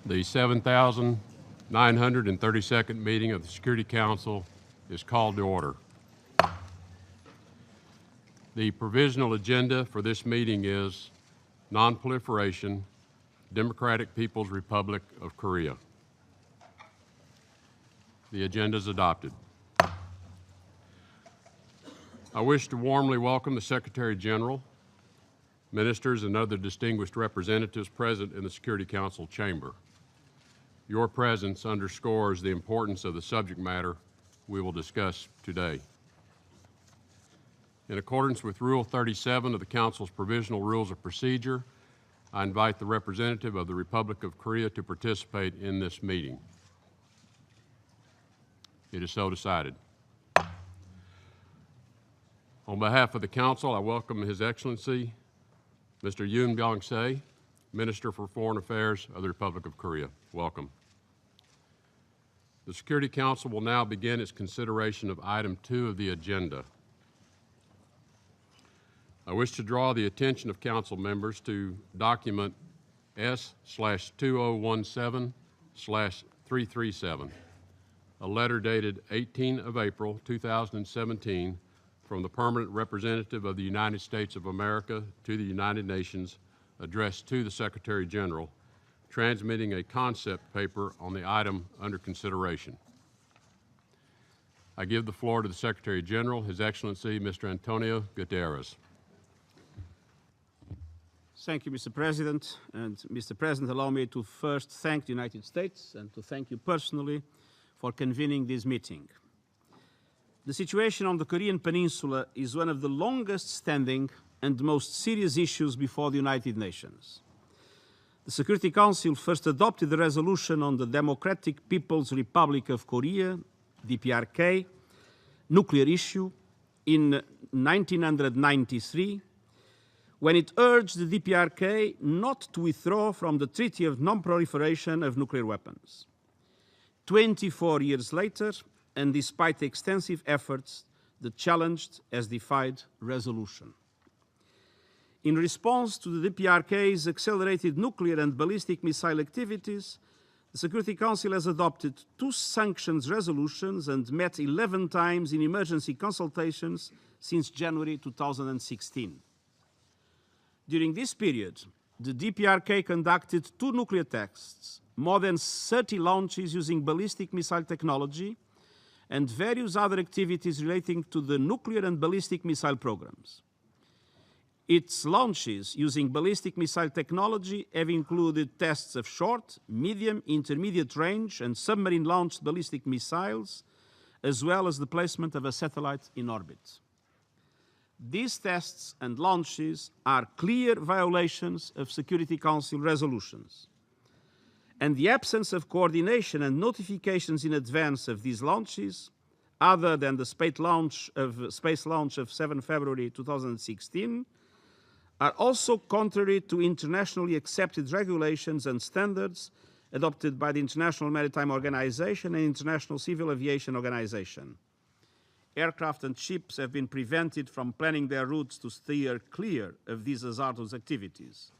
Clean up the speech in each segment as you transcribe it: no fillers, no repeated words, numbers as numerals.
The 7,932nd meeting of the Security Council is called to order. The provisional agenda for this meeting is Non-proliferation, Democratic People's Republic of Korea. The agenda is adopted. I wish to warmly welcome the Secretary General, ministers, and other distinguished representatives present in the Security Council chamber. Your presence underscores the importance of the subject matter we will discuss today. In accordance with Rule 37 of the Council's Provisional Rules of Procedure, I invite the representative of the Republic of Korea to participate in this meeting. It is so decided. On behalf of the Council, I welcome His Excellency, Mr. Yoon Byung-se, Minister for Foreign Affairs of the Republic of Korea. Welcome. The Security Council will now begin its consideration of item 2 of the agenda. I wish to draw the attention of Council members to document S/2017/337, a letter dated 18 of April 2017 from the Permanent Representative of the United States of America to the United Nations, addressed to the Secretary General, transmitting a concept paper on the item under consideration. I give the floor to the Secretary General, His Excellency, Mr. Antonio Guterres. Thank you, Mr. President. And Mr. President, allow me to first thank the United States and to thank you personally for convening this meeting. The situation on the Korean Peninsula is one of the longest standing and most serious issues before the United Nations. The Security Council first adopted the resolution on the Democratic People's Republic of Korea, DPRK, nuclear issue in 1993, when it urged the DPRK not to withdraw from the Treaty of Non-proliferation of nuclear weapons. 24 years later, and despite extensive efforts, the challenged has defied resolution. In response to the DPRK's accelerated nuclear and ballistic missile activities, the Security Council has adopted 2 sanctions resolutions and met 11 times in emergency consultations since January 2016. During this period, the DPRK conducted 2 nuclear tests, more than 30 launches using ballistic missile technology, and various other activities relating to the nuclear and ballistic missile programs. Its launches using ballistic missile technology have included tests of short, medium, intermediate range and submarine-launched ballistic missiles, as well as the placement of a satellite in orbit. These tests and launches are clear violations of Security Council resolutions. And the absence of coordination and notifications in advance of these launches, other than the space launch of 7 February 2016, are also contrary to internationally accepted regulations and standards adopted by the International Maritime Organization and International Civil Aviation Organization. Aircraft and ships have been prevented from planning their routes to steer clear of these hazardous activities,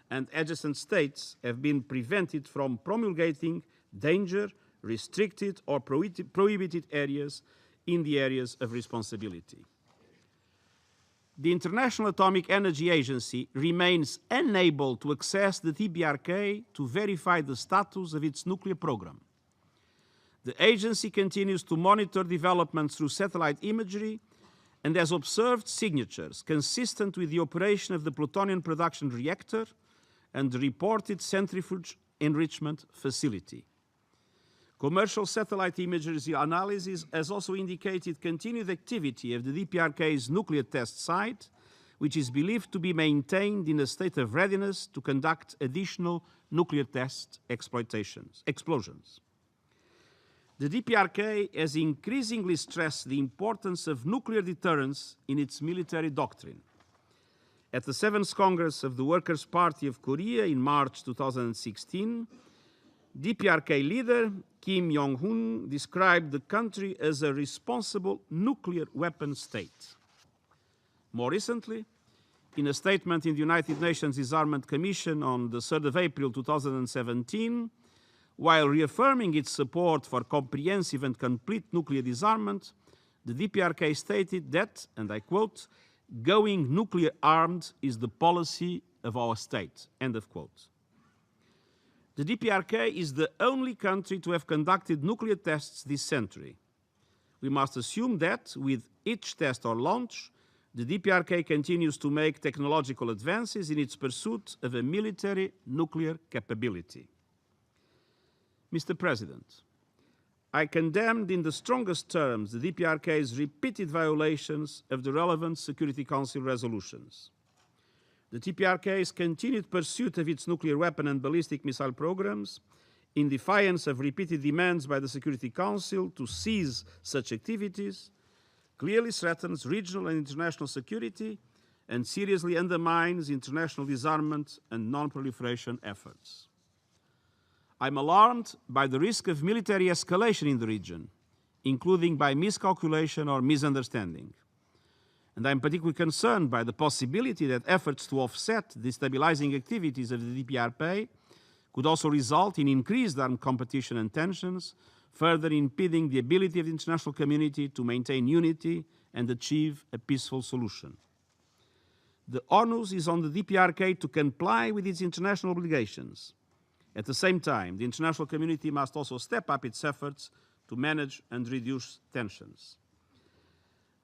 and adjacent states have been prevented from promulgating danger, restricted or prohibited areas in the areas of responsibility. The International Atomic Energy Agency remains unable to access the DPRK to verify the status of its nuclear program. The agency continues to monitor developments through satellite imagery and has observed signatures consistent with the operation of the plutonium production reactor and the reported centrifuge enrichment facility. Commercial satellite imagery analysis has also indicated continued activity of the DPRK's nuclear test site, which is believed to be maintained in a state of readiness to conduct additional nuclear test explosions. The DPRK has increasingly stressed the importance of nuclear deterrence in its military doctrine. At the 7th Congress of the Workers' Party of Korea in March 2016, DPRK leader Kim Jong-un described the country as a responsible nuclear weapon state. More recently, in a statement in the United Nations Disarmament Commission on the 3rd of April 2017, While reaffirming its support for comprehensive and complete nuclear disarmament, the DPRK stated that, and I quote, "Going nuclear armed is the policy of our state," end of quote. The DPRK is the only country to have conducted nuclear tests this century. We must assume that, with each test or launch, the DPRK continues to make technological advances in its pursuit of a military nuclear capability. Mr. President, I condemned in the strongest terms the DPRK's repeated violations of the relevant Security Council resolutions. The DPRK's continued pursuit of its nuclear weapon and ballistic missile programs, in defiance of repeated demands by the Security Council to cease such activities, clearly threatens regional and international security and seriously undermines international disarmament and non-proliferation efforts. I'm alarmed by the risk of military escalation in the region, including by miscalculation or misunderstanding. And I'm particularly concerned by the possibility that efforts to offset destabilizing activities of the DPRK could also result in increased armed competition and tensions, further impeding the ability of the international community to maintain unity and achieve a peaceful solution. The onus is on the DPRK to comply with its international obligations. At the same time, the international community must also step up its efforts to manage and reduce tensions.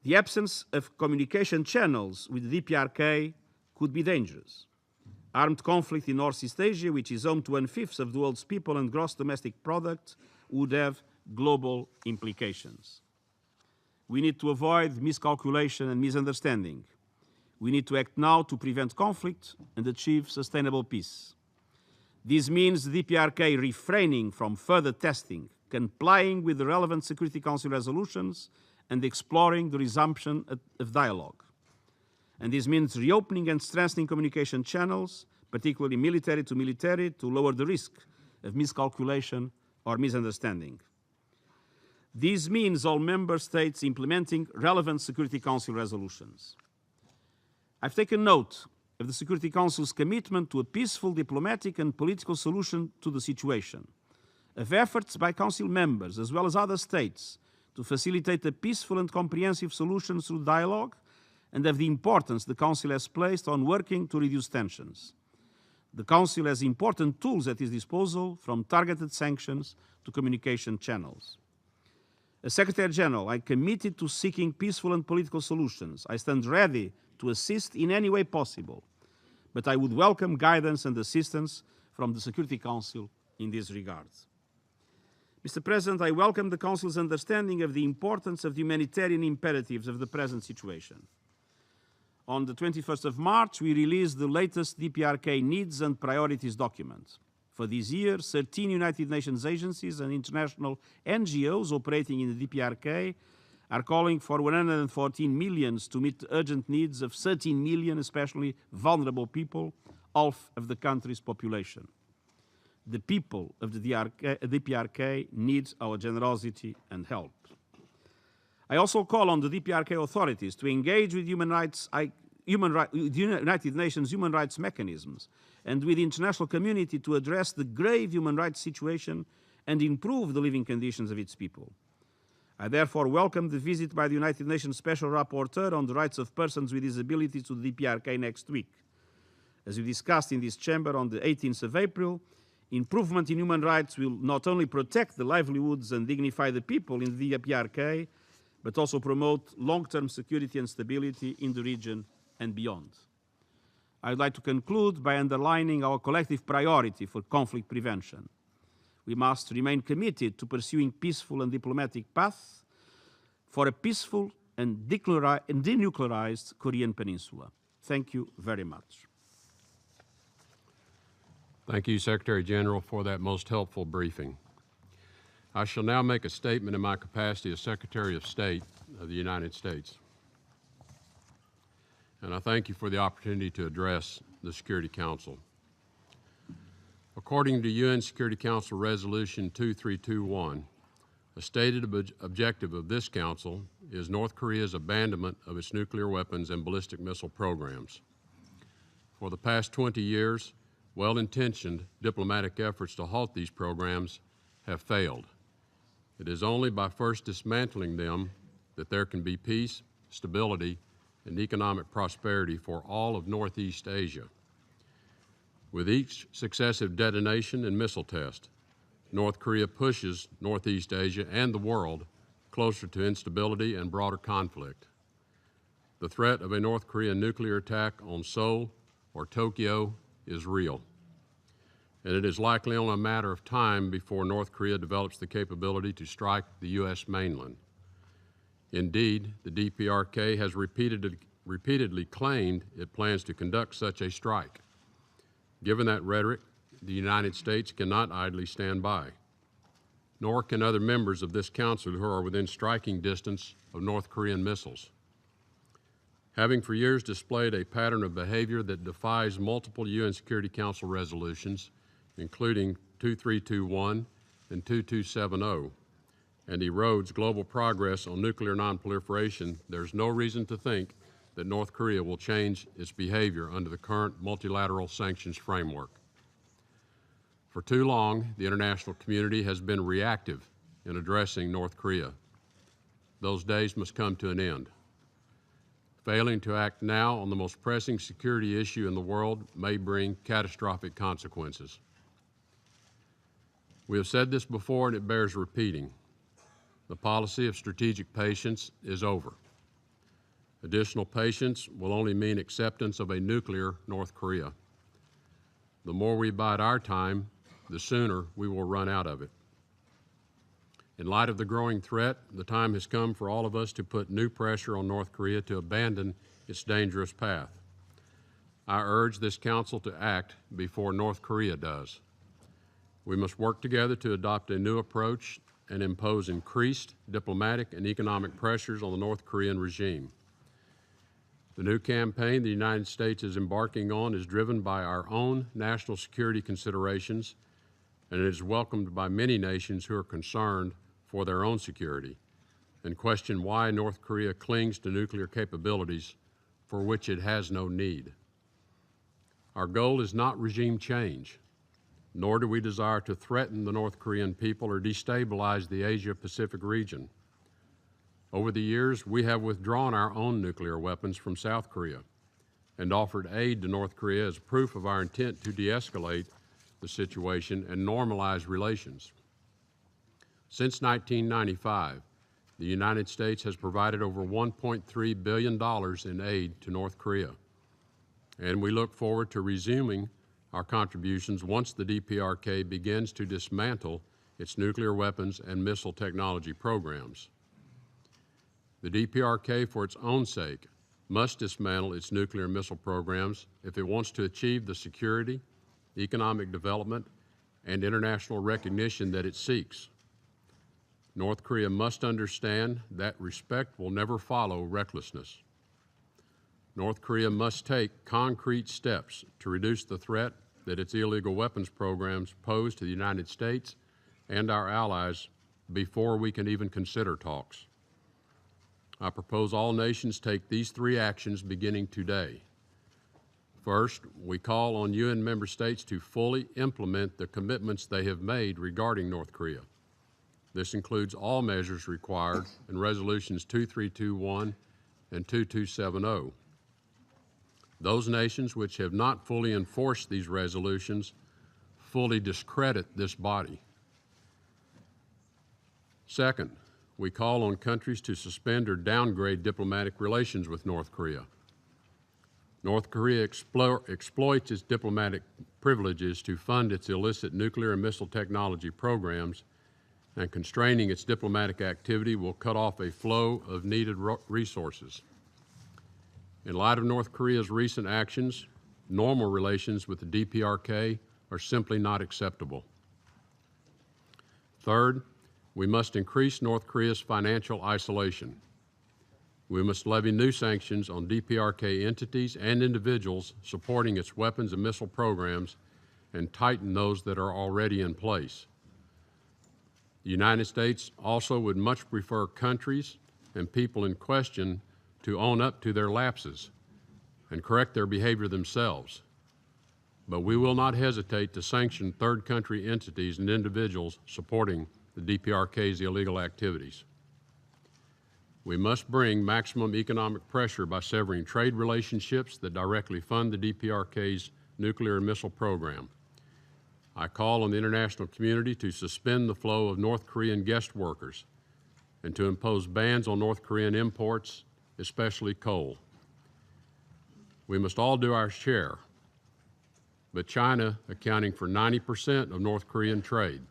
The absence of communication channels with the DPRK could be dangerous. Armed conflict in Northeast Asia, which is home to 1/5 of the world's people and gross domestic product, would have global implications. We need to avoid miscalculation and misunderstanding. We need to act now to prevent conflict and achieve sustainable peace. This means the DPRK refraining from further testing, complying with the relevant Security Council resolutions, and exploring the resumption of dialogue. And this means reopening and strengthening communication channels, particularly military, to lower the risk of miscalculation or misunderstanding. This means all member states implementing relevant Security Council resolutions. I've taken note of the Security Council's commitment to a peaceful diplomatic and political solution to the situation, of efforts by Council members as well as other states to facilitate a peaceful and comprehensive solution through dialogue, and of the importance the Council has placed on working to reduce tensions. The Council has important tools at its disposal, from targeted sanctions to communication channels. As Secretary General, I committed to seeking peaceful and political solutions. I stand ready to assist in any way possible, but I would welcome guidance and assistance from the Security Council in this regard. Mr. President, I welcome the Council's understanding of the importance of the humanitarian imperatives of the present situation. On the 21st of March, we released the latest DPRK needs and priorities document. For this year, 13 United Nations agencies and international NGOs operating in the DPRK are calling for 114 million to meet the urgent needs of 13 million, especially vulnerable people, half of the country's population. The people of the DPRK need our generosity and help. I also call on the DPRK authorities to engage with United Nations human rights mechanisms and with the international community to address the grave human rights situation and improve the living conditions of its people. I therefore welcome the visit by the United Nations Special Rapporteur on the rights of persons with disabilities to the DPRK next week. As we discussed in this chamber on the 18th of April, improvement in human rights will not only protect the livelihoods and dignify the people in the DPRK, but also promote long-term security and stability in the region and beyond. I would like to conclude by underlining our collective priority for conflict prevention. We must remain committed to pursuing peaceful and diplomatic paths for a peaceful and denuclearized Korean Peninsula. Thank you very much. Thank you, Secretary General, for that most helpful briefing. I shall now make a statement in my capacity as Secretary of State of the United States. And I thank you for the opportunity to address the Security Council. According to UN Security Council Resolution 2321, a stated objective of this Council is North Korea's abandonment of its nuclear weapons and ballistic missile programs. For the past 20 years, well-intentioned diplomatic efforts to halt these programs have failed. It is only by first dismantling them that there can be peace, stability, and economic prosperity for all of Northeast Asia. With each successive detonation and missile test, North Korea pushes Northeast Asia and the world closer to instability and broader conflict. The threat of a North Korean nuclear attack on Seoul or Tokyo is real, and it is likely only a matter of time before North Korea develops the capability to strike the U.S. mainland. Indeed, the DPRK has repeatedly claimed it plans to conduct such a strike. Given that rhetoric, the United States cannot idly stand by, nor can other members of this Council who are within striking distance of North Korean missiles. Having for years displayed a pattern of behavior that defies multiple UN Security Council resolutions, including 2321 and 2270, and erodes global progress on nuclear non-proliferation, there's no reason to think that North Korea will change its behavior under the current multilateral sanctions framework. For too long, the international community has been reactive in addressing North Korea. Those days must come to an end. Failing to act now on the most pressing security issue in the world may bring catastrophic consequences. We have said this before, and it bears repeating. The policy of strategic patience is over. Additional patience will only mean acceptance of a nuclear North Korea. The more we bide our time, the sooner we will run out of it. In light of the growing threat, the time has come for all of us to put new pressure on North Korea to abandon its dangerous path. I urge this Council to act before North Korea does. We must work together to adopt a new approach and impose increased diplomatic and economic pressures on the North Korean regime. The new campaign the United States is embarking on is driven by our own national security considerations, and it is welcomed by many nations who are concerned for their own security and question why North Korea clings to nuclear capabilities for which it has no need. Our goal is not regime change, nor do we desire to threaten the North Korean people or destabilize the Asia-Pacific region. Over the years, we have withdrawn our own nuclear weapons from South Korea and offered aid to North Korea as proof of our intent to de-escalate the situation and normalize relations. Since 1995, the United States has provided over $1.3 billion in aid to North Korea, and we look forward to resuming our contributions once the DPRK begins to dismantle its nuclear weapons and missile technology programs. The DPRK, for its own sake, must dismantle its nuclear missile programs if it wants to achieve the security, economic development, and international recognition that it seeks. North Korea must understand that respect will never follow recklessness. North Korea must take concrete steps to reduce the threat that its illegal weapons programs pose to the United States and our allies before we can even consider talks. I propose all nations take these three actions beginning today. First, we call on UN member states to fully implement the commitments they have made regarding North Korea. This includes all measures required in Resolutions 2321 and 2270. Those nations which have not fully enforced these resolutions fully discredit this body. Second, we call on countries to suspend or downgrade diplomatic relations with North Korea. North Korea exploits its diplomatic privileges to fund its illicit nuclear and missile technology programs, and constraining its diplomatic activity will cut off a flow of needed resources. In light of North Korea's recent actions, normal relations with the DPRK are simply not acceptable. Third, we must increase North Korea's financial isolation. We must levy new sanctions on DPRK entities and individuals supporting its weapons and missile programs and tighten those that are already in place. The United States also would much prefer countries and people in question to own up to their lapses and correct their behavior themselves. but we will not hesitate to sanction third country entities and individuals supporting the DPRK's illegal activities. We must bring maximum economic pressure by severing trade relationships that directly fund the DPRK's nuclear and missile program. I call on the international community to suspend the flow of North Korean guest workers and to impose bans on North Korean imports, especially coal. We must all do our share, but China, accounting for 90% of North Korean trade,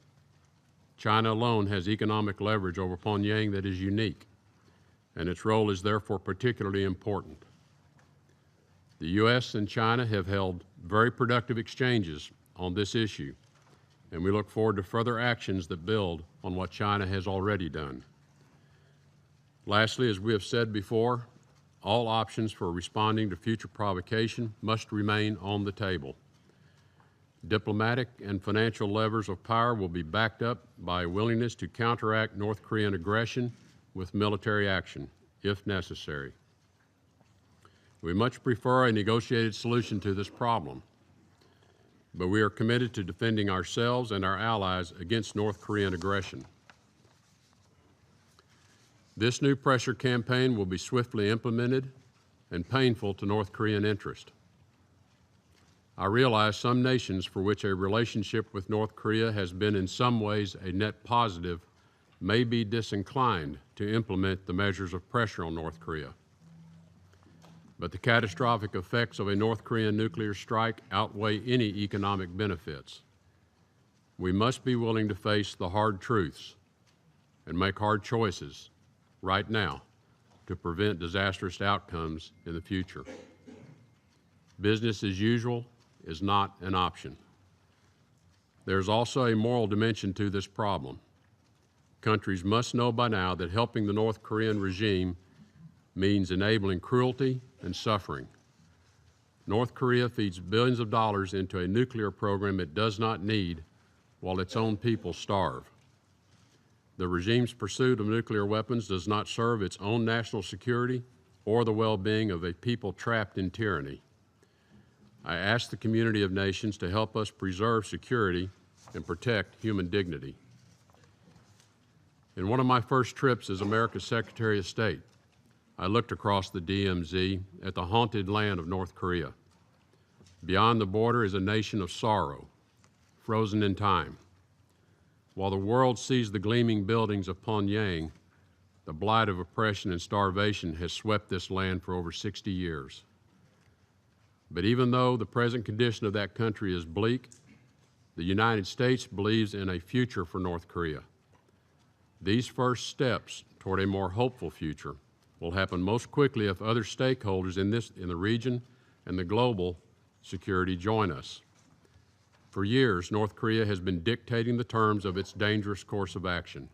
China alone has economic leverage over Pyongyang that is unique, and its role is therefore particularly important. The U.S. and China have held very productive exchanges on this issue, and we look forward to further actions that build on what China has already done. Lastly, as we have said before, all options for responding to future provocation must remain on the table. Diplomatic and financial levers of power will be backed up by a willingness to counteract North Korean aggression with military action, if necessary. We much prefer a negotiated solution to this problem, but we are committed to defending ourselves and our allies against North Korean aggression. This new pressure campaign will be swiftly implemented and painful to North Korean interest. I realize some nations for which a relationship with North Korea has been in some ways a net positive may be disinclined to implement the measures of pressure on North Korea. But the catastrophic effects of a North Korean nuclear strike outweigh any economic benefits. We must be willing to face the hard truths and make hard choices right now to prevent disastrous outcomes in the future. Business as usual is not an option. There's also a moral dimension to this problem. Countries must know by now that helping the North Korean regime means enabling cruelty and suffering. North Korea feeds billions of dollars into a nuclear program it does not need while its own people starve. The regime's pursuit of nuclear weapons does not serve its own national security or the well-being of a people trapped in tyranny. I ask the community of nations to help us preserve security and protect human dignity. In one of my first trips as America's Secretary of State, I looked across the DMZ at the haunted land of North Korea. Beyond the border is a nation of sorrow, frozen in time. While the world sees the gleaming buildings of Pyongyang, the blight of oppression and starvation has swept this land for over 60 years. But even though the present condition of that country is bleak, the United States believes in a future for North Korea. These first steps toward a more hopeful future will happen most quickly if other stakeholders in the region and the global security join us. For years, North Korea has been dictating the terms of its dangerous course of action.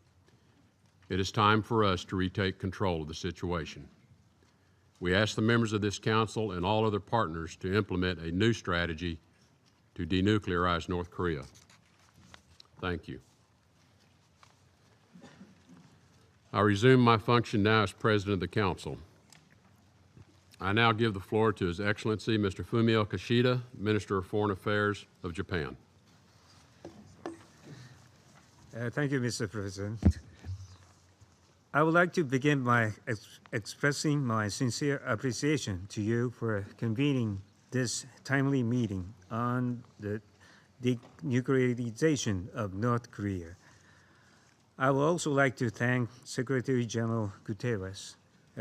It is time for us to retake control of the situation. We ask the members of this Council and all other partners to implement a new strategy to denuclearize North Korea. Thank you. I resume my function now as President of the Council. I now give the floor to His Excellency Mr. Fumio Kishida, Minister of Foreign Affairs of Japan. Thank you, Mr. President. I would like to begin by expressing my sincere appreciation to you for convening this timely meeting on the denuclearization of North Korea. I would also like to thank Secretary General Guterres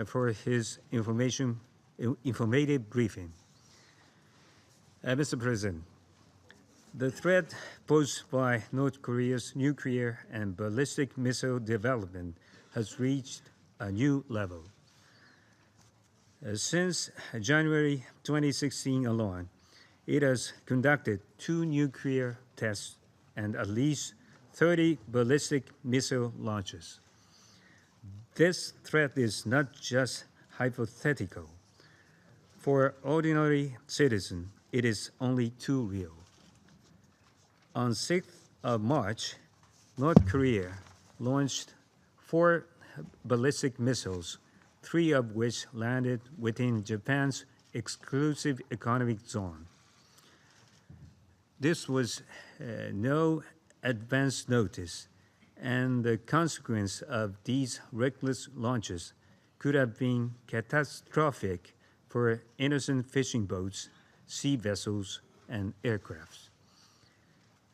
for his informative briefing. Mr. President, the threat posed by North Korea's nuclear and ballistic missile development has reached a new level. Since January 2016 alone, it has conducted 2 nuclear tests and at least 30 ballistic missile launches. This threat is not just hypothetical. For ordinary citizens, it is only too real. On 6th of March, North Korea launched 4 ballistic missiles, 3 of which landed within Japan's exclusive economic zone. this was no advance notice, and the consequence of these reckless launches could have been catastrophic for innocent fishing boats, sea vessels, and aircrafts.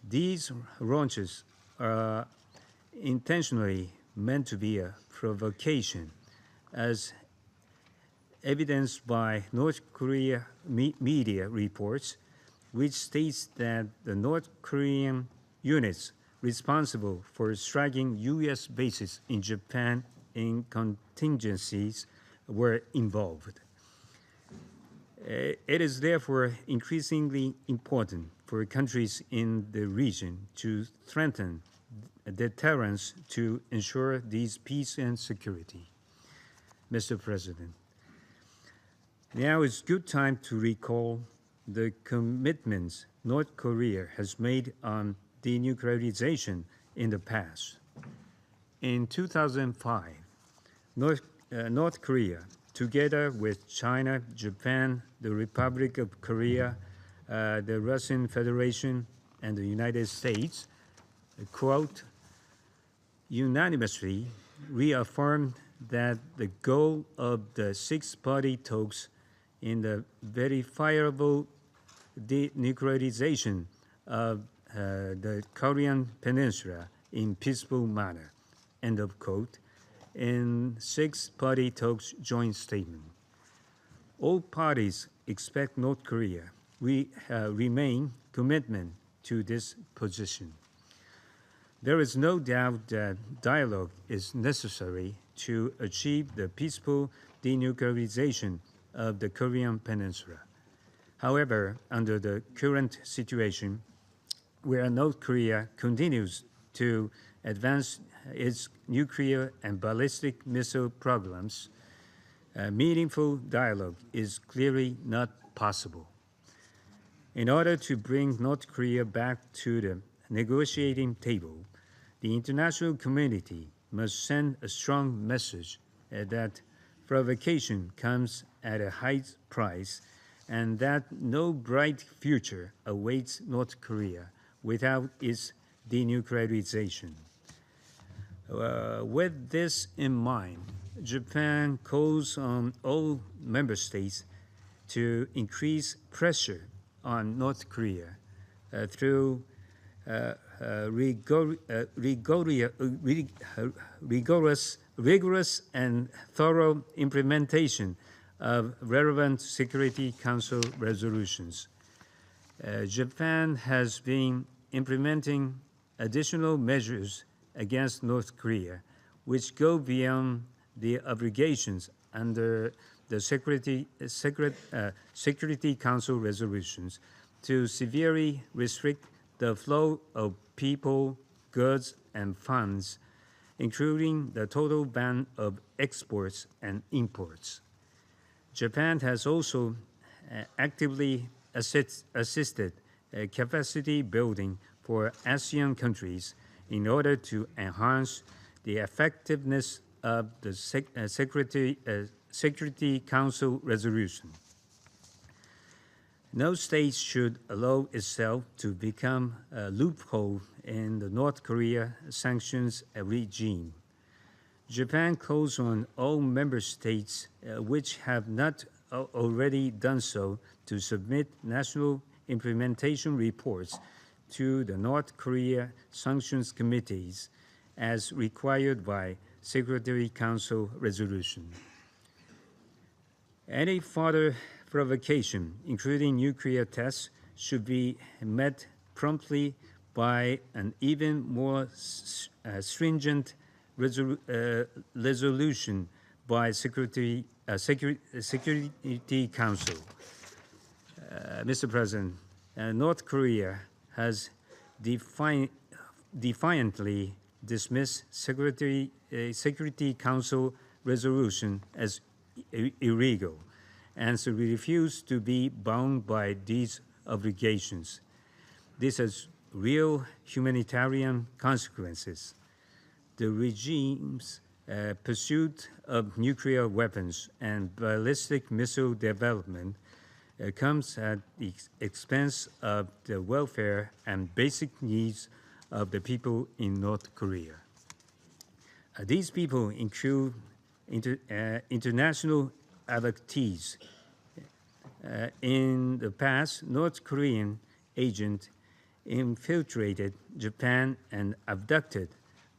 These launches are intentionally meant to be a provocation, as evidenced by North Korea media reports, which states that the North Korean units responsible for striking U.S. bases in Japan in contingencies were involved. It is therefore increasingly important for countries in the region to strengthen deterrence to ensure these peace and security. Mr. President, now is good time to recall the commitments North Korea has made on denuclearization in the past. In 2005, North Korea, together with China, Japan, the Republic of Korea, the Russian Federation, and the United States, quote, unanimously reaffirmed that the goal of the six-party talks in the verifiable denuclearization of the Korean Peninsula in peaceful manner, end of quote, in six-party talks joint statement. All parties expect North Korea remain commitment to this position. There is no doubt that dialogue is necessary to achieve the peaceful denuclearization of the Korean Peninsula. However, under the current situation, where North Korea continues to advance its nuclear and ballistic missile programs, meaningful dialogue is clearly not possible. In order to bring North Korea back to the negotiating table, the international community must send a strong message that provocation comes at a high price and that no bright future awaits North Korea without its denuclearization. With this in mind, Japan calls on all member states to increase pressure on North Korea through rigorous and thorough implementation of relevant Security Council resolutions. Japan has been implementing additional measures against North Korea, which go beyond the obligations under the Security Council resolutions to severely restrict the flow of people, goods, and funds, including the total ban of exports and imports. Japan has also actively assisted capacity building for ASEAN countries in order to enhance the effectiveness of the Security Council resolution. No state should allow itself to become a loophole in the North Korea sanctions regime. Japan calls on all member states which have not already done so to submit national implementation reports to the North Korea sanctions committees as required by Security Council resolution. Any further provocation, including nuclear tests, should be met promptly by an even more stringent resolution by Security Council. Mr. President, North Korea has defiantly dismissed Security Council resolution as illegal, and so we refuse to be bound by these obligations. This has real humanitarian consequences. The regime's pursuit of nuclear weapons and ballistic missile development comes at the expense of the welfare and basic needs of the people in North Korea. These people include international abductees. In the past, North Korean agents infiltrated Japan and abducted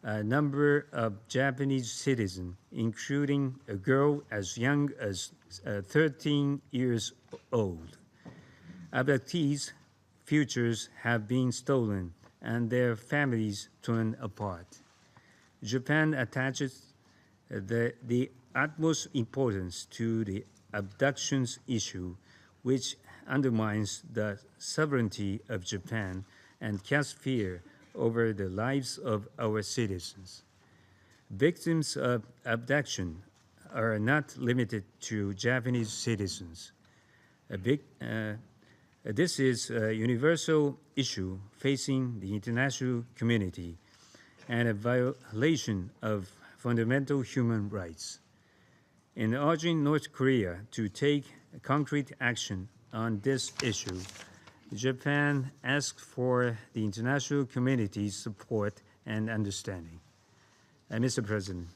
a number of Japanese citizens, including a girl as young as 13 years old. Abductees' futures have been stolen and their families torn apart. Japan attaches the utmost importance to the abductions issue, which undermines the sovereignty of Japan and casts fear over the lives of our citizens. Victims of abduction are not limited to Japanese citizens. This is a universal issue facing the international community and a violation of fundamental human rights. In urging North Korea to take concrete action on this issue, Japan asks for the international community's support and understanding. Mr. President,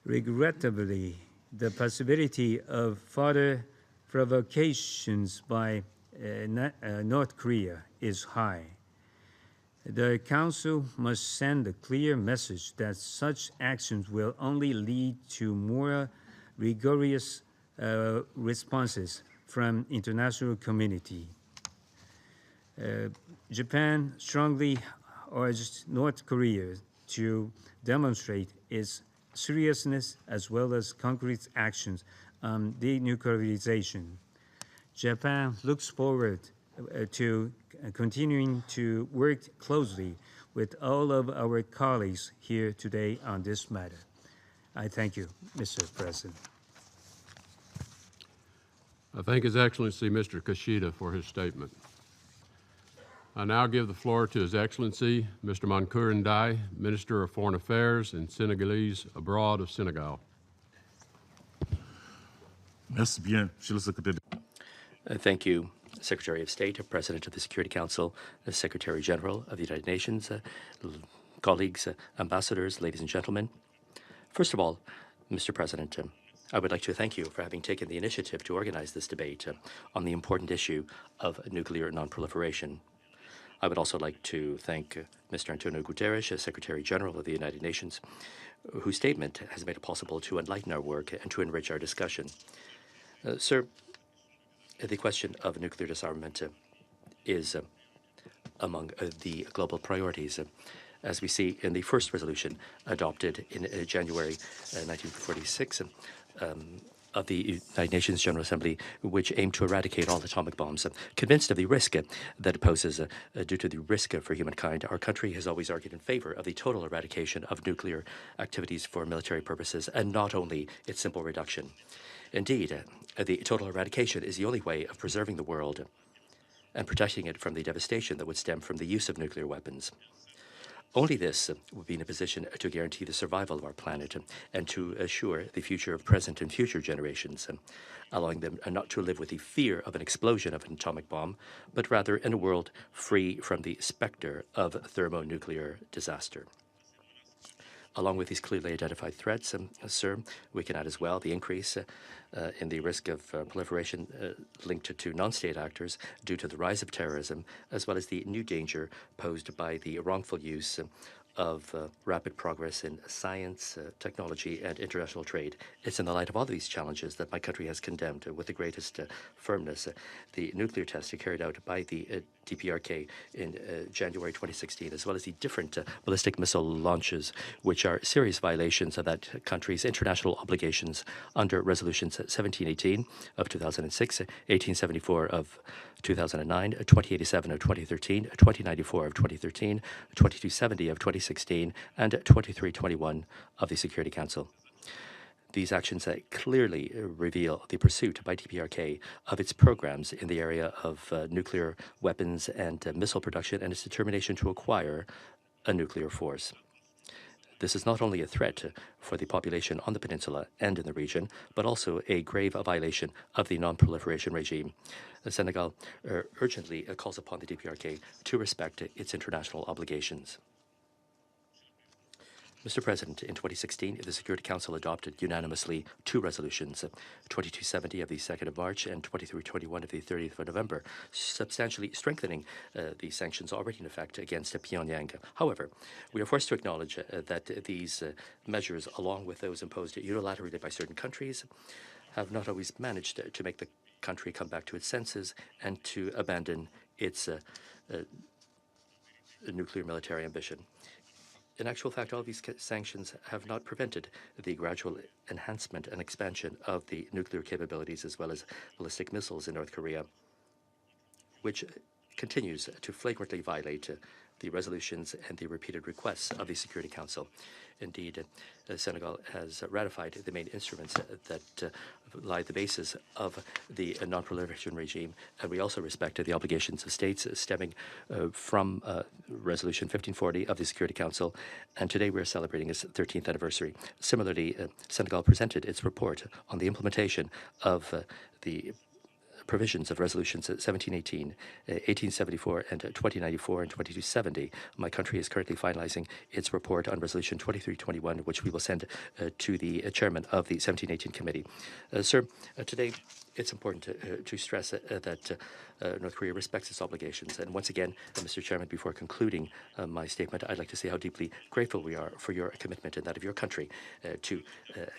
regrettably, the possibility of further provocations by North Korea is high. The Council must send a clear message that such actions will only lead to more rigorous responses from international community. Japan strongly urged North Korea to demonstrate its seriousness as well as concrete actions on denuclearization. Japan looks forward to continuing to work closely with all of our colleagues here today on this matter. I thank you, Mr. President. I thank His Excellency Mr. Kishida for his statement. I now give the floor to His Excellency Mr. Mankour Ndai, Minister of Foreign Affairs and Senegalese abroad of Senegal. Merci bien, Monsieur le Secrétaire. Thank you, Secretary of State, President of the Security Council, Secretary General of the United Nations, colleagues, ambassadors, ladies and gentlemen. First of all, Mr. President, I would like to thank you for having taken the initiative to organize this debate on the important issue of nuclear non-proliferation. I would also like to thank Mr. Antonio Guterres, Secretary General of the United Nations, whose statement has made it possible to enlighten our work and to enrich our discussion. Sir, the question of nuclear disarmament is among the global priorities, as we see in the first resolution adopted in January 1946 of the United Nations General Assembly, which aimed to eradicate all atomic bombs. Convinced of the risk that it poses due to the risk for humankind, our country has always argued in favor of the total eradication of nuclear activities for military purposes, and not only its simple reduction. Indeed, the total eradication is the only way of preserving the world and protecting it from the devastation that would stem from the use of nuclear weapons. Only this would be in a position to guarantee the survival of our planet and to assure the future of present and future generations, allowing them not to live with the fear of an explosion of an atomic bomb, but rather in a world free from the specter of thermonuclear disaster. Along with these clearly identified threats, sir, we can add as well the increase in the risk of proliferation linked to non-state actors due to the rise of terrorism, as well as the new danger posed by the wrongful use of rapid progress in science, technology, and international trade. It's in the light of all these challenges that my country has condemned with the greatest firmness the nuclear tests carried out by the DPRK in January 2016, as well as the different ballistic missile launches, which are serious violations of that country's international obligations under resolutions 1718 of 2006, 1874 of 2009, 2087 of 2013, 2094 of 2013, 2270 of 2016, and 2321 of the Security Council. These actions clearly reveal the pursuit by DPRK of its programs in the area of nuclear weapons and missile production, and its determination to acquire a nuclear force. This is not only a threat for the population on the peninsula and in the region, but also a grave violation of the non-proliferation regime. Senegal urgently calls upon the DPRK to respect its international obligations. Mr. President, in 2016, the Security Council adopted unanimously two resolutions, 2270 of the 2nd of March and 2321 of the 30th of November, substantially strengthening the sanctions already in effect against Pyongyang. However, we are forced to acknowledge that these measures, along with those imposed unilaterally by certain countries, have not always managed to make the country come back to its senses and to abandon its nuclear military ambition. In actual fact, all of these sanctions have not prevented the gradual enhancement and expansion of the nuclear capabilities as well as ballistic missiles in North Korea, which continues to flagrantly violate the resolutions and the repeated requests of the Security Council. Indeed, Senegal has ratified the main instruments that lie at the basis of the non-proliferation regime, and we also respect the obligations of states stemming from Resolution 1540 of the Security Council, and today we're celebrating its 13th anniversary. Similarly, Senegal presented its report on the implementation of the provisions of resolutions 1718, 1874, and 2094 and 2270. My country is currently finalizing its report on resolution 2321, which we will send to the chairman of the 1718 committee. Sir, today it's important to stress that North Korea respects its obligations. And once again, Mr. Chairman, before concluding my statement, I'd like to say how deeply grateful we are for your commitment and that of your country to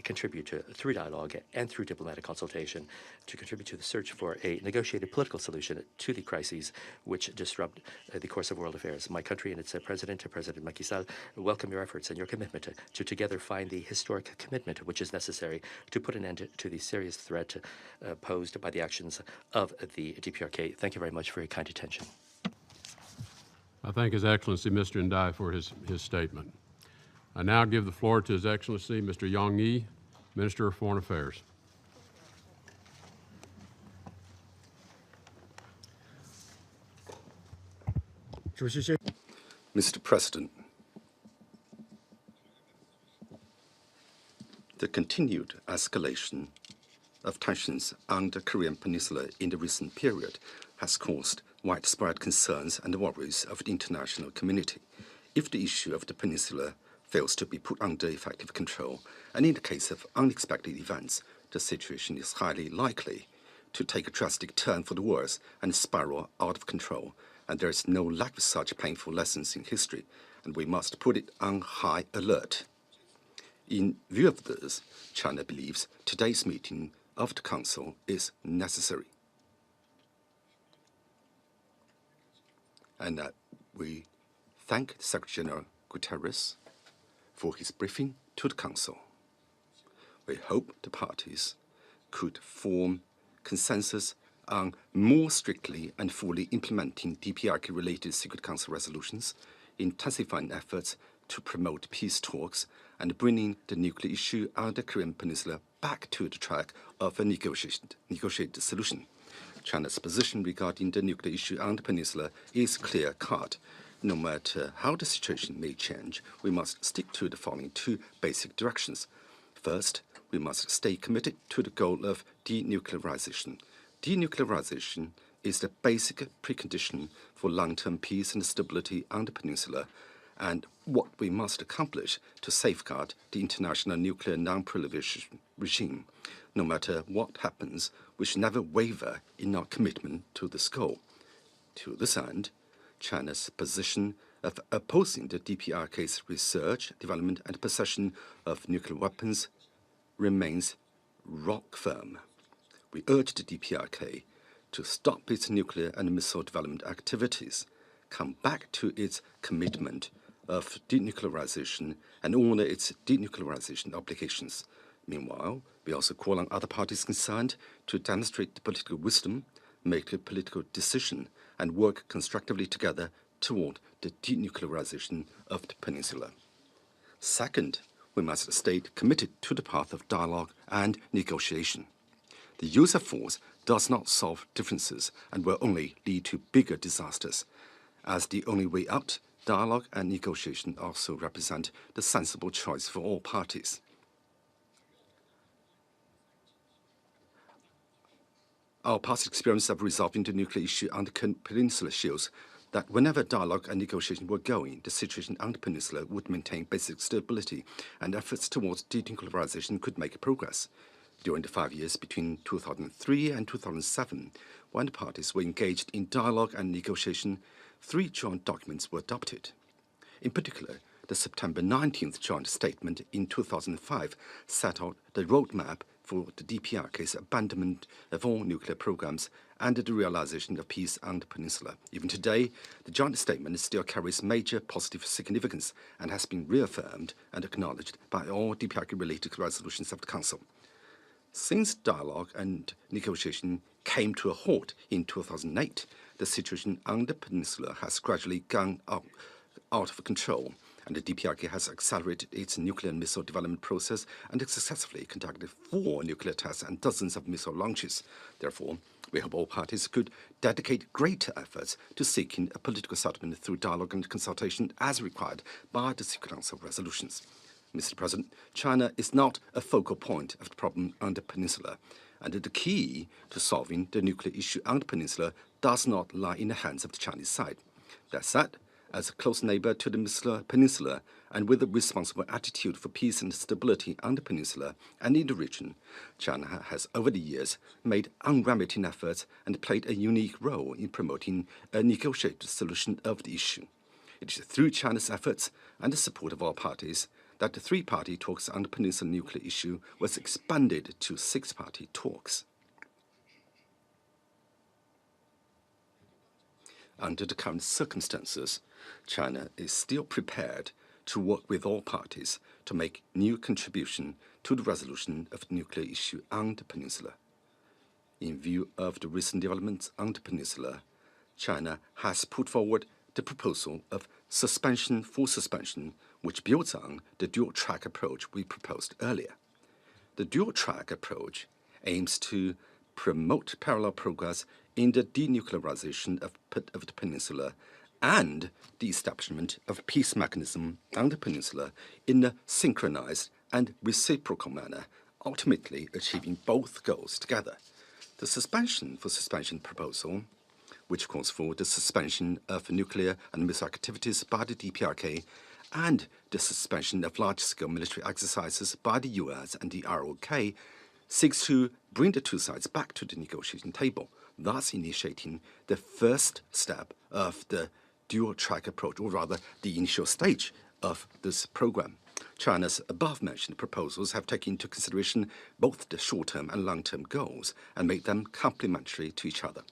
contribute through dialogue and through diplomatic consultation, to contribute to the search for a negotiated political solution to the crises which disrupt the course of world affairs. My country and its President, President Macky Sall, welcome your efforts and your commitment to together find the historic commitment which is necessary to put an end to the serious threat posed by the actions of the DPRK. Thank you very much for your kind attention. I thank His Excellency Mr. Ndai for his statement. I now give the floor to His Excellency Mr. Yang Yi, Minister of Foreign Affairs. Mr. President, the continued escalation of tensions on the Korean Peninsula in the recent period has caused widespread concerns and worries of the international community. If the issue of the peninsula fails to be put under effective control, and in the case of unexpected events, the situation is highly likely to take a drastic turn for the worse and spiral out of control. And there is no lack of such painful lessons in history, and we must put it on high alert. In view of this, China believes today's meeting of the Council is necessary. And we thank Secretary General Guterres for his briefing to the Council. We hope the parties could form consensus on more strictly and fully implementing DPRK-related Security Council resolutions, intensifying efforts to promote peace talks, and bringing the nuclear issue on the Korean Peninsula back to the track of a negotiated solution. China's position regarding the nuclear issue on the peninsula is clear-cut. No matter how the situation may change, we must stick to the following two basic directions. First, we must stay committed to the goal of denuclearization. Denuclearization is the basic precondition for long-term peace and stability on the peninsula, and what we must accomplish to safeguard the international nuclear non-proliferation regime. No matter what happens, we should never waver in our commitment to this goal. To this end, China's position of opposing the DPRK's research, development, and possession of nuclear weapons remains rock firm. We urge the DPRK to stop its nuclear and missile development activities, come back to its commitment of denuclearization, and honor its denuclearization obligations. Meanwhile, we also call on other parties concerned to demonstrate political wisdom, make a political decision, and work constructively together toward the denuclearization of the peninsula. Second, we must stay committed to the path of dialogue and negotiation. The use of force does not solve differences and will only lead to bigger disasters. As the only way out, dialogue and negotiation also represent the sensible choice for all parties. Our past experience of resolving the nuclear issue on the peninsula shows that whenever dialogue and negotiation were going, the situation on the peninsula would maintain basic stability, and efforts towards denuclearization could make progress. During the 5 years between 2003 and 2007, when the parties were engaged in dialogue and negotiation, 3 joint documents were adopted. In particular, the September 19th joint statement in 2005 set out the roadmap for the DPRK's abandonment of all nuclear programs and the realization of peace on the peninsula. Even today, the joint statement still carries major positive significance and has been reaffirmed and acknowledged by all DPRK-related resolutions of the Council. Since dialogue and negotiation came to a halt in 2008, the situation on the peninsula has gradually gone out of control, and the DPRK has accelerated its nuclear and missile development process and successfully conducted 4 nuclear tests and dozens of missile launches. Therefore, we hope all parties could dedicate greater efforts to seeking a political settlement through dialogue and consultation as required by the Security Council resolutions. Mr. President, China is not a focal point of the problem on the peninsula, and the key to solving the nuclear issue on the peninsula does not lie in the hands of the Chinese side. That said, as a close neighbor to the peninsula and with a responsible attitude for peace and stability on the peninsula and in the region, China has over the years made unremitting efforts and played a unique role in promoting a negotiated solution of the issue. It is through China's efforts and the support of all parties that the 3-party talks on the peninsula nuclear issue was expanded to 6-party talks. Under the current circumstances, China is still prepared to work with all parties to make new contribution to the resolution of the nuclear issue on the peninsula. In view of the recent developments on the peninsula, China has put forward the proposal of suspension for suspension, which builds on the dual-track approach we proposed earlier. The dual-track approach aims to promote parallel progress in the denuclearization of the peninsula and the establishment of a peace mechanism on the peninsula in a synchronized and reciprocal manner, ultimately achieving both goals together. The suspension for suspension proposal, which calls for the suspension of nuclear and missile activities by the DPRK and the suspension of large-scale military exercises by the US and the ROK, seeks to bring the 2 sides back to the negotiation table, thus initiating the first step of the dual-track approach, or rather the initial stage of this program. China's above-mentioned proposals have taken into consideration both the short-term and long-term goals and made them complementary to each other.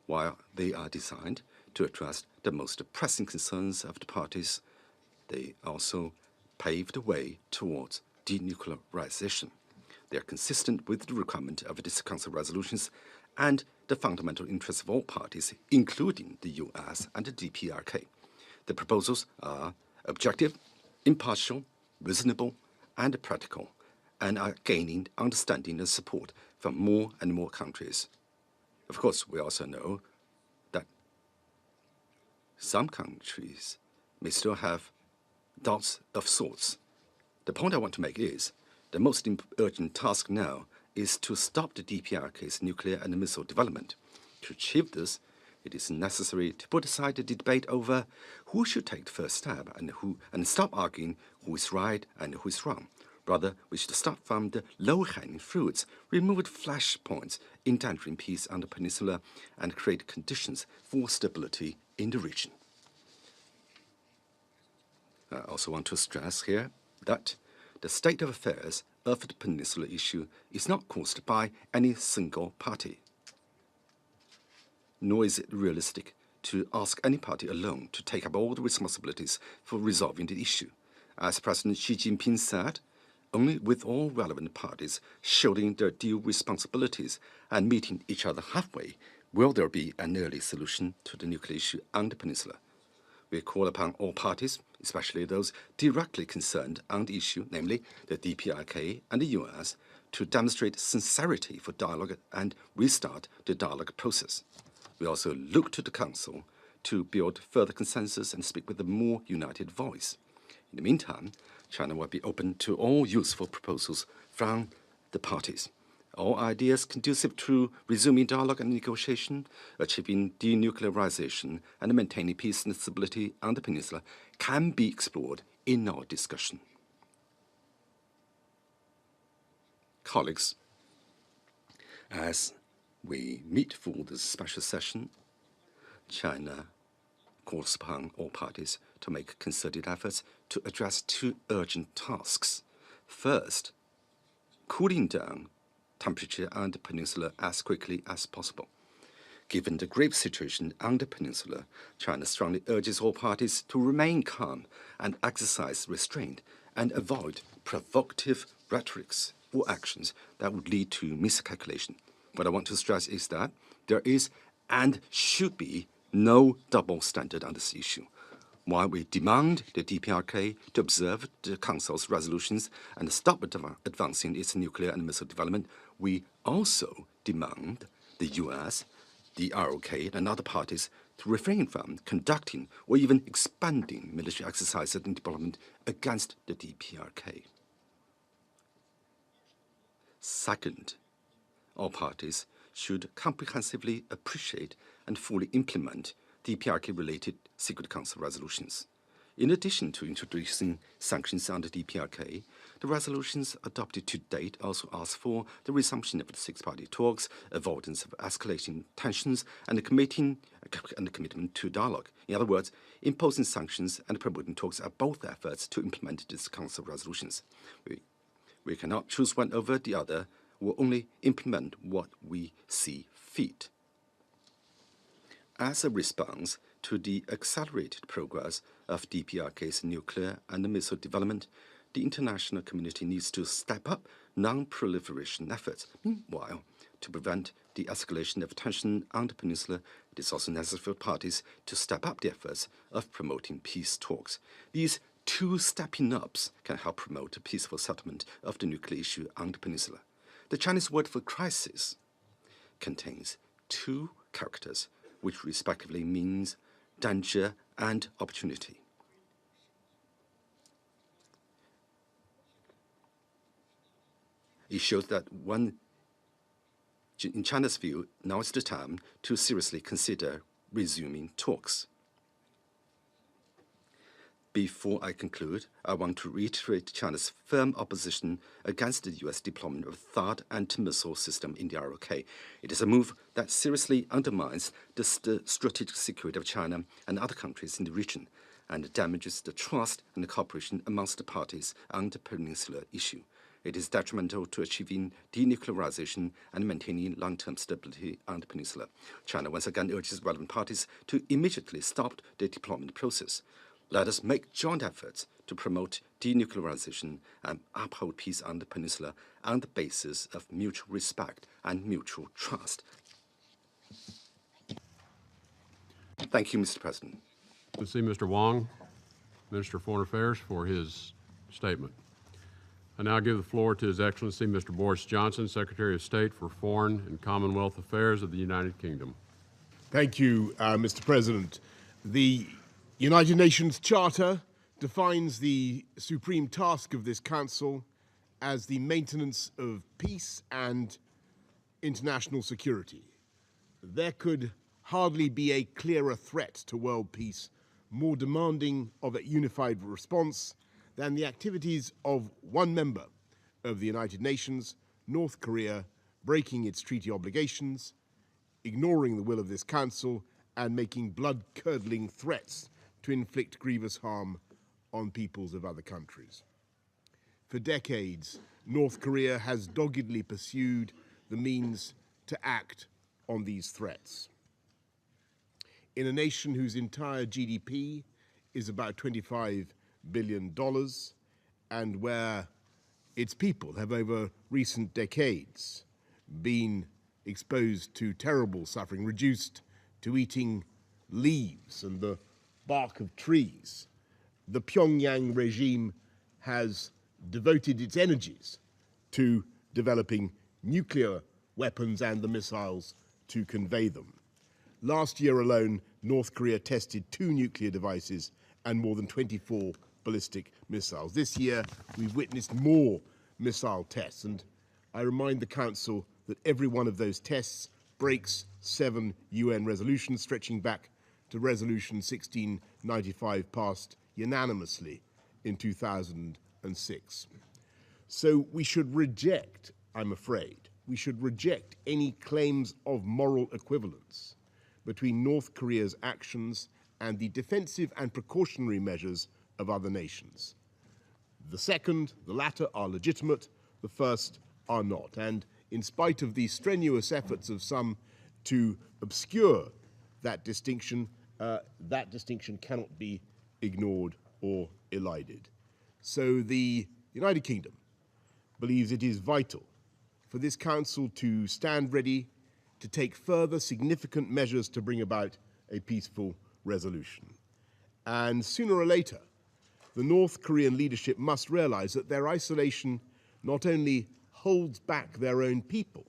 While they are designed to address the most pressing concerns of the parties, they also pave the way towards denuclearization. They are consistent with the requirement of the Council resolutions and the fundamental interests of all parties, including the US and the DPRK. The proposals are objective, impartial, reasonable, and practical, and are gaining understanding and support from more and more countries. Of course, we also know that some countries may still have doubts of sorts. The point I want to make is the most urgent task now is to stop the DPRK's nuclear and missile development. To achieve this, it is necessary to put aside the debate over who should take the first step and stop arguing who is right and who is wrong. Rather, we should start from the low-hanging fruits, remove the flashpoints endangering peace on the peninsula, and create conditions for stability in the region. I also want to stress here that the state of affairs of the peninsula issue is not caused by any single party, nor is it realistic to ask any party alone to take up all the responsibilities for resolving the issue. As President Xi Jinping said, only with all relevant parties shouldering their due responsibilities and meeting each other halfway will there be an early solution to the nuclear issue on the peninsula. We call upon all parties, especially those directly concerned on the issue, namely the DPRK and the US, to demonstrate sincerity for dialogue and restart the dialogue process. We also look to the Council to build further consensus and speak with a more united voice. In the meantime, China will be open to all useful proposals from the parties. All ideas conducive to resuming dialogue and negotiation, achieving denuclearization, and maintaining peace and stability on the peninsula can be explored in our discussion. Colleagues, as we meet for this special session, China calls upon all parties to make concerted efforts to address two urgent tasks. First, cooling down temperature on the peninsula as quickly as possible. Given the grave situation on the peninsula, China strongly urges all parties to remain calm and exercise restraint and avoid provocative rhetorics or actions that would lead to miscalculation. What I want to stress is that there is and should be no double standard on this issue. While we demand the DPRK to observe the Council's resolutions and stop advancing its nuclear and missile development, we also demand the US, the ROK, and other parties to refrain from conducting or even expanding military exercises and development against the DPRK. Second, all parties should comprehensively appreciate and fully implement DPRK-related Security Council resolutions. In addition to introducing sanctions under DPRK, the resolutions adopted to date also ask for the resumption of the six-party talks, avoidance of escalating tensions, and a commitment to dialogue. In other words, imposing sanctions and promoting talks are both efforts to implement these Council resolutions. We cannot choose one over the other. We'll only implement what we see fit. As a response to the accelerated progress of DPRK's nuclear and missile development, the international community needs to step up non-proliferation efforts. Meanwhile, to prevent the escalation of tension on the peninsula, it is also necessary for parties to step up the efforts of promoting peace talks. These two stepping ups can help promote a peaceful settlement of the nuclear issue on the peninsula. The Chinese word for crisis contains two characters, which respectively means danger and opportunity. It shows that in China's view, now is the time to seriously consider resuming talks. Before I conclude, I want to reiterate China's firm opposition against the U.S. deployment of THAAD anti-missile system in the ROK. It is a move that seriously undermines the strategic security of China and other countries in the region and damages the trust and the cooperation amongst the parties on the peninsula issue. It is detrimental to achieving denuclearization and maintaining long-term stability on the peninsula. China once again urges relevant parties to immediately stop the deployment process. Let us make joint efforts to promote denuclearization and uphold peace on the peninsula on the basis of mutual respect and mutual trust. Thank you, Mr. President. Let's see Mr. Wong, Minister of Foreign Affairs, for his statement. I now give the floor to His Excellency Mr. Boris Johnson, Secretary of State for Foreign and Commonwealth Affairs of the United Kingdom. Thank you, Mr. President. The United Nations Charter defines the supreme task of this Council as the maintenance of peace and international security. There could hardly be a clearer threat to world peace, more demanding of a unified response than the activities of one member of the United Nations, North Korea, breaking its treaty obligations, ignoring the will of this Council, and making blood-curdling threats to inflict grievous harm on peoples of other countries. For decades, North Korea has doggedly pursued the means to act on these threats. In a nation whose entire GDP is about $25 billion, and where its people have over recent decades been exposed to terrible suffering, reduced to eating leaves and the bark of trees, the Pyongyang regime has devoted its energies to developing nuclear weapons and the missiles to convey them. Last year alone, North Korea tested 2 nuclear devices and more than 24 ballistic missiles. This year, we've witnessed more missile tests, and I remind the Council that every one of those tests breaks 7 UN resolutions stretching back to Resolution 1695 passed unanimously in 2006. So we should reject, I'm afraid, we should reject any claims of moral equivalence between North Korea's actions and the defensive and precautionary measures of other nations. The second, the latter, are legitimate, the first are not. And in spite of the strenuous efforts of some to obscure that distinction cannot be ignored or elided. So the United Kingdom believes it is vital for this Council to stand ready to take further significant measures to bring about a peaceful resolution. And sooner or later, the North Korean leadership must realize that their isolation not only holds back their own people,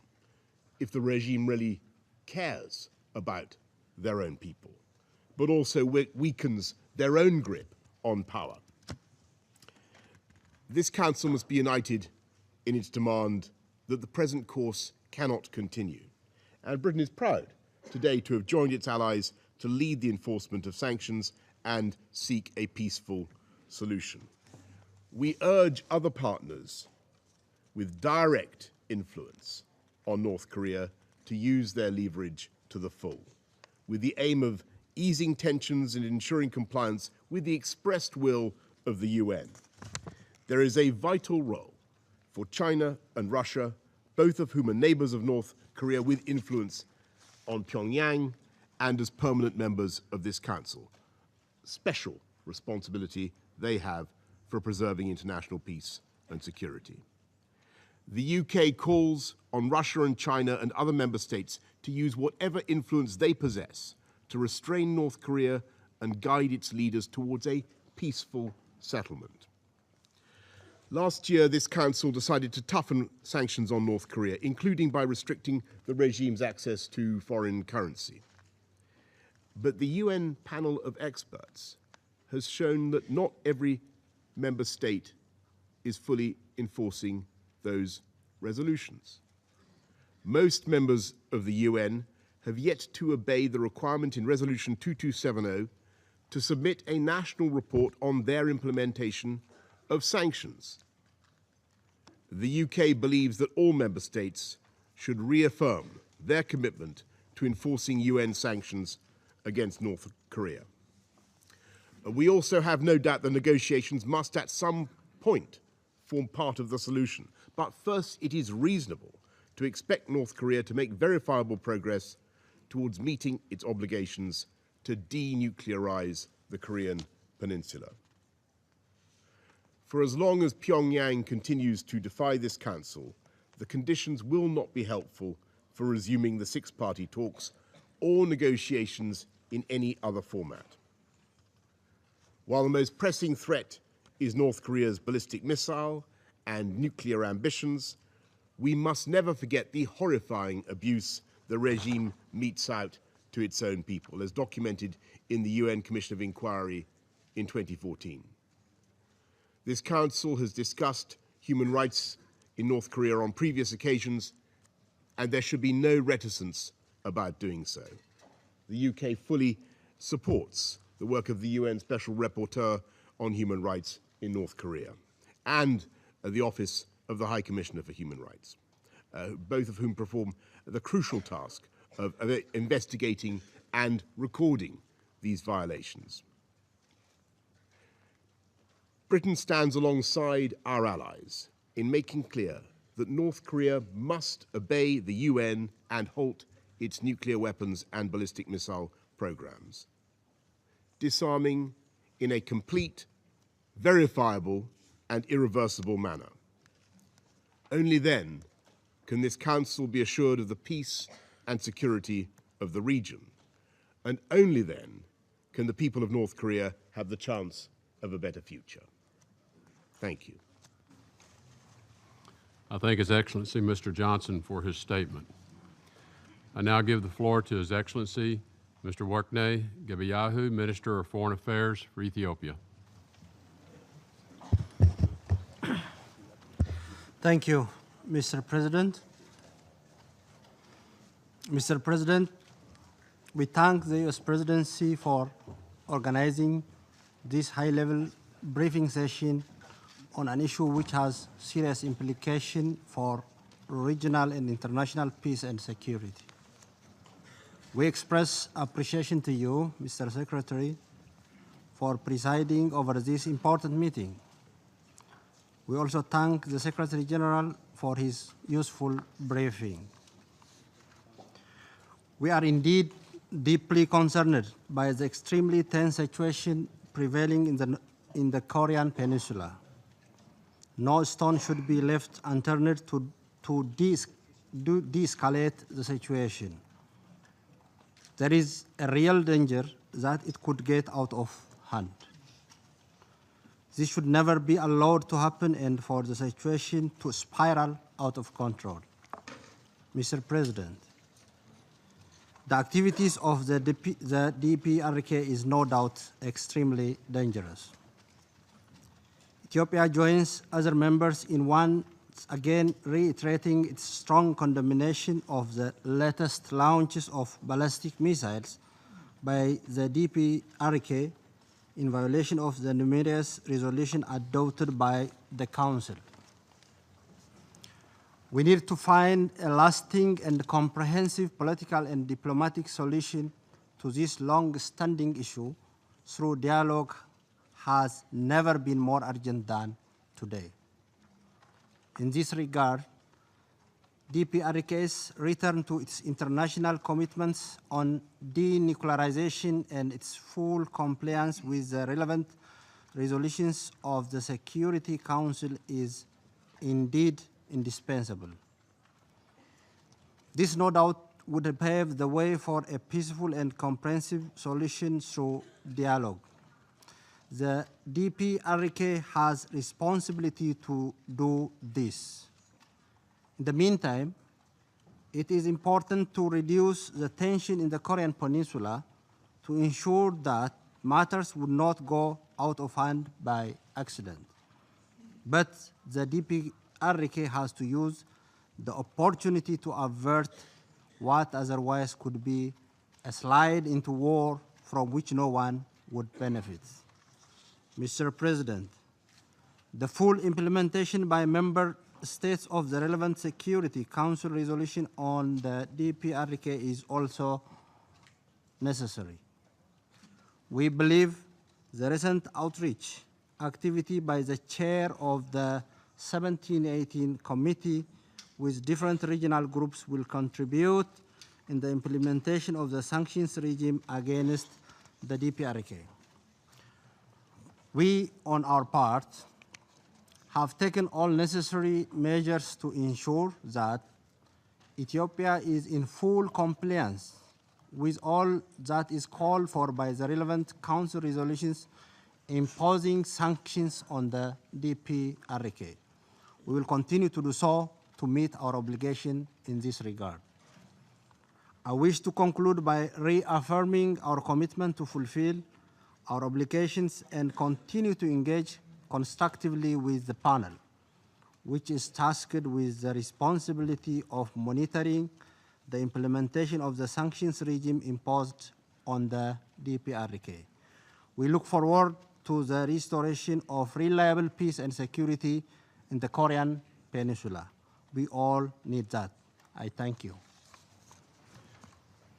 if the regime really cares about their own people, but also weakens their own grip on power. This Council must be united in its demand that the present course cannot continue. And Britain is proud today to have joined its allies to lead the enforcement of sanctions and seek a peaceful solution. We urge other partners with direct influence on North Korea to use their leverage to the full, with the aim of easing tensions and ensuring compliance with the expressed will of the UN. There is a vital role for China and Russia, both of whom are neighbors of North Korea with influence on Pyongyang and as permanent members of this Council. Special responsibility they have for preserving international peace and security. The UK calls on Russia and China and other member states to use whatever influence they possess to restrain North Korea and guide its leaders towards a peaceful settlement. Last year, this Council decided to toughen sanctions on North Korea, including by restricting the regime's access to foreign currency. But the UN panel of experts has shown that not every member state is fully enforcing those resolutions. Most members of the UN have yet to obey the requirement in Resolution 2270 to submit a national report on their implementation of sanctions. The UK believes that all member states should reaffirm their commitment to enforcing UN sanctions against North Korea. We also have no doubt that negotiations must at some point form part of the solution. But first, it is reasonable to expect North Korea to make verifiable progress towards meeting its obligations to denuclearize the Korean Peninsula. For as long as Pyongyang continues to defy this Council, the conditions will not be helpful for resuming the six-party talks or negotiations in any other format. While the most pressing threat is North Korea's ballistic missile and nuclear ambitions, we must never forget the horrifying abuse the regime metes out to its own people, as documented in the UN Commission of Inquiry in 2014. This Council has discussed human rights in North Korea on previous occasions, and there should be no reticence about doing so. The UK fully supports the work of the UN Special Rapporteur on Human Rights in North Korea and the Office of the High Commissioner for Human Rights, both of whom perform the crucial task of investigating and recording these violations. Britain stands alongside our allies in making clear that North Korea must obey the UN and halt its nuclear weapons and ballistic missile programs, disarming in a complete, verifiable, and irreversible manner. Only then can this Council be assured of the peace and security of the region, and only then can the people of North Korea have the chance of a better future. Thank you. I thank His Excellency Mr. Johnson for his statement. I now give the floor to His Excellency Mr. Workney Gebeyahu, Minister of Foreign Affairs for Ethiopia. Thank you, Mr. President. Mr. President, we thank the U.S. Presidency for organizing this high-level briefing session on an issue which has serious implications for regional and international peace and security. We express appreciation to you, Mr. Secretary, for presiding over this important meeting. We also thank the Secretary General for his useful briefing. We are indeed deeply concerned by the extremely tense situation prevailing in the Korean Peninsula. No stone should be left unturned to de-escalate the situation. There is a real danger that it could get out of hand. This should never be allowed to happen and for the situation to spiral out of control. Mr. President, the activities of the DPRK is no doubt extremely dangerous. Ethiopia joins other members in once again reiterating its strong condemnation of the latest launches of ballistic missiles by the DPRK in violation of the numerous resolutions adopted by the Council. We need to find a lasting and comprehensive political and diplomatic solution to this long-standing issue through dialogue has never been more urgent than today. In this regard, DPRK's return to its international commitments on denuclearization and its full compliance with the relevant resolutions of the Security Council is indeed indispensable. This no doubt would pave the way for a peaceful and comprehensive solution through dialogue. The DPRK has responsibility to do this. In the meantime, it is important to reduce the tension in the Korean Peninsula to ensure that matters would not go out of hand by accident. But the DPRK has to use the opportunity to avert what otherwise could be a slide into war from which no one would benefit. Mr. President, the full implementation by member states of the relevant Security Council resolution on the DPRK is also necessary. We believe the recent outreach activity by the chair of the 1718 committee with different regional groups will contribute in the implementation of the sanctions regime against the DPRK. We, on our part, have taken all necessary measures to ensure that Ethiopia is in full compliance with all that is called for by the relevant Council resolutions imposing sanctions on the DPRK. We will continue to do so to meet our obligation in this regard. I wish to conclude by reaffirming our commitment to fulfill our obligations and continue to engage constructively with the panel, which is tasked with the responsibility of monitoring the implementation of the sanctions regime imposed on the DPRK. We look forward to the restoration of reliable peace and security in the Korean Peninsula. We all need that. I thank you.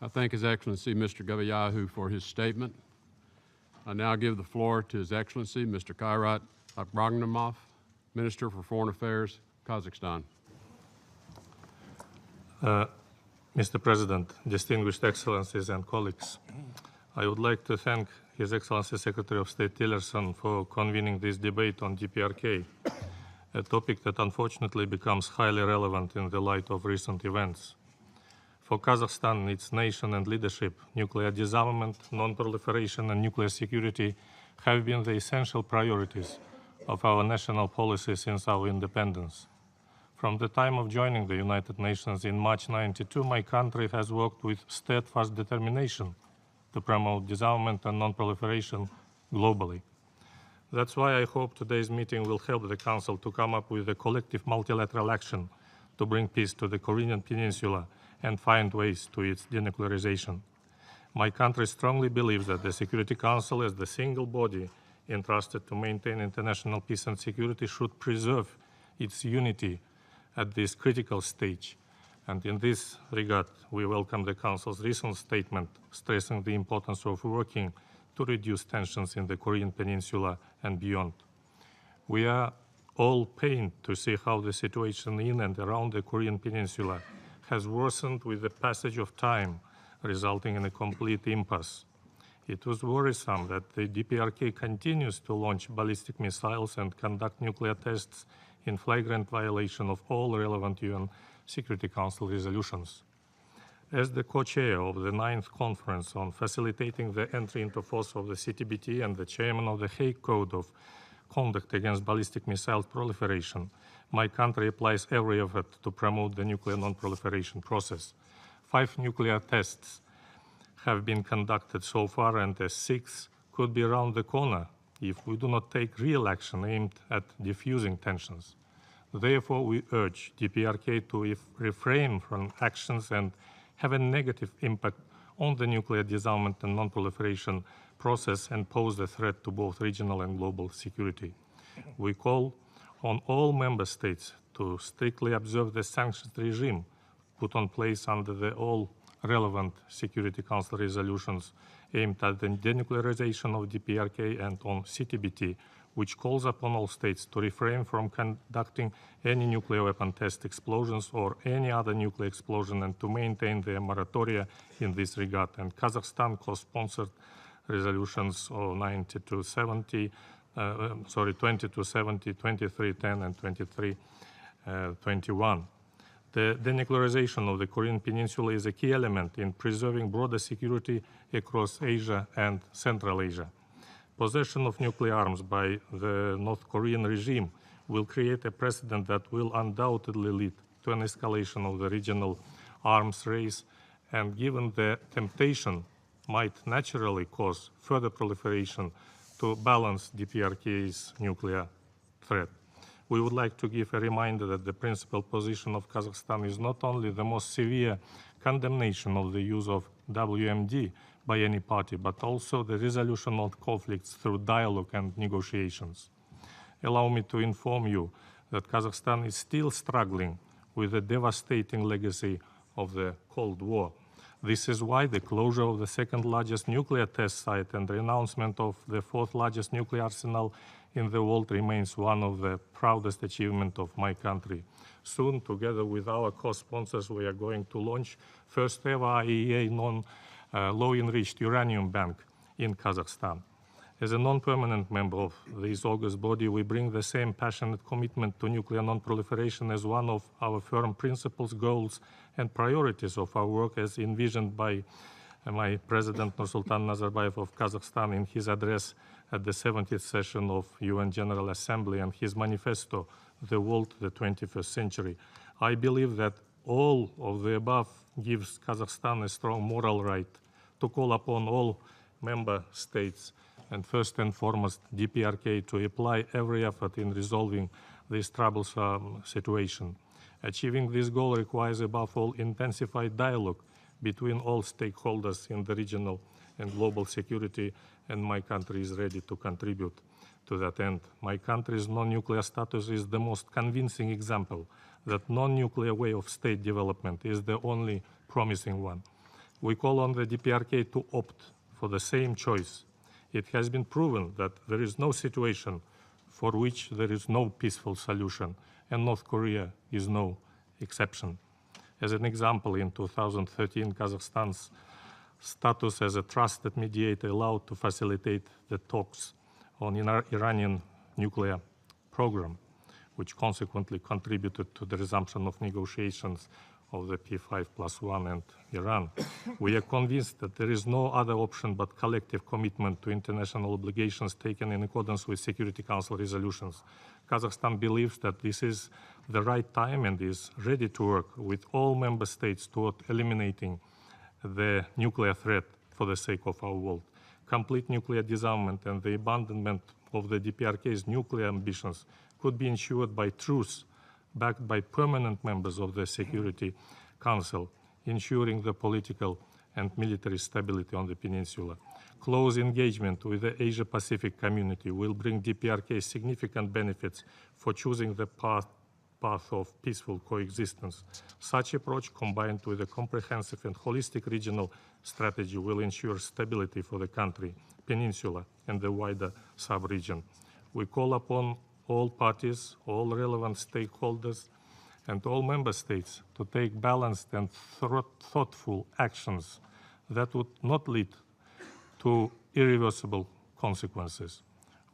I thank His Excellency Mr. Gebeyahu for his statement. I now give the floor to His Excellency Mr. Kairat Akhragnamov, Minister for Foreign Affairs, Kazakhstan. Mr. President, distinguished excellencies and colleagues, I would like to thank His Excellency Secretary of State Tillerson for convening this debate on DPRK, a topic that unfortunately becomes highly relevant in the light of recent events. For Kazakhstan, its nation and leadership, nuclear disarmament, non-proliferation, and nuclear security have been the essential priorities of our national policy since our independence. From the time of joining the United Nations in March '92, my country has worked with steadfast determination to promote disarmament and non-proliferation globally. That's why I hope today's meeting will help the Council to come up with a collective multilateral action to bring peace to the Korean Peninsula and find ways to its denuclearization. My country strongly believes that the Security Council, as the single body entrusted to maintain international peace and security, should preserve its unity at this critical stage. And in this regard, we welcome the Council's recent statement stressing the importance of working to reduce tensions in the Korean Peninsula and beyond. We are all pained to see how the situation in and around the Korean Peninsula has worsened with the passage of time, resulting in a complete impasse. It was worrisome that the DPRK continues to launch ballistic missiles and conduct nuclear tests in flagrant violation of all relevant UN Security Council resolutions. As the co-chair of the 9th Conference on Facilitating the Entry into Force of the CTBT and the chairman of the Hague Code of Conduct Against Ballistic Missile Proliferation, my country applies every effort to promote the nuclear non-proliferation process. 5 nuclear tests have been conducted so far, and a 6th could be around the corner if we do not take real action aimed at diffusing tensions. Therefore, we urge DPRK to refrain from actions and have a negative impact on the nuclear disarmament and non-proliferation process and pose a threat to both regional and global security. We call on all member states to strictly observe the sanctions regime put in place under the all relevant Security Council resolutions aimed at the denuclearization of DPRK and on CTBT, which calls upon all states to refrain from conducting any nuclear weapon test explosions or any other nuclear explosion and to maintain their moratoria in this regard. And Kazakhstan co-sponsored resolutions 2070, 2310 and 2321. The denuclearization of the Korean Peninsula is a key element in preserving broader security across Asia and Central Asia. Possession of nuclear arms by the North Korean regime will create a precedent that will undoubtedly lead to an escalation of the regional arms race, and given the temptation, might naturally cause further proliferation to balance DPRK's nuclear threat. We would like to give a reminder that the principal position of Kazakhstan is not only the most severe condemnation of the use of WMD by any party, but also the resolution of conflicts through dialogue and negotiations. Allow me to inform you that Kazakhstan is still struggling with the devastating legacy of the Cold War. This is why the closure of the second largest nuclear test site and the announcement of the 4th largest nuclear arsenal in the world remains one of the proudest achievements of my country. Soon, together with our co-sponsors, we are going to launch first ever IAEA low-enriched uranium bank in Kazakhstan. As a non-permanent member of this august body, we bring the same passionate commitment to nuclear non-proliferation as one of our firm principles, goals, and priorities of our work as envisioned by my President Nursultan Nazarbayev of Kazakhstan in his address at the 70th session of UN General Assembly and his manifesto, The World, the 21st Century. I believe that all of the above gives Kazakhstan a strong moral right to call upon all member states and first and foremost DPRK to apply every effort in resolving this troublesome situation. Achieving this goal requires above all intensified dialogue between all stakeholders in the regional and global security, and my country is ready to contribute to that end. My country's non-nuclear status is the most convincing example that non-nuclear way of state development is the only promising one. We call on the DPRK to opt for the same choice. It has been proven that there is no situation for which there is no peaceful solution, and North Korea is no exception. As an example, in 2013, Kazakhstan's status as a trusted mediator allowed to facilitate the talks on Iranian nuclear program, which consequently contributed to the resumption of negotiations of the P5+1 and Iran. We are convinced that there is no other option but collective commitment to international obligations taken in accordance with Security Council resolutions. Kazakhstan believes that this is the right time and is ready to work with all member states toward eliminating the nuclear threat for the sake of our world. Complete nuclear disarmament and the abandonment of the DPRK's nuclear ambitions could be ensured by truce backed by permanent members of the Security Council, ensuring the political and military stability on the peninsula. Close engagement with the Asia-Pacific community will bring DPRK significant benefits for choosing the path of peaceful coexistence. Such approach, combined with a comprehensive and holistic regional strategy, will ensure stability for the country, peninsula, and the wider sub-region. We call upon all parties, all relevant stakeholders, and all member states to take balanced and thoughtful actions that would not lead to irreversible consequences.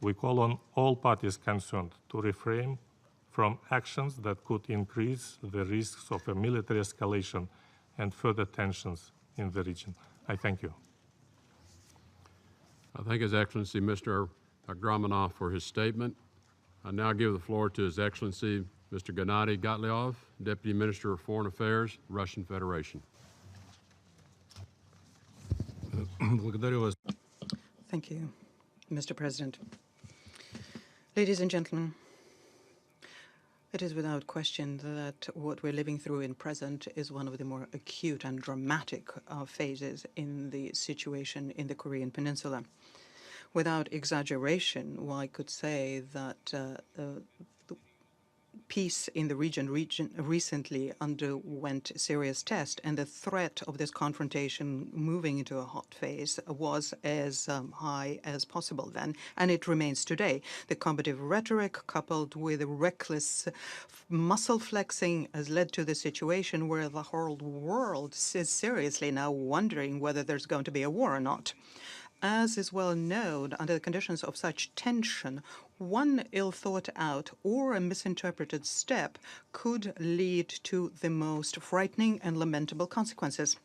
We call on all parties concerned to refrain from actions that could increase the risks of a military escalation and further tensions in the region. I thank you. I thank His Excellency Mr. Agramanov for his statement. I now give the floor to His Excellency Mr. Gennady Gotlyov, Deputy Minister of Foreign Affairs, Russian Federation. Thank you, Mr. President. Ladies and gentlemen, it is without question that what we're living through in present is one of the more acute and dramatic phases in the situation in the Korean Peninsula. Without exaggeration, one could say that the peace in the region recently underwent serious test, and the threat of this confrontation moving into a hot phase was as high as possible then, and it remains today. The combative rhetoric coupled with reckless muscle flexing has led to the situation where the whole world is seriously now wondering whether there's going to be a war or not. As is well known, under the conditions of such tension, one ill-thought-out or a misinterpreted step could lead to the most frightening and lamentable consequences.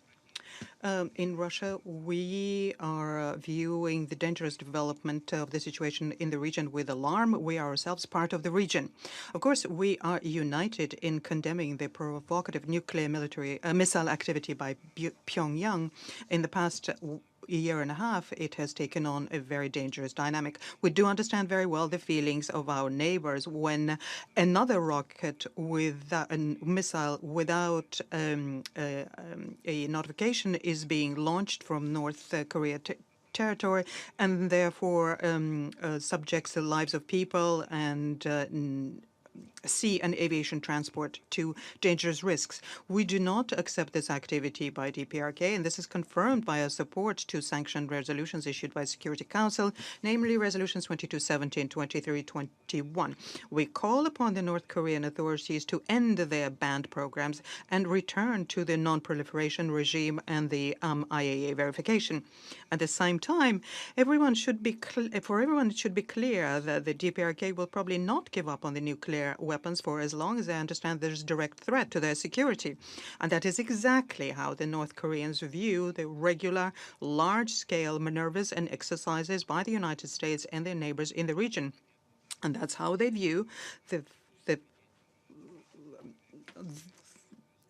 In Russia, we are viewing the dangerous development of the situation in the region with alarm. We are ourselves part of the region. Of course, we are united in condemning the provocative nuclear missile activity by Pyongyang. In the past year and a half, it has taken on a very dangerous dynamic. We do understand very well the feelings of our neighbors when another rocket with a missile without a notification is being launched from North Korea territory, and therefore subjects the lives of people and sea and aviation transport to dangerous risks. We do not accept this activity by DPRK, and this is confirmed by our support to sanctioned resolutions issued by Security Council, namely Resolutions 2217, 2321. We call upon the North Korean authorities to end their banned programs and return to the non-proliferation regime and the IAEA verification. At the same time, everyone should be clear that the DPRK will probably not give up on the nuclear weapons for as long as they understand there's a direct threat to their security. And that is exactly how the North Koreans view the regular, large-scale maneuvers and exercises by the United States and their neighbors in the region. And that's how they view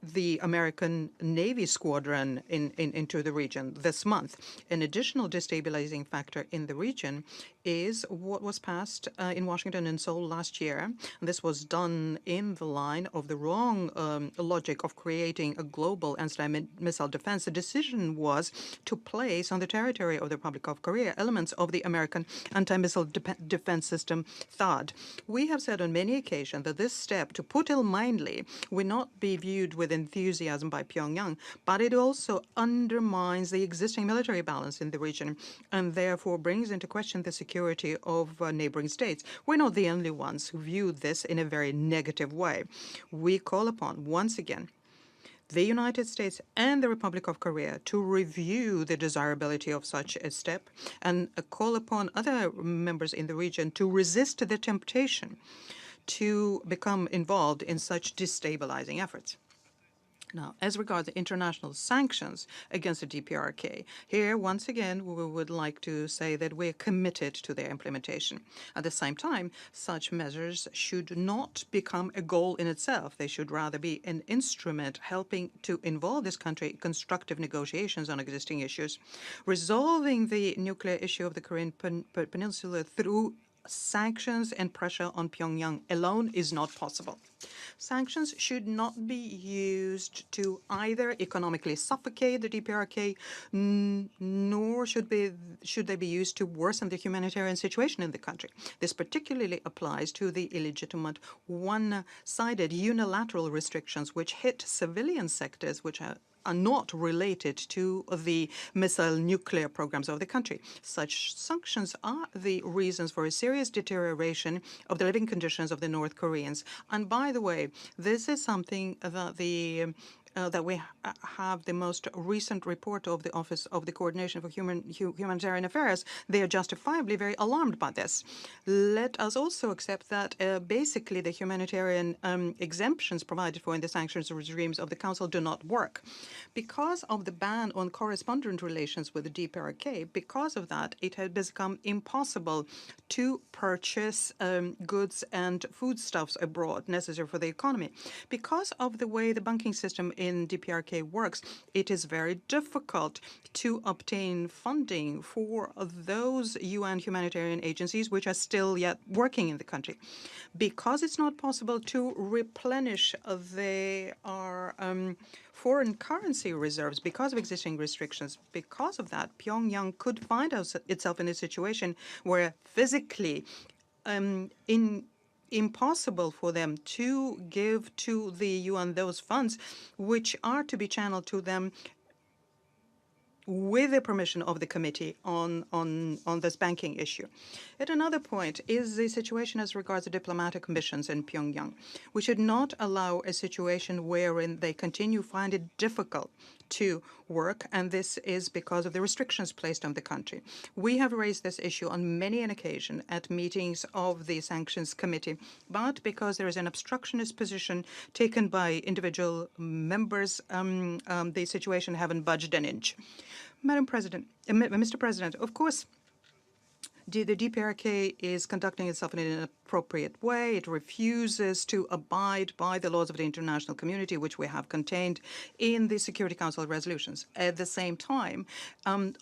the American Navy squadron into the region this month. An additional destabilizing factor in the region is what was passed in Washington and Seoul last year. And this was done in the line of the wrong logic of creating a global anti-missile defense. The decision was to place on the territory of the Republic of Korea elements of the American anti-missile defense system, THAAD. We have said on many occasions that this step, to put it mildly, will not be viewed with enthusiasm by Pyongyang, but it also undermines the existing military balance in the region and therefore brings into question the security of neighboring states. We're not the only ones who view this in a very negative way. We call upon, once again, the United States and the Republic of Korea to review the desirability of such a step and call upon other members in the region to resist the temptation to become involved in such destabilizing efforts. Now, as regards the international sanctions against the DPRK, here, once again, we would like to say that we're committed to their implementation. At the same time, such measures should not become a goal in itself. They should rather be an instrument helping to involve this country in constructive negotiations on existing issues. Resolving the nuclear issue of the Korean Peninsula through sanctions and pressure on Pyongyang alone is not possible. Sanctions should not be used to either economically suffocate the DPRK, nor should they be used to worsen the humanitarian situation in the country. This particularly applies to the illegitimate, one-sided, unilateral restrictions which hit civilian sectors which are not related to the missile nuclear programs of the country. Such sanctions are the reasons for a serious deterioration of the living conditions of the North Koreans. And by the way, this is something that that we have the most recent report of the Office of the Coordination for Humanitarian Affairs. They are justifiably very alarmed by this. Let us also accept that basically the humanitarian exemptions provided for in the sanctions regimes of the Council do not work. Because of the ban on correspondent relations with the DPRK, because of that, it has become impossible to purchase goods and foodstuffs abroad necessary for the economy. Because of the way the banking system in DPRK works, it is very difficult to obtain funding for those UN humanitarian agencies which are still yet working in the country. Because it's not possible to replenish their foreign currency reserves because of existing restrictions, because of that, Pyongyang could find itself in a situation where physically impossible for them to give to the UN those funds which are to be channeled to them with the permission of the committee on this banking issue. Yet another point is the situation as regards the diplomatic missions in Pyongyang. We should not allow a situation wherein they continue to find it difficult to work, and this is because of the restrictions placed on the country. We have raised this issue on many an occasion at meetings of the Sanctions Committee, but because there is an obstructionist position taken by individual members, the situation haven't budged an inch. Madam President, Mr. President, of course, the DPRK is conducting itself in an appropriate way. It refuses to abide by the laws of the international community, which we have contained in the Security Council resolutions. At the same time,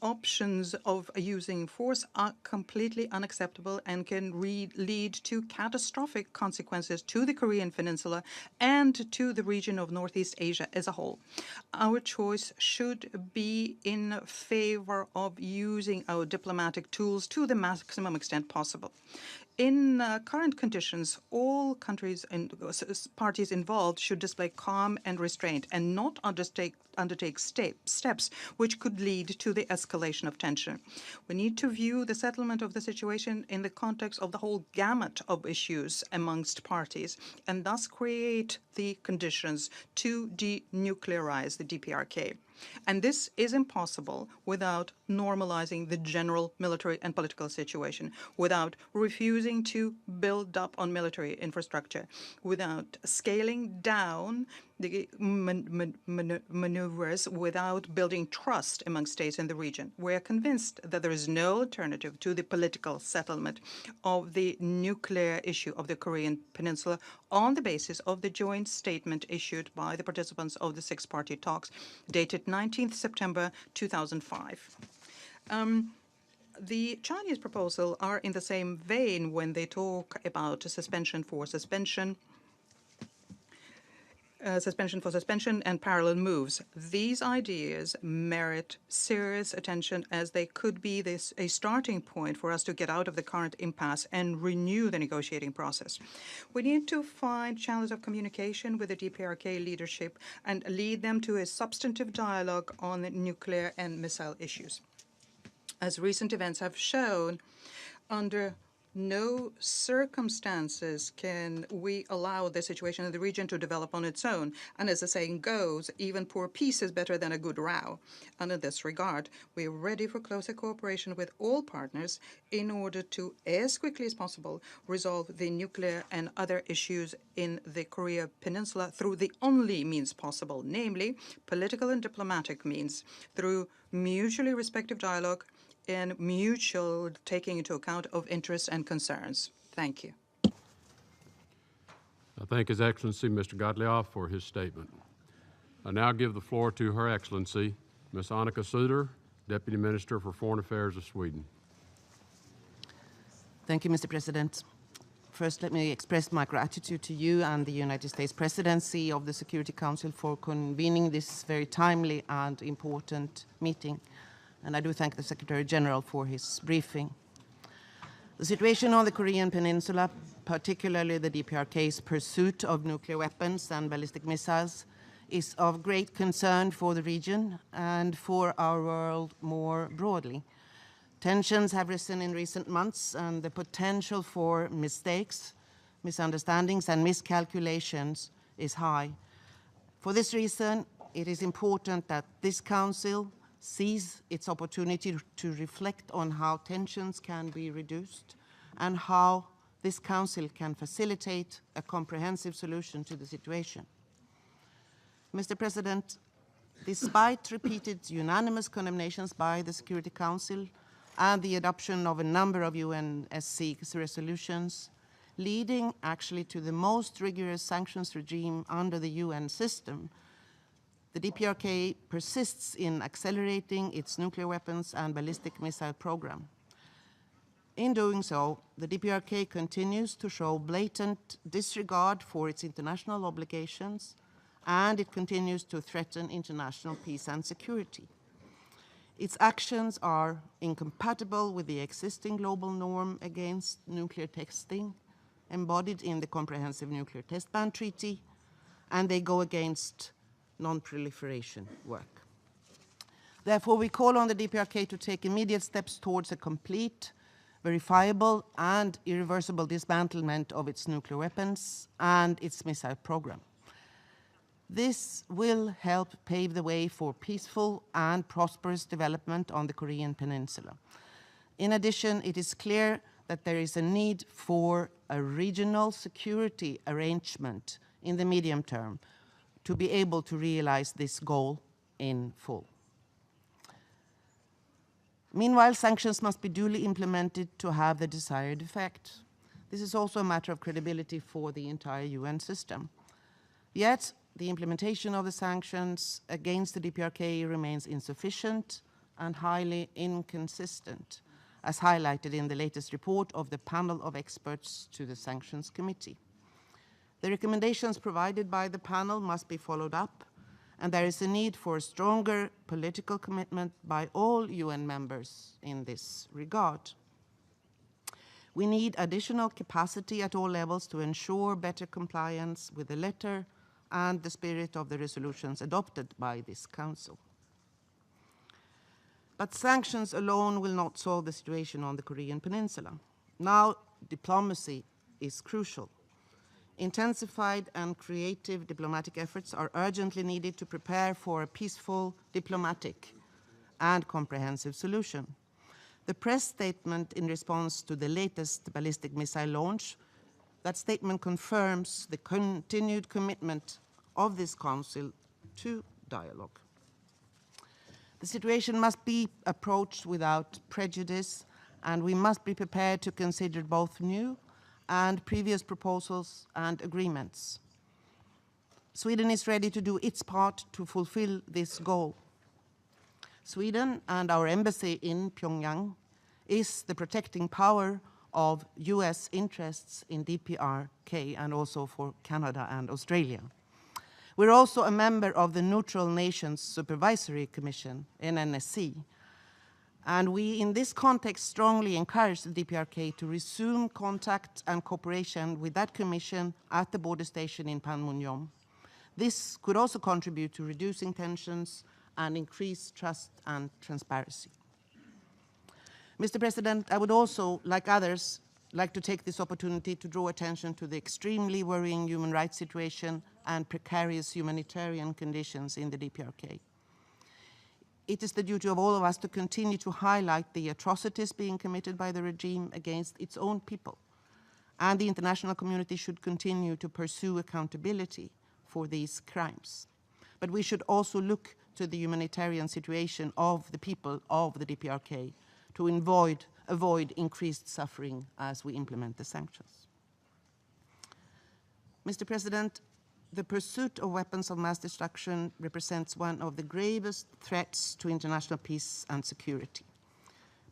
options of using force are completely unacceptable and can lead to catastrophic consequences to the Korean Peninsula and to the region of Northeast Asia as a whole. Our choice should be in favor of using our diplomatic tools to the maximum extent possible. In current conditions, all countries and parties involved should display calm and restraint and not undertake steps which could lead to the escalation of tension. We need to view the settlement of the situation in the context of the whole gamut of issues amongst parties and thus create the conditions to denuclearize the DPRK. And this is impossible without normalizing the general military and political situation, without refusing to build up on military infrastructure, without scaling down the maneuvers, without building trust among states in the region. We are convinced that there is no alternative to the political settlement of the nuclear issue of the Korean Peninsula on the basis of the joint statement issued by the participants of the six-party talks dated 19th September 2005. The Chinese proposal are in the same vein when they talk about a suspension for suspension, and parallel moves. These ideas merit serious attention as they could be a starting point for us to get out of the current impasse and renew the negotiating process. We need to find channels of communication with the DPRK leadership and lead them to a substantive dialogue on nuclear and missile issues. As recent events have shown, under no circumstances can we allow the situation in the region to develop on its own. And as the saying goes, even poor peace is better than a good row. And in this regard, we are ready for closer cooperation with all partners in order to, as quickly as possible, resolve the nuclear and other issues in the Korea Peninsula through the only means possible, namely political and diplomatic means, through mutually respectful dialogue and mutual taking into account of interests and concerns. Thank you. I thank His Excellency Mr. Gottlieb for his statement. I now give the floor to Her Excellency Ms. Annika Suder, Deputy Minister for Foreign Affairs of Sweden. Thank you, Mr. President. First, let me express my gratitude to you and the United States Presidency of the Security Council for convening this very timely and important meeting. And I do thank the Secretary General for his briefing. The situation on the Korean Peninsula, particularly the DPRK's pursuit of nuclear weapons and ballistic missiles, is of great concern for the region and for our world more broadly. Tensions have risen in recent months, and the potential for mistakes, misunderstandings, and miscalculations is high. For this reason, it is important that this Council seize its opportunity to reflect on how tensions can be reduced and how this Council can facilitate a comprehensive solution to the situation. Mr. President, despite repeated unanimous condemnations by the Security Council and the adoption of a number of UNSC resolutions, leading actually to the most rigorous sanctions regime under the UN system, the DPRK persists in accelerating its nuclear weapons and ballistic missile program. In doing so, the DPRK continues to show blatant disregard for its international obligations, and it continues to threaten international peace and security. Its actions are incompatible with the existing global norm against nuclear testing, embodied in the Comprehensive Nuclear Test Ban Treaty, and they go against non-proliferation work. Therefore, we call on the DPRK to take immediate steps towards a complete, verifiable, and irreversible dismantlement of its nuclear weapons and its missile program. This will help pave the way for peaceful and prosperous development on the Korean Peninsula. In addition, it is clear that there is a need for a regional security arrangement in the medium term to be able to realize this goal in full. Meanwhile, sanctions must be duly implemented to have the desired effect. This is also a matter of credibility for the entire UN system. Yet, the implementation of the sanctions against the DPRK remains insufficient and highly inconsistent, as highlighted in the latest report of the panel of experts to the Sanctions Committee. The recommendations provided by the panel must be followed up, and there is a need for a stronger political commitment by all UN members in this regard. We need additional capacity at all levels to ensure better compliance with the letter and the spirit of the resolutions adopted by this Council. But sanctions alone will not solve the situation on the Korean Peninsula. Now, diplomacy is crucial. Intensified and creative diplomatic efforts are urgently needed to prepare for a peaceful, diplomatic, and comprehensive solution. The press statement in response to the latest ballistic missile launch, that statement confirms the continued commitment of this Council to dialogue. The situation must be approached without prejudice, and we must be prepared to consider both new and previous proposals and agreements. Sweden is ready to do its part to fulfill this goal. Sweden and our embassy in Pyongyang is the protecting power of US interests in DPRK and also for Canada and Australia. We're also a member of the Neutral Nations Supervisory Commission, NNSC, and we, in this context, strongly encourage the DPRK to resume contact and cooperation with that commission at the border station in Panmunjom. This could also contribute to reducing tensions and increase trust and transparency. Mr. President, I would also, like others, like to take this opportunity to draw attention to the extremely worrying human rights situation and precarious humanitarian conditions in the DPRK. It is the duty of all of us to continue to highlight the atrocities being committed by the regime against its own people, and the international community should continue to pursue accountability for these crimes. But we should also look to the humanitarian situation of the people of the DPRK to avoid increased suffering as we implement the sanctions. Mr. President, the pursuit of weapons of mass destruction represents one of the gravest threats to international peace and security.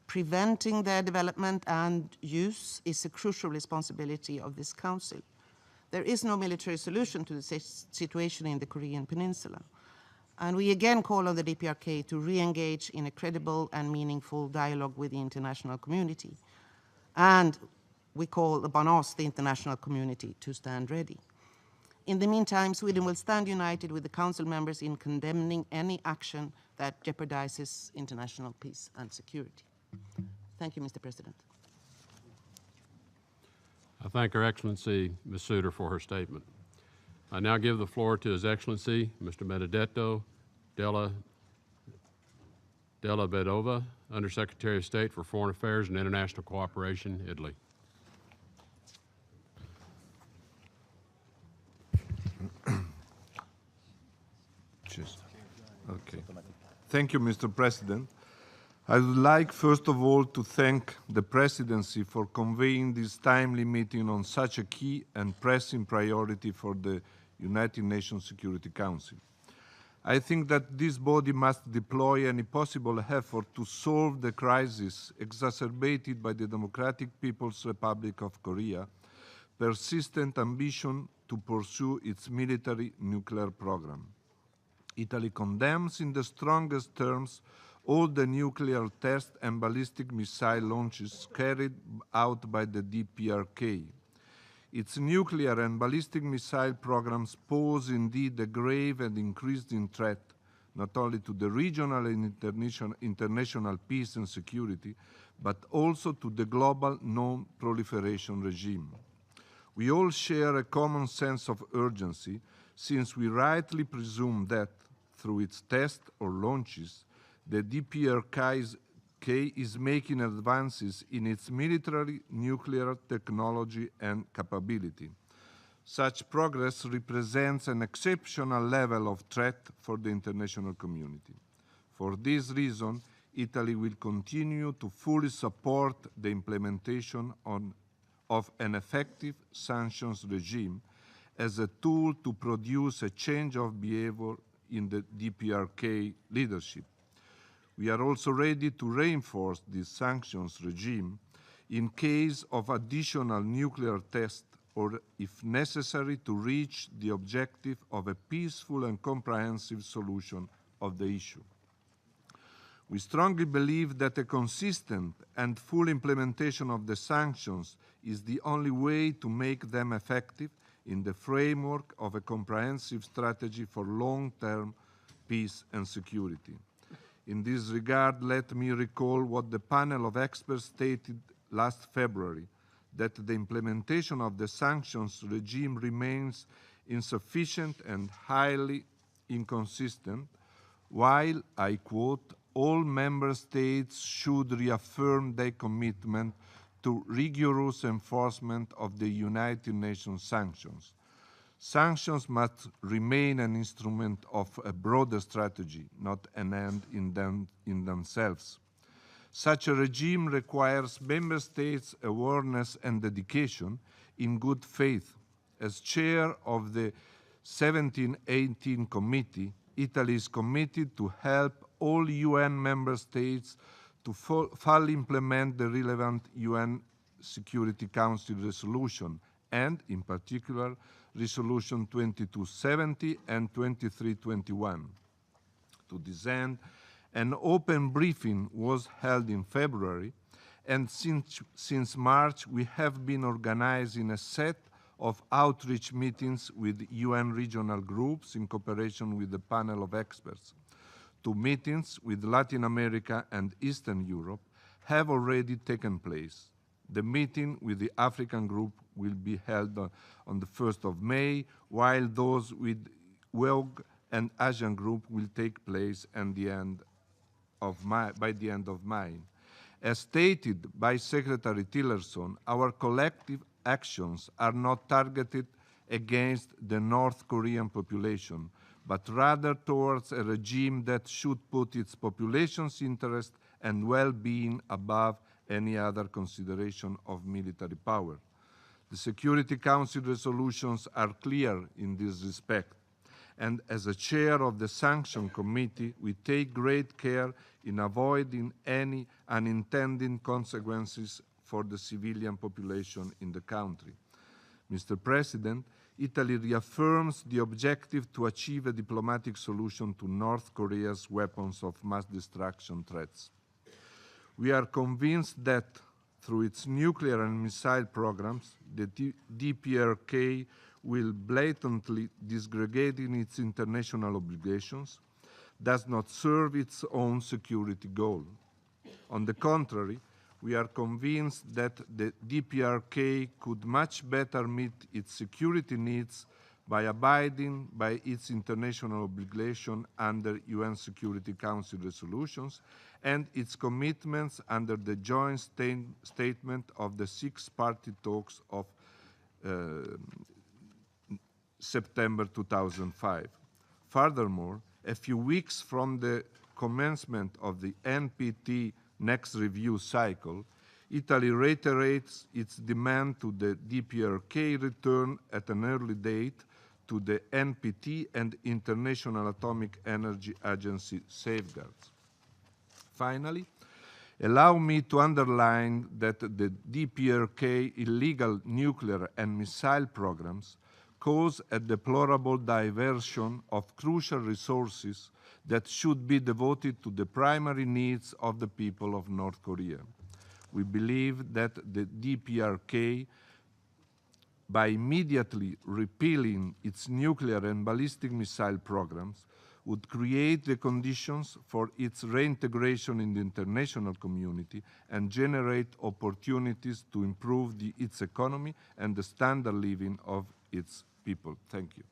Preventing their development and use is a crucial responsibility of this Council. There is no military solution to the situation in the Korean Peninsula, and we again call on the DPRK to re-engage in a credible and meaningful dialogue with the international community, and we call upon us, the international community, to stand ready. In the meantime, Sweden will stand united with the Council members in condemning any action that jeopardizes international peace and security. Thank you, Mr. President. I thank Her Excellency, Ms. Suter, for her statement. I now give the floor to His Excellency, Mr. Benedetto della Vedova, Undersecretary of State for Foreign Affairs and International Cooperation, Italy. Okay. Thank you, Mr. President. I would like, first of all, to thank the Presidency for convening this timely meeting on such a key and pressing priority for the United Nations Security Council. I think that this body must deploy any possible effort to solve the crisis exacerbated by the Democratic People's Republic of Korea, persistent ambition to pursue its military nuclear program. Italy condemns in the strongest terms all the nuclear tests and ballistic missile launches carried out by the DPRK. Its nuclear and ballistic missile programs pose indeed a grave and increasing threat, not only to the regional and international peace and security, but also to the global non-proliferation regime. We all share a common sense of urgency, since we rightly presume that, through its tests or launches, the DPRK is making advances in its military nuclear technology and capability. Such progress represents an exceptional level of threat for the international community. For this reason, Italy will continue to fully support the implementation of an effective sanctions regime as a tool to produce a change of behavior in the DPRK leadership. We are also ready to reinforce this sanctions regime in case of additional nuclear tests or, if necessary, to reach the objective of a peaceful and comprehensive solution of the issue. We strongly believe that a consistent and full implementation of the sanctions is the only way to make them effective in the framework of a comprehensive strategy for long-term peace and security. In this regard, let me recall what the panel of experts stated last February, that the implementation of the sanctions regime remains insufficient and highly inconsistent, while, I quote, all member states should reaffirm their commitment to rigorous enforcement of the United Nations sanctions. Sanctions must remain an instrument of a broader strategy, not an end in themselves. Such a regime requires member states' awareness and dedication in good faith. As chair of the 1718 Committee, Italy is committed to help all UN member states to fully implement the relevant UN Security Council resolution, and, in particular, Resolution 2270 and 2321. To this end, an open briefing was held in February, and since March we have been organizing a set of outreach meetings with UN regional groups in cooperation with the panel of experts. 2 meetings with Latin America and Eastern Europe have already taken place. The meeting with the African group will be held on the 1st of May, while those with WEOG and Asian group will take place by the end of May. As stated by Secretary Tillerson, our collective actions are not targeted against the North Korean population, but rather towards a regime that should put its population's interest and well-being above any other consideration of military power. The Security Council resolutions are clear in this respect, and as a chair of the Sanction Committee, we take great care in avoiding any unintended consequences for the civilian population in the country. Mr. President, Italy reaffirms the objective to achieve a diplomatic solution to North Korea's weapons of mass destruction threats. We are convinced that through its nuclear and missile programs, the DPRK will blatantly disregard its international obligations, does not serve its own security goal. On the contrary, we are convinced that the DPRK could much better meet its security needs by abiding by its international obligation under UN Security Council resolutions and its commitments under the joint statement of the six-party talks of September 2005. Furthermore, a few weeks from the commencement of the NPT next review cycle, Italy reiterates its demand to the DPRK return at an early date to the NPT and International Atomic Energy Agency safeguards. Finally, allow me to underline that the DPRK illegal nuclear and missile programs cause a deplorable diversion of crucial resources that should be devoted to the primary needs of the people of North Korea. We believe that the DPRK, by immediately repealing its nuclear and ballistic missile programs, would create the conditions for its reintegration in the international community and generate opportunities to improve its economy and the standard of living of its people. Thank you.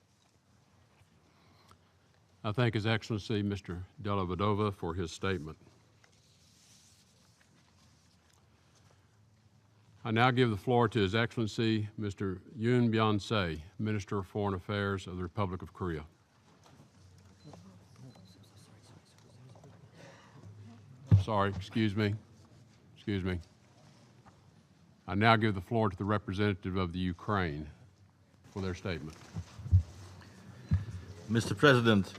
I thank His Excellency Mr. Della Vedova for his statement. I now give the floor to His Excellency Mr. Yoon Byung-se, Minister of Foreign Affairs of the Republic of Korea. Sorry, excuse me. I now give the floor to the representative of the Ukraine for their statement. Mr. President,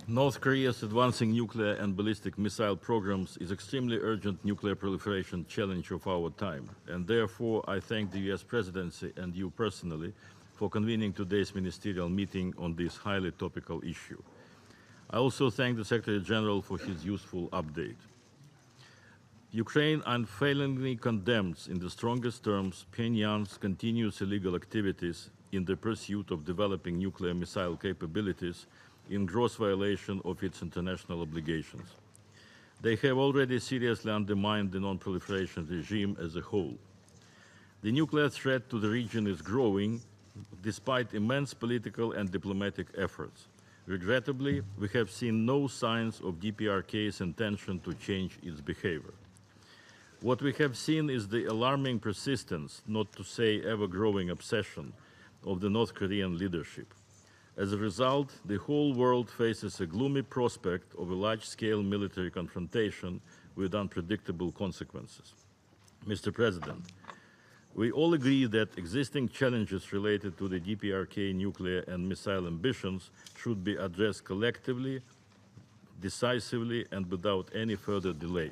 North Korea's advancing nuclear and ballistic missile programs is extremely urgent nuclear proliferation challenge of our time, and therefore I thank the US Presidency and you personally for convening today's ministerial meeting on this highly topical issue. I also thank the Secretary General for his useful update. Ukraine unfailingly condemns in the strongest terms Pyongyang's continuous illegal activities in the pursuit of developing nuclear missile capabilities in gross violation of its international obligations. They have already seriously undermined the non-proliferation regime as a whole. The nuclear threat to the region is growing despite immense political and diplomatic efforts. Regrettably, we have seen no signs of DPRK's intention to change its behavior. What we have seen is the alarming persistence, not to say ever-growing obsession, of the North Korean leadership. As a result, the whole world faces a gloomy prospect of a large-scale military confrontation with unpredictable consequences. Mr. President, we all agree that existing challenges related to the DPRK nuclear and missile ambitions should be addressed collectively, decisively, and without any further delay.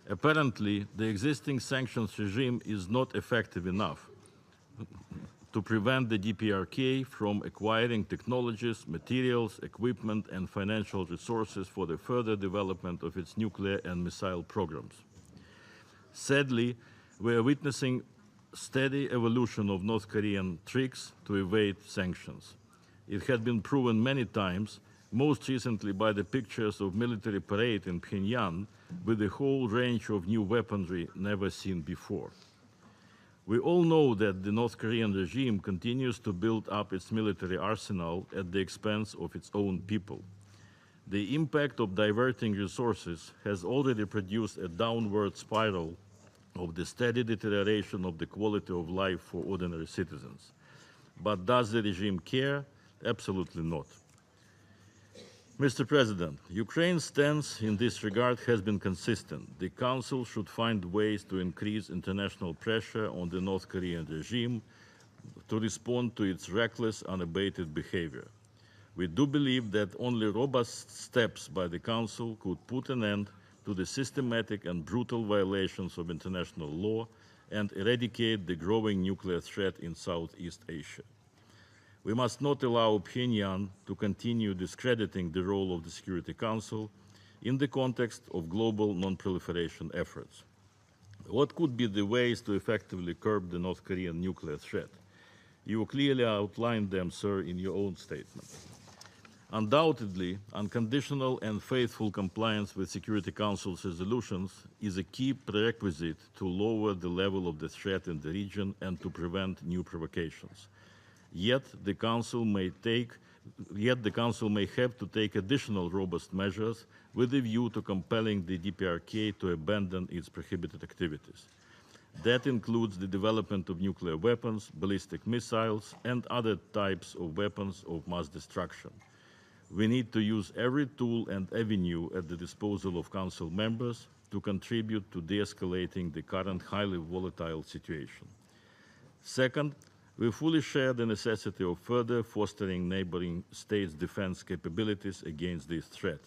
Apparently, the existing sanctions regime is not effective enough to prevent the DPRK from acquiring technologies, materials, equipment, and financial resources for the further development of its nuclear and missile programs. Sadly, we are witnessing steady evolution of North Korean tricks to evade sanctions. It had been proven many times, most recently by the pictures of military parade in Pyongyang with a whole range of new weaponry never seen before. We all know that the North Korean regime continues to build up its military arsenal at the expense of its own people. The impact of diverting resources has already produced a downward spiral of the steady deterioration of the quality of life for ordinary citizens. But does the regime care? Absolutely not. Mr. President, Ukraine's stance in this regard has been consistent. The Council should find ways to increase international pressure on the North Korean regime to respond to its reckless, unabated behavior. We do believe that only robust steps by the Council could put an end to the systematic and brutal violations of international law and eradicate the growing nuclear threat in Southeast Asia. We must not allow Pyongyang to continue discrediting the role of the Security Council in the context of global non-proliferation efforts. What could be the ways to effectively curb the North Korean nuclear threat? You clearly outlined them, sir, in your own statement. Undoubtedly, unconditional and faithful compliance with Security Council's resolutions is a key prerequisite to lower the level of the threat in the region and to prevent new provocations. Yet the Council may have to take additional robust measures with a view to compelling the DPRK to abandon its prohibited activities. That includes the development of nuclear weapons, ballistic missiles, and other types of weapons of mass destruction. We need to use every tool and avenue at the disposal of Council members to contribute to de-escalating the current highly volatile situation. Second, we fully share the necessity of further fostering neighboring states' defense capabilities against this threat.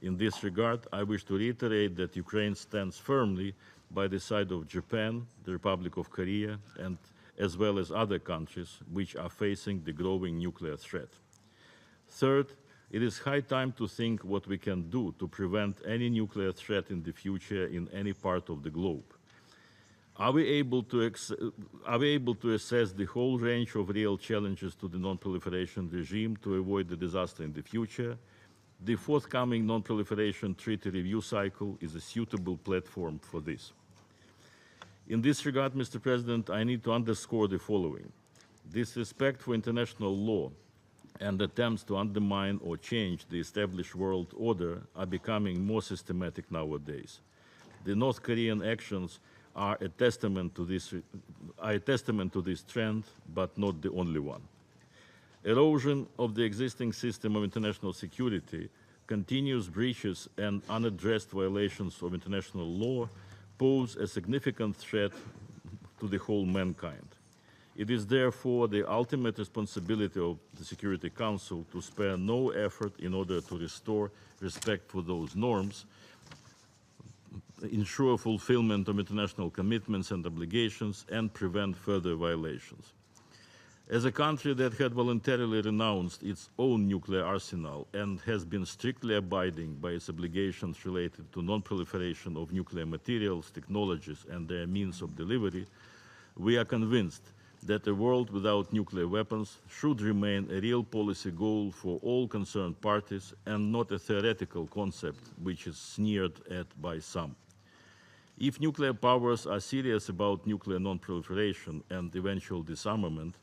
In this regard, I wish to reiterate that Ukraine stands firmly by the side of Japan, the Republic of Korea, and as well as other countries which are facing the growing nuclear threat. Third, it is high time to think what we can do to prevent any nuclear threat in the future in any part of the globe. Are we able to assess the whole range of real challenges to the non-proliferation regime to avoid the disaster in the future? The forthcoming non-proliferation treaty review cycle is a suitable platform for this. In this regard, Mr. President, I need to underscore the following. Disrespect for international law and attempts to undermine or change the established world order are becoming more systematic nowadays. The North Korean actions are a testament to this trend, but not the only one. Erosion of the existing system of international security, continuous breaches and unaddressed violations of international law pose a significant threat to the whole mankind. It is therefore the ultimate responsibility of the Security Council to spare no effort in order to restore respect for those norms, ensure fulfillment of international commitments and obligations, and prevent further violations. As a country that had voluntarily renounced its own nuclear arsenal and has been strictly abiding by its obligations related to non-proliferation of nuclear materials, technologies, and their means of delivery, we are convinced that a world without nuclear weapons should remain a real policy goal for all concerned parties and not a theoretical concept which is sneered at by some. If nuclear powers are serious about nuclear non-proliferation and eventual disarmament,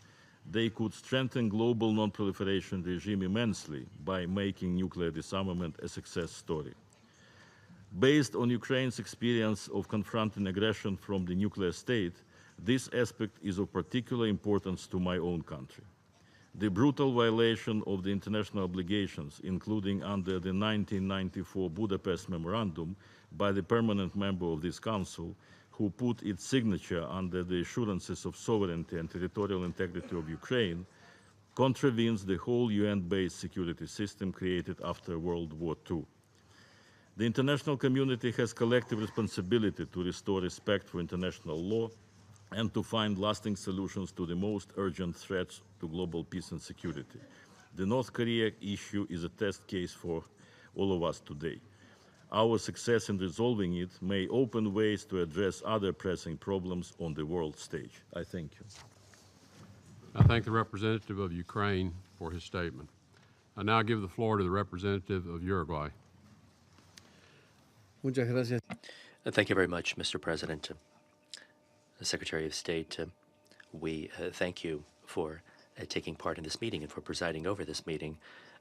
they could strengthen global non-proliferation regime immensely by making nuclear disarmament a success story. Based on Ukraine's experience of confronting aggression from the nuclear state, this aspect is of particular importance to my own country. The brutal violation of the international obligations, including under the 1994 Budapest Memorandum by the permanent member of this Council, who put its signature under the assurances of sovereignty and territorial integrity of Ukraine, contravenes the whole UN-based security system created after World War II. The international community has collective responsibility to restore respect for international law and to find lasting solutions to the most urgent threats to global peace and security. The North Korea issue is a test case for all of us today. Our success in resolving it may open ways to address other pressing problems on the world stage. I thank you. I thank the representative of Ukraine for his statement. I now give the floor to the representative of Uruguay. Thank you very much, Mr. President. Secretary of State, we thank you for taking part in this meeting and for presiding over this meeting.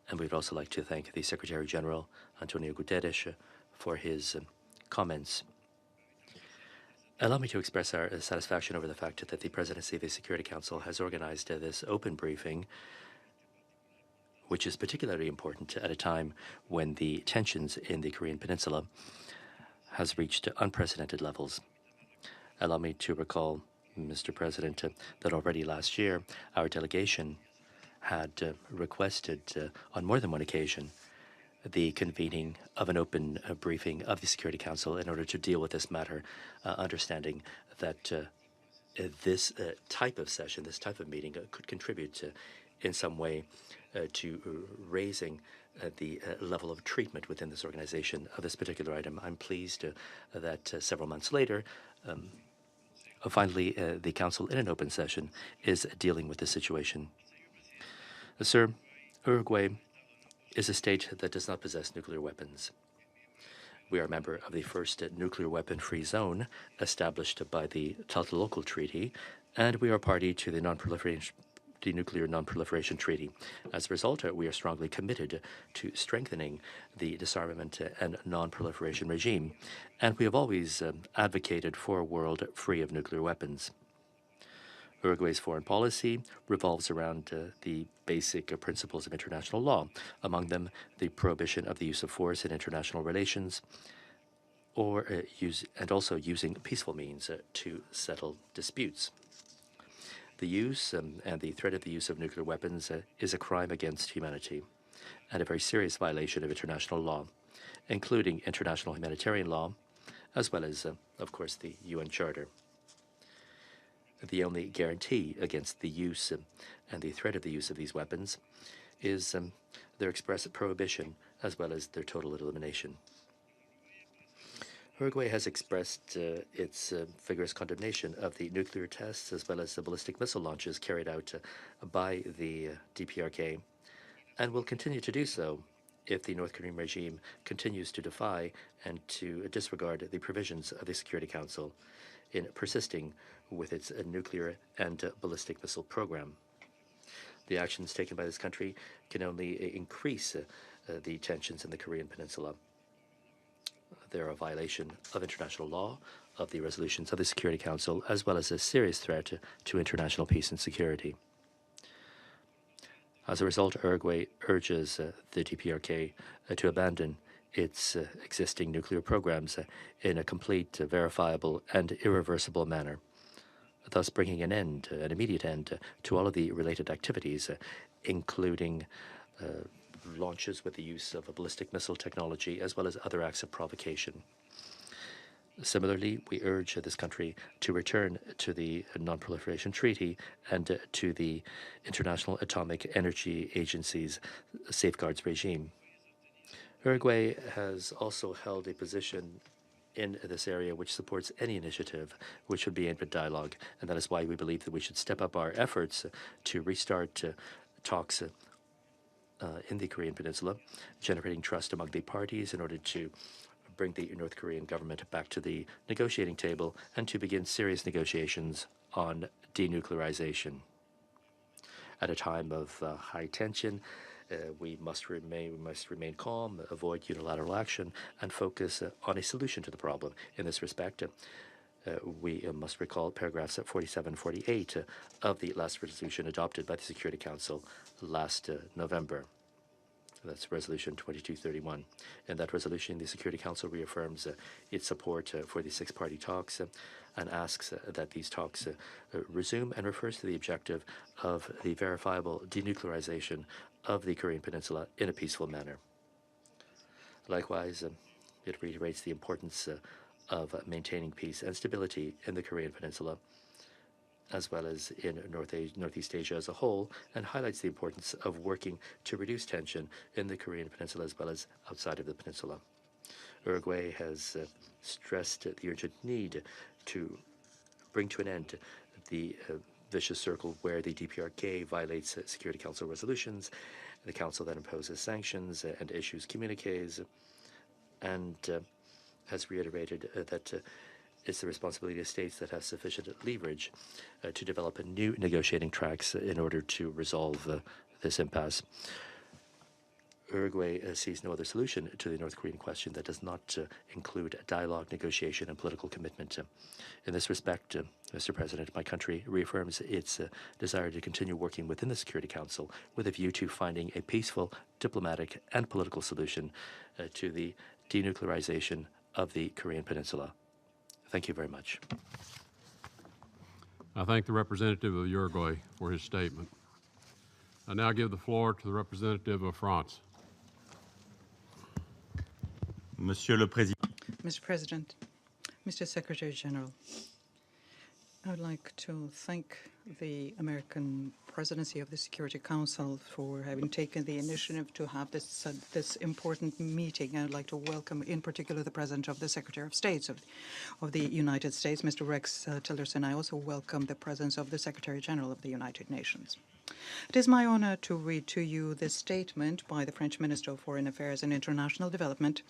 And we'd also like to thank the Secretary General, Antonio Guterres, for his comments. Allow me to express our satisfaction over the fact that the Presidency of the Security Council has organized this open briefing, which is particularly important at a time when the tensions in the Korean Peninsula has reached unprecedented levels. Allow me to recall, Mr. President, that already last year our delegation had requested on more than one occasion the convening of an open briefing of the Security Council in order to deal with this matter, understanding that this type of session, this type of meeting could contribute in some way to raising the level of treatment within this organization of this particular item. I'm pleased that several months later, finally, the Council in an open session is dealing with this situation. Sir, Uruguay is a state that does not possess nuclear weapons. We are a member of the first nuclear weapon-free zone established by the Tlatelolco Treaty, and we are party to the Nuclear Non-Proliferation Treaty. As a result, we are strongly committed to strengthening the disarmament and non-proliferation regime, and we have always advocated for a world free of nuclear weapons. Uruguay's foreign policy revolves around the basic principles of international law, among them the prohibition of the use of force in international relations, and also using peaceful means to settle disputes. The use and the threat of the use of nuclear weapons is a crime against humanity and a very serious violation of international law, including international humanitarian law, as well as, of course, the UN Charter. The only guarantee against the use and the threat of the use of these weapons is their express prohibition as well as their total elimination. Uruguay has expressed its vigorous condemnation of the nuclear tests as well as the ballistic missile launches carried out by the DPRK, and will continue to do so if the North Korean regime continues to defy and to disregard the provisions of the Security Council in persisting with its nuclear and ballistic missile program. The actions taken by this country can only increase the tensions in the Korean Peninsula. They're a violation of international law, of the resolutions of the Security Council, as well as a serious threat to international peace and security. As a result, Uruguay urges the DPRK to abandon its existing nuclear programs in a complete, verifiable, and irreversible manner, thus bringing an immediate end to all of the related activities, including launches with the use of a ballistic missile technology, as well as other acts of provocation. Similarly, we urge this country to return to the Non-Proliferation Treaty and to the International Atomic Energy Agency's safeguards regime. Uruguay has also held a position in this area which supports any initiative which would be aimed at dialogue, and that is why we believe that we should step up our efforts to restart talks in the Korean Peninsula, generating trust among the parties in order to bring the North Korean government back to the negotiating table and to begin serious negotiations on denuclearization. At a time of high tension, we must remain calm, avoid unilateral action, and focus on a solution to the problem. In this respect, we must recall paragraphs 47 and 48 of the last resolution adopted by the Security Council last November. That's Resolution 2231. In that resolution, the Security Council reaffirms its support for the six-party talks and asks that these talks resume, and refers to the objective of the verifiable denuclearization of the Korean Peninsula in a peaceful manner. Likewise, it reiterates the importance of maintaining peace and stability in the Korean Peninsula, as well as in Northeast Asia as a whole, and highlights the importance of working to reduce tension in the Korean Peninsula as well as outside of the peninsula. Uruguay has stressed the urgent need to bring to an end the vicious circle where the DPRK violates Security Council resolutions. The Council then imposes sanctions and issues communiques, and has reiterated that It's the responsibility of states that have sufficient leverage to develop new negotiating tracks in order to resolve this impasse. Uruguay sees no other solution to the North Korean question that does not include dialogue, negotiation, and political commitment. In this respect, Mr. President, my country reaffirms its desire to continue working within the Security Council with a view to finding a peaceful, diplomatic, and political solution to the denuclearization of the Korean Peninsula. Thank you very much. I thank the representative of Uruguay for his statement. I now give the floor to the representative of France. Monsieur le Président. Mr. President, Mr. Secretary General, I would like to thank the American presidency of the Security Council for having taken the initiative to have this important meeting. I would like to welcome in particular the President of the Secretary of State of the United States, Mr. Rex Tillerson. I also welcome the presence of the Secretary General of the United Nations. It is my honor to read to you this statement by the French Minister of Foreign Affairs and International Development,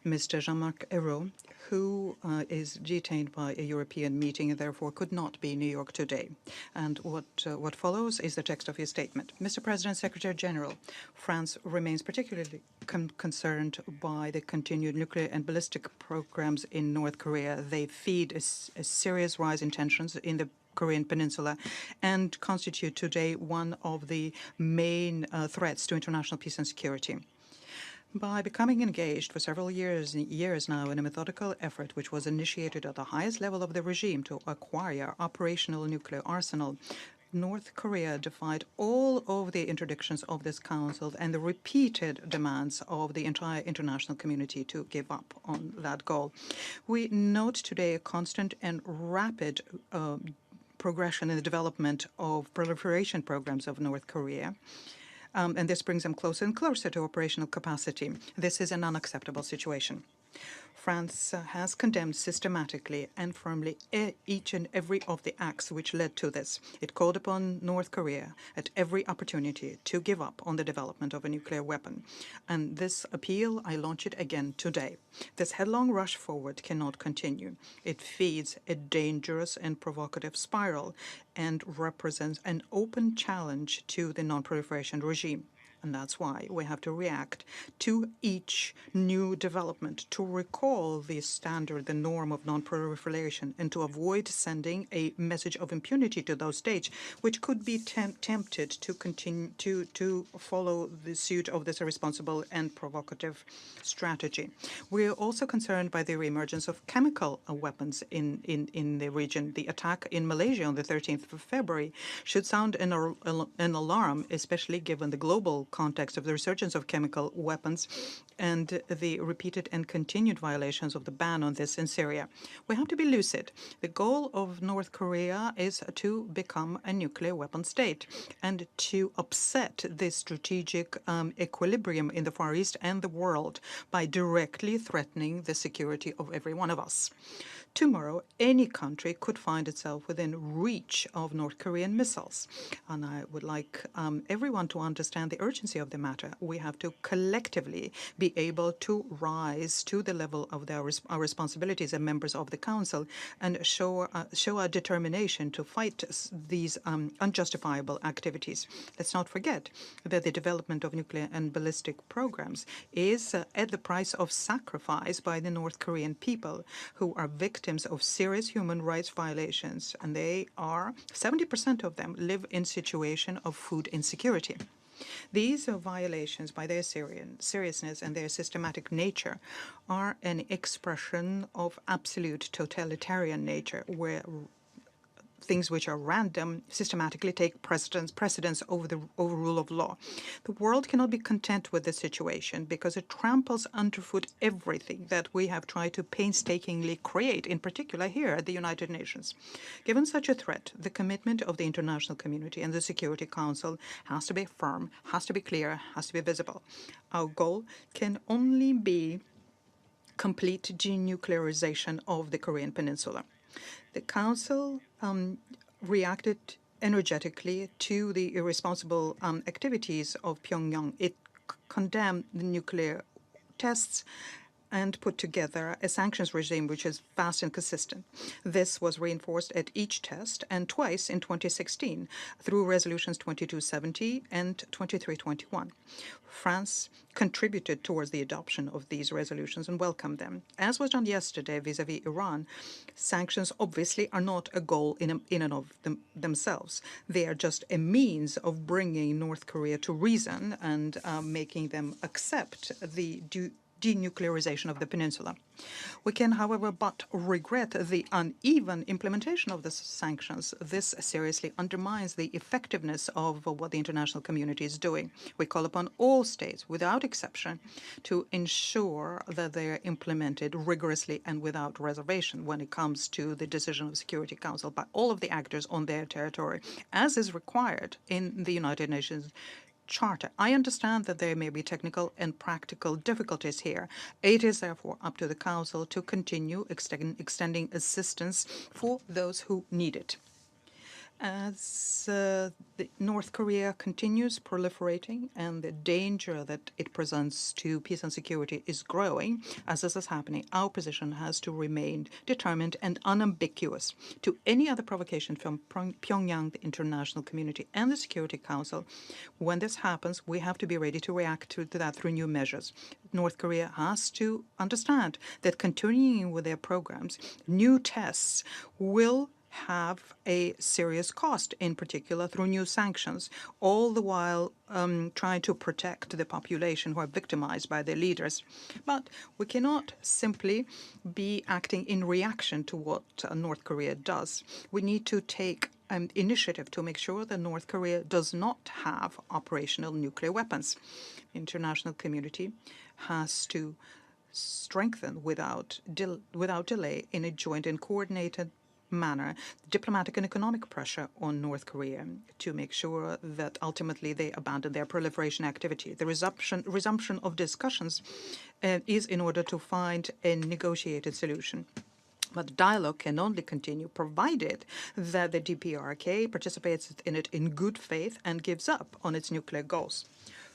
Mr. Jean-Marc Ayrault, who is detained by a European meeting and therefore could not be in New York today. And what follows is the text of his statement. Mr. President, Secretary General, France remains particularly concerned by the continued nuclear and ballistic programs in North Korea. They feed a serious rise in tensions in the Korean Peninsula and constitute today one of the main threats to international peace and security. By becoming engaged for several years now in a methodical effort which was initiated at the highest level of the regime to acquire operational nuclear arsenal, North Korea defied all of the interdictions of this council and the repeated demands of the entire international community to give up on that goal. We note today a constant and rapid progression in the development of proliferation programs of North Korea. And this brings them closer and closer to operational capacity. This is an unacceptable situation. France has condemned systematically and firmly each and every of the acts which led to this. It called upon North Korea at every opportunity to give up on the development of a nuclear weapon. And this appeal, I launch it again today. This headlong rush forward cannot continue. It feeds a dangerous and provocative spiral and represents an open challenge to the non-proliferation regime. And that's why we have to react to each new development, to recall the standard, the norm of non-proliferation, and to avoid sending a message of impunity to those states which could be tempted to continue to follow the suit of this irresponsible and provocative strategy. We are also concerned by the reemergence of chemical weapons in the region. The attack in Malaysia on the 13th of February should sound an alarm, especially given the global context of the resurgence of chemical weapons and the repeated and continued violations of the ban on this in Syria. We have to be lucid. The goal of North Korea is to become a nuclear weapon state and to upset the strategic equilibrium in the Far East and the world by directly threatening the security of every one of us. Tomorrow, any country could find itself within reach of North Korean missiles. And I would like everyone to understand the urgency of the matter. We have to collectively be able to rise to the level of our responsibilities as members of the Council and show our determination to fight these unjustifiable activities. Let's not forget that the development of nuclear and ballistic programs is at the price of sacrifice by the North Korean people, who are victims of serious human rights violations, and they are 70% of them live in situation of food insecurity. These violations, by their seriousness and their systematic nature, are an expression of absolute totalitarian nature, where things which are random systematically take precedence over the rule of law. The world cannot be content with this situation because it tramples underfoot everything that we have tried to painstakingly create, in particular here at the United Nations. Given such a threat, the commitment of the international community and the Security Council has to be firm, has to be clear, has to be visible. Our goal can only be complete denuclearization of the Korean Peninsula. The Council reacted energetically to the irresponsible activities of Pyongyang. It condemned the nuclear tests and put together a sanctions regime which is fast and consistent. This was reinforced at each test and twice in 2016 through resolutions 2270 and 2321. France contributed towards the adoption of these resolutions and welcomed them. As was done yesterday vis-à-vis Iran, sanctions obviously are not a goal in and of themselves. They are just a means of bringing North Korea to reason and making them accept the denuclearization of the peninsula. We can, however, but regret the uneven implementation of the sanctions. This seriously undermines the effectiveness of what the international community is doing. We call upon all states, without exception, to ensure that they are implemented rigorously and without reservation when it comes to the decision of the Security Council by all of the actors on their territory, as is required in the United Nations Charter. I understand that there may be technical and practical difficulties here. It is therefore up to the Council to continue extending assistance for those who need it. As North Korea continues proliferating and the danger that it presents to peace and security is growing, as this is happening, our position has to remain determined and unambiguous. To any other provocation from Pyongyang, the international community, and the Security Council, when this happens, we have to be ready to react to that through new measures. North Korea has to understand that continuing with their programs, new tests will have a serious cost, in particular through new sanctions, all the while trying to protect the population who are victimized by their leaders. But we cannot simply be acting in reaction to what North Korea does. We need to take initiative to make sure that North Korea does not have operational nuclear weapons. The international community has to strengthen without delay in a joint and coordinated manner diplomatic and economic pressure on North Korea to make sure that ultimately they abandon their proliferation activity. The resumption of discussions is in order to find a negotiated solution. But the dialogue can only continue provided that the DPRK participates in it in good faith and gives up on its nuclear goals.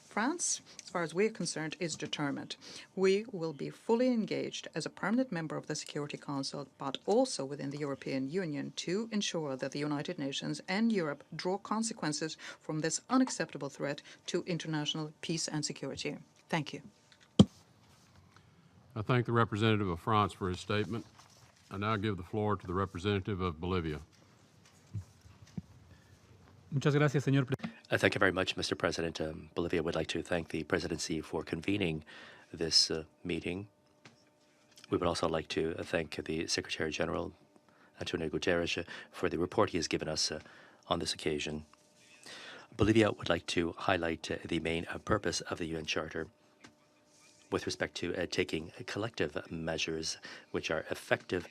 France, as far as we're concerned, is determined. We will be fully engaged as a permanent member of the Security Council, but also within the European Union to ensure that the United Nations and Europe draw consequences from this unacceptable threat to international peace and security. Thank you. I thank the representative of France for his statement. I now give the floor to the representative of Bolivia. Muchas gracias, señor presidente. Thank you very much, Mr. President. Bolivia would like to thank the presidency for convening this meeting. We would also like to thank the Secretary General, Antonio Guterres, for the report he has given us on this occasion. Bolivia would like to highlight the main purpose of the UN Charter with respect to taking collective measures which are effective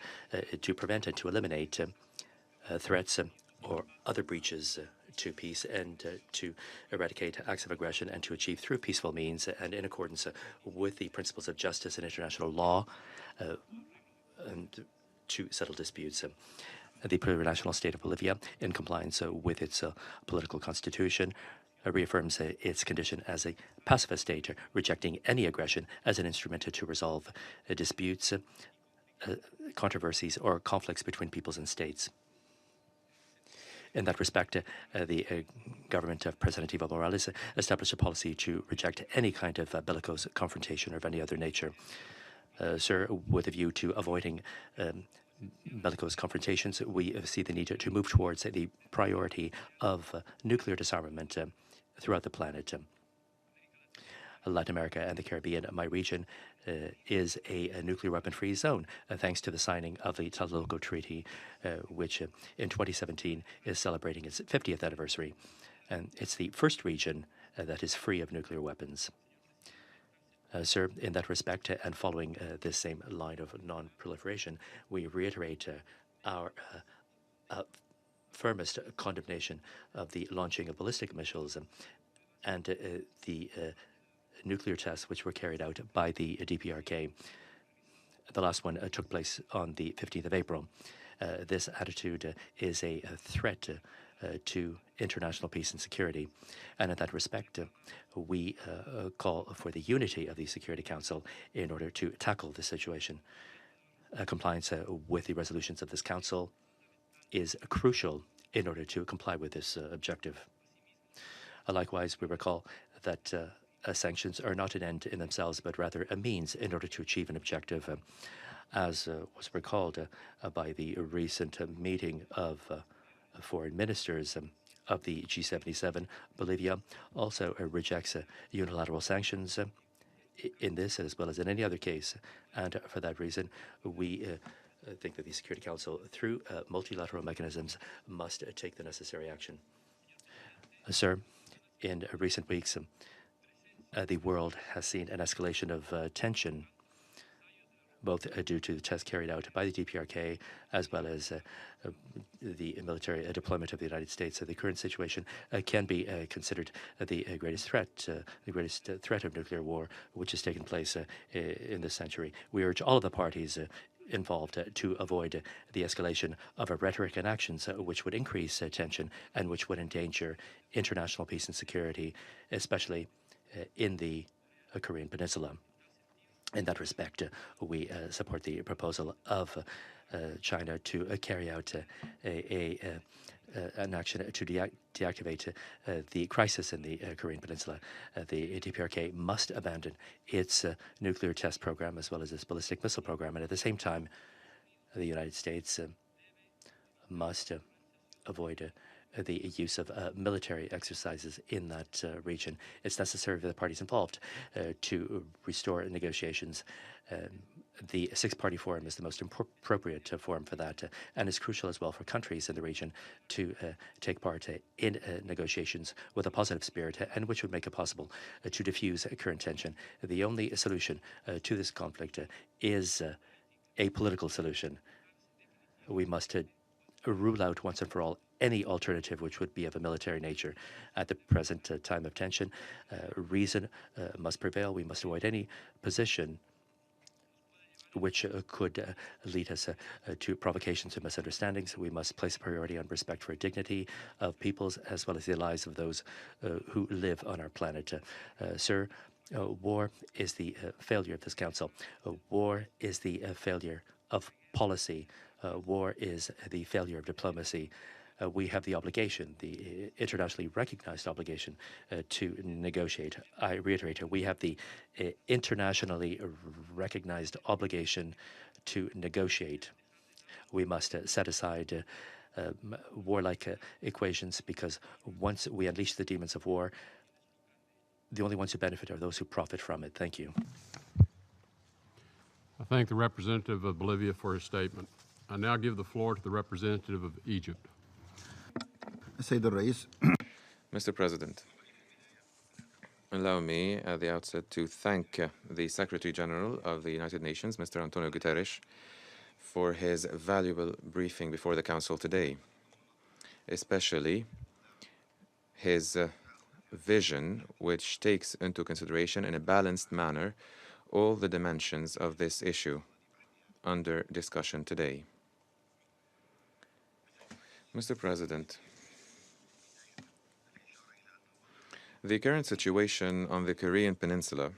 to prevent and to eliminate threats or other breaches to peace and to eradicate acts of aggression and to achieve through peaceful means and in accordance with the principles of justice and international law and to settle disputes. The plurinational state of Bolivia, in compliance with its political constitution, reaffirms its condition as a pacifist state, rejecting any aggression as an instrument to resolve disputes, controversies, or conflicts between peoples and states. In that respect, the government of President Evo Morales established a policy to reject any kind of bellicose confrontation or of any other nature. Sir, with a view to avoiding bellicose confrontations, we see the need to move towards the priority of nuclear disarmament throughout the planet. Latin America and the Caribbean, my region, is a nuclear weapon-free zone, thanks to the signing of the Tlatelolco Treaty, which in 2017 is celebrating its 50th anniversary. And it's the first region that is free of nuclear weapons. Sir, in that respect, and following this same line of non-proliferation, we reiterate our firmest condemnation of the launching of ballistic missiles and the nuclear tests which were carried out by the DPRK. The last one took place on the 15th of April. This attitude is a threat to international peace and security. And in that respect, we call for the unity of the Security Council in order to tackle this situation. Compliance with the resolutions of this Council is crucial in order to comply with this objective. Likewise, we recall that sanctions are not an end in themselves, but rather a means in order to achieve an objective, as was recalled by the recent meeting of foreign ministers of the G77. Bolivia also rejects unilateral sanctions in this as well as in any other case. And for that reason, we think that the Security Council, through multilateral mechanisms, must take the necessary action. Sir, in recent weeks, the world has seen an escalation of tension, both due to the tests carried out by the DPRK as well as the military deployment of the United States. The current situation can be considered the greatest threat of nuclear war which has taken place in this century. We urge all of the parties involved to avoid the escalation of a rhetoric and actions which would increase tension and which would endanger international peace and security, especially in the Korean Peninsula. In that respect, we support the proposal of China to carry out an action to deactivate the crisis in the Korean Peninsula. The DPRK must abandon its nuclear test program as well as its ballistic missile program, and at the same time, the United States must avoid the use of military exercises in that region. It's necessary for the parties involved to restore negotiations. The six-party forum is the most appropriate forum for that, and is crucial as well for countries in the region to take part in negotiations with a positive spirit, and which would make it possible to diffuse current tension. The only solution to this conflict is a political solution. We must rule out once and for all any alternative which would be of a military nature. At the present time of tension, reason must prevail. We must avoid any position which could lead us to provocations and misunderstandings. We must place a priority on respect for dignity of peoples as well as the lives of those who live on our planet. Sir, war is the failure of this Council. War is the failure of policy. War is the failure of diplomacy. We have the obligation, the internationally recognized obligation, to negotiate. I reiterate, we have the internationally recognized obligation to negotiate. We must set aside warlike equations, because once we unleash the demons of war, the only ones who benefit are those who profit from it. Thank you. I thank the representative of Bolivia for his statement. I now give the floor to the representative of Egypt. Mr. President, allow me at the outset to thank the Secretary General of the United Nations, Mr. Antonio Guterres, for his valuable briefing before the Council today, especially his vision, which takes into consideration in a balanced manner all the dimensions of this issue under discussion today. Mr. President, the current situation on the Korean Peninsula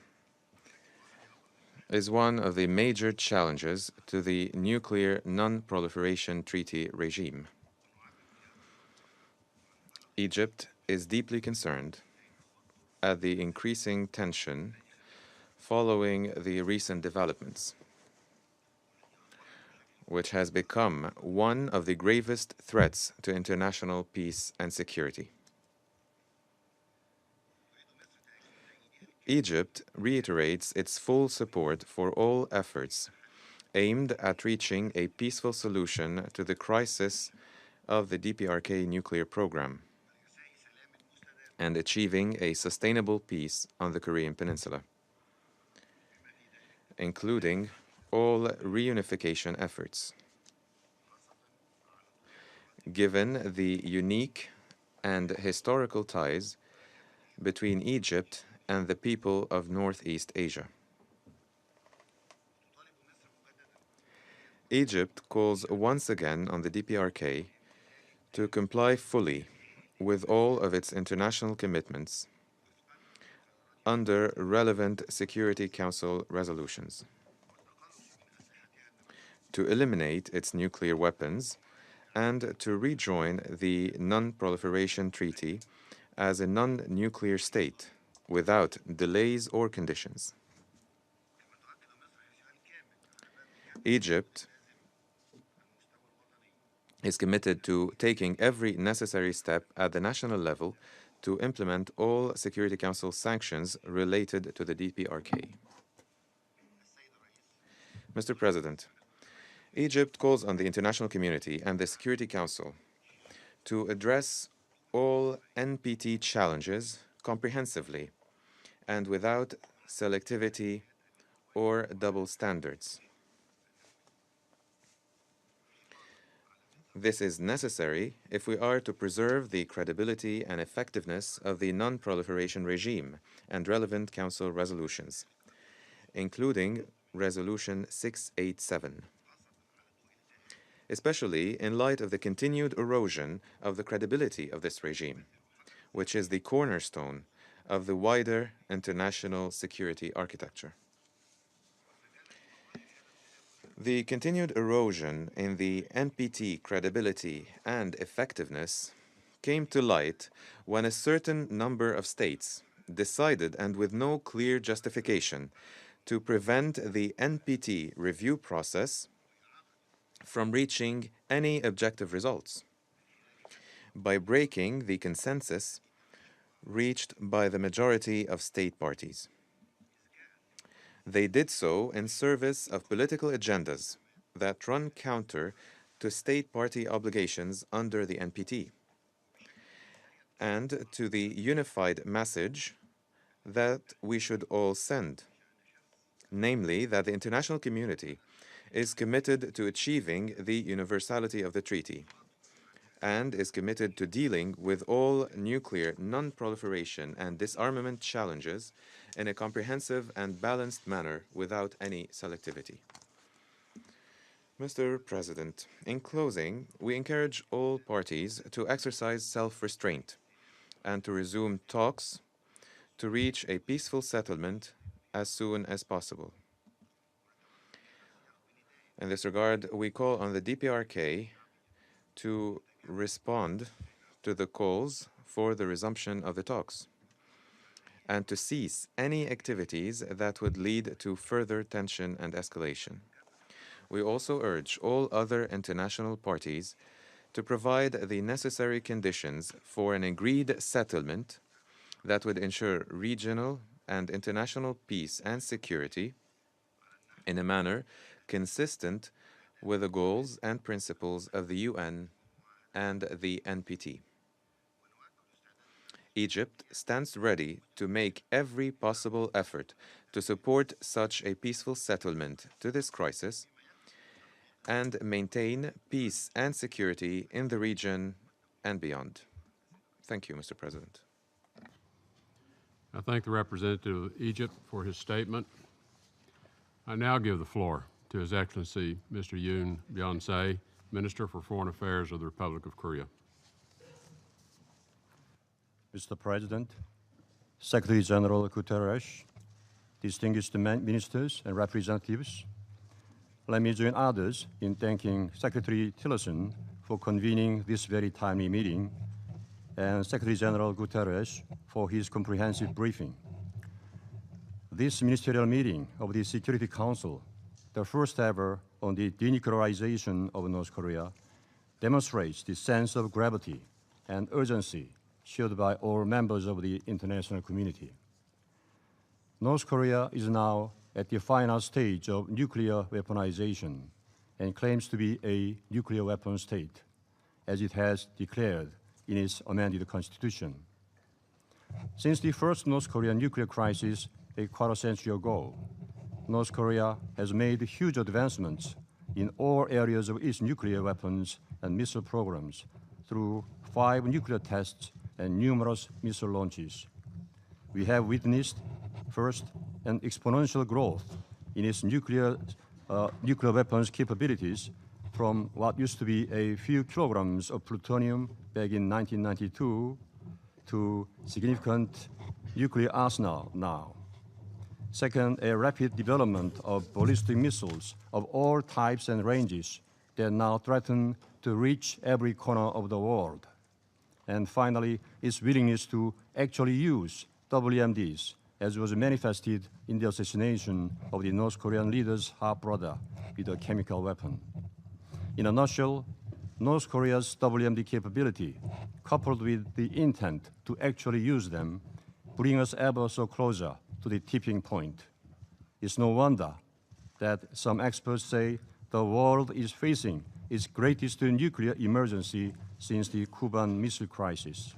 is one of the major challenges to the nuclear non-proliferation treaty regime. Egypt is deeply concerned at the increasing tension following the recent developments, which has become one of the gravest threats to international peace and security. Egypt reiterates its full support for all efforts aimed at reaching a peaceful solution to the crisis of the DPRK nuclear program and achieving a sustainable peace on the Korean Peninsula, including all reunification efforts. Given the unique and historical ties between Egypt and the people of Northeast Asia, Egypt calls once again on the DPRK to comply fully with all of its international commitments under relevant Security Council resolutions, to eliminate its nuclear weapons, and to rejoin the Non-Proliferation Treaty as a non-nuclear state without delays or conditions. Egypt is committed to taking every necessary step at the national level to implement all Security Council sanctions related to the DPRK. Mr. President, Egypt calls on the international community and the Security Council to address all NPT challenges comprehensively and without selectivity or double standards. This is necessary if we are to preserve the credibility and effectiveness of the non-proliferation regime and relevant Council resolutions, including Resolution 687, especially in light of the continued erosion of the credibility of this regime, which is the cornerstone of the wider international security architecture. The continued erosion in the NPT credibility and effectiveness came to light when a certain number of states decided, and with no clear justification, to prevent the NPT review process from reaching any objective results by breaking the consensus reached by the majority of state parties. They did so in service of political agendas that run counter to state party obligations under the NPT and to the unified message that we should all send, namely that the international community is committed to achieving the universality of the treaty and is committed to dealing with all nuclear non-proliferation and disarmament challenges in a comprehensive and balanced manner without any selectivity. Mr. President, in closing, we encourage all parties to exercise self-restraint and to resume talks to reach a peaceful settlement as soon as possible. In this regard, we call on the DPRK to respond to the calls for the resumption of the talks and to cease any activities that would lead to further tension and escalation. We also urge all other international parties to provide the necessary conditions for an agreed settlement that would ensure regional and international peace and security in a manner consistent with the goals and principles of the UN and the NPT. Egypt stands ready to make every possible effort to support such a peaceful settlement to this crisis and maintain peace and security in the region and beyond. Thank you, Mr. President. I thank the representative of Egypt for his statement. I now give the floor to His Excellency Mr. Yoon Byung-se, Minister for Foreign Affairs of the Republic of Korea. Mr. President, Secretary General Guterres, distinguished ministers and representatives, let me join others in thanking Secretary Tillerson for convening this very timely meeting and Secretary General Guterres for his comprehensive briefing. This ministerial meeting of the Security Council, the first ever on the denuclearization of North Korea, demonstrates the sense of gravity and urgency shared by all members of the international community. North Korea is now at the final stage of nuclear weaponization and claims to be a nuclear weapon state, as it has declared in its amended constitution. Since the first North Korean nuclear crisis a quarter century ago, North Korea has made huge advancements in all areas of its nuclear weapons and missile programs through 5 nuclear tests and numerous missile launches. We have witnessed, first, an exponential growth in its nuclear weapons capabilities from what used to be a few kilograms of plutonium back in 1992 to significant nuclear arsenal now. Second, a rapid development of ballistic missiles of all types and ranges that now threaten to reach every corner of the world. And finally, its willingness to actually use WMDs, as was manifested in the assassination of the North Korean leader's half-brother with a chemical weapon. In a nutshell, North Korea's WMD capability, coupled with the intent to actually use them, bring us ever so closer to the tipping point. It's no wonder that some experts say the world is facing its greatest nuclear emergency since the Cuban Missile Crisis.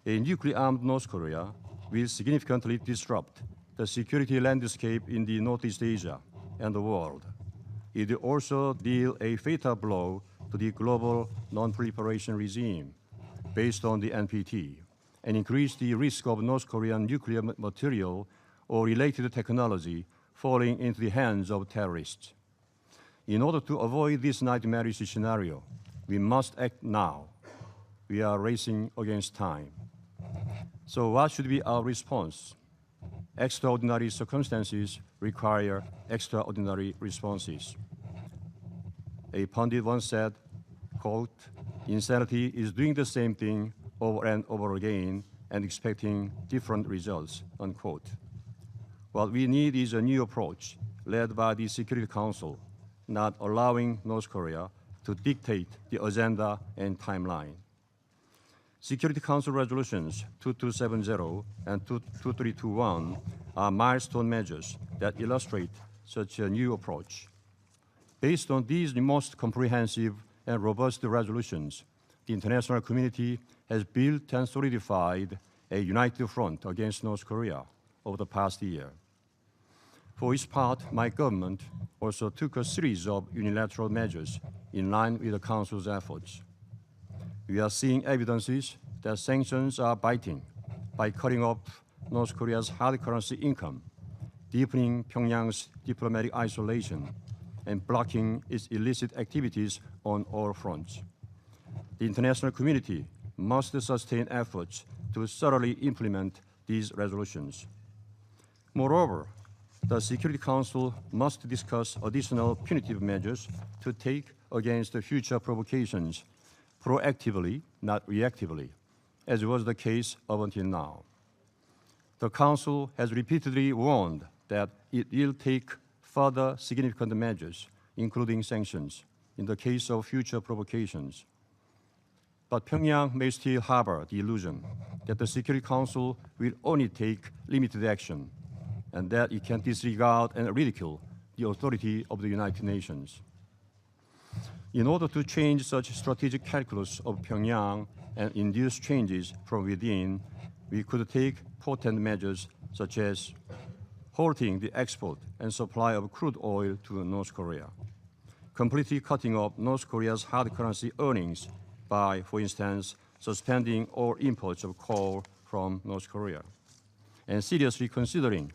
A nuclear-armed North Korea will significantly disrupt the security landscape in the Northeast Asia and the world. It will also deal a fatal blow to the global non-proliferation regime based on the NPT and increase the risk of North Korean nuclear material or related technology falling into the hands of terrorists. In order to avoid this nightmarish scenario, we must act now. We are racing against time. So what should be our response? Extraordinary circumstances require extraordinary responses. A pundit once said, quote, "Insanity is doing the same thing over and over again and expecting different results," unquote. What we need is a new approach led by the Security Council, not allowing North Korea to dictate the agenda and timeline. Security Council resolutions 2270 and 2321 are milestone measures that illustrate such a new approach. Based on these most comprehensive and robust resolutions, the international community has built and solidified a united front against North Korea over the past year. For its part, my government also took a series of unilateral measures in line with the Council's efforts. We are seeing evidences that sanctions are biting by cutting off North Korea's hard currency income, deepening Pyongyang's diplomatic isolation, and blocking its illicit activities on all fronts. The international community must sustain efforts to thoroughly implement these resolutions. Moreover, the Security Council must discuss additional punitive measures to take against the future provocations proactively, not reactively, as was the case up until now. The Council has repeatedly warned that it will take further significant measures, including sanctions, in the case of future provocations. But Pyongyang may still harbor the illusion that the Security Council will only take limited action and that it can disregard and ridicule the authority of the United Nations. In order to change such strategic calculus of Pyongyang and induce changes from within, we could take potent measures such as halting the export and supply of crude oil to North Korea, completely cutting off North Korea's hard currency earnings by, for instance, suspending all imports of coal from North Korea, and seriously considering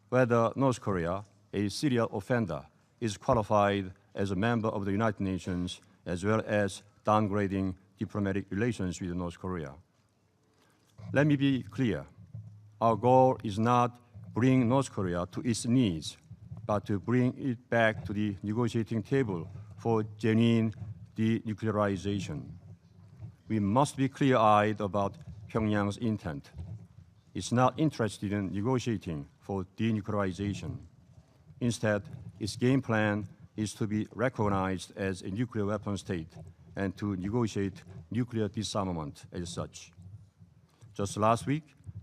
whether North Korea, a serial offender, is qualified as a member of the United Nations, as well as downgrading diplomatic relations with North Korea. Let me be clear. Our goal is not bring North Korea to its knees, but to bring it back to the negotiating table for genuine denuclearization. We must be clear-eyed about Pyongyang's intent. It's not interested in negotiating for denuclearization. Instead, its game plan is to be recognized as a nuclear weapon state and to negotiate nuclear disarmament as such. Just last week,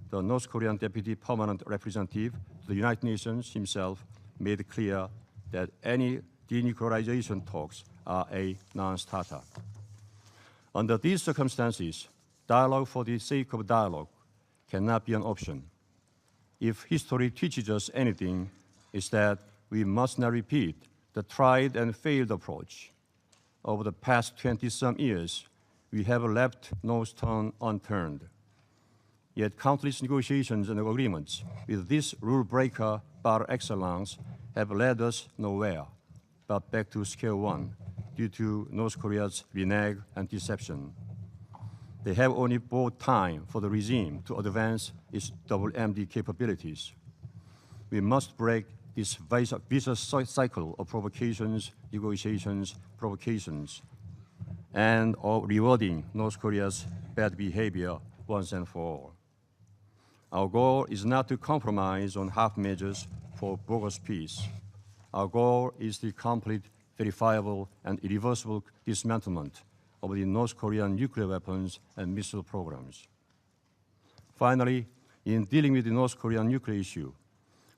the North Korean Deputy Permanent Representative to the United Nations himself made clear that any denuclearization talks are a non-starter. Under these circumstances, dialogue for the sake of dialogue cannot be an option. If history teaches us anything, it's that we must not repeat the tried and failed approach. Over the past 20-some years, we have left no stone unturned. Yet countless negotiations and agreements with this rule breaker par excellence have led us nowhere, but back to square one, due to North Korea's renege and deception. They have only bought time for the regime to advance its double-MD capabilities. We must break this vicious cycle of provocations, negotiations, provocations, and of rewarding North Korea's bad behavior once and for all. Our goal is not to compromise on half measures for bogus peace. Our goal is the complete, verifiable, and irreversible dismantlement of the North Korean nuclear weapons and missile programs. Finally, in dealing with the North Korean nuclear issue,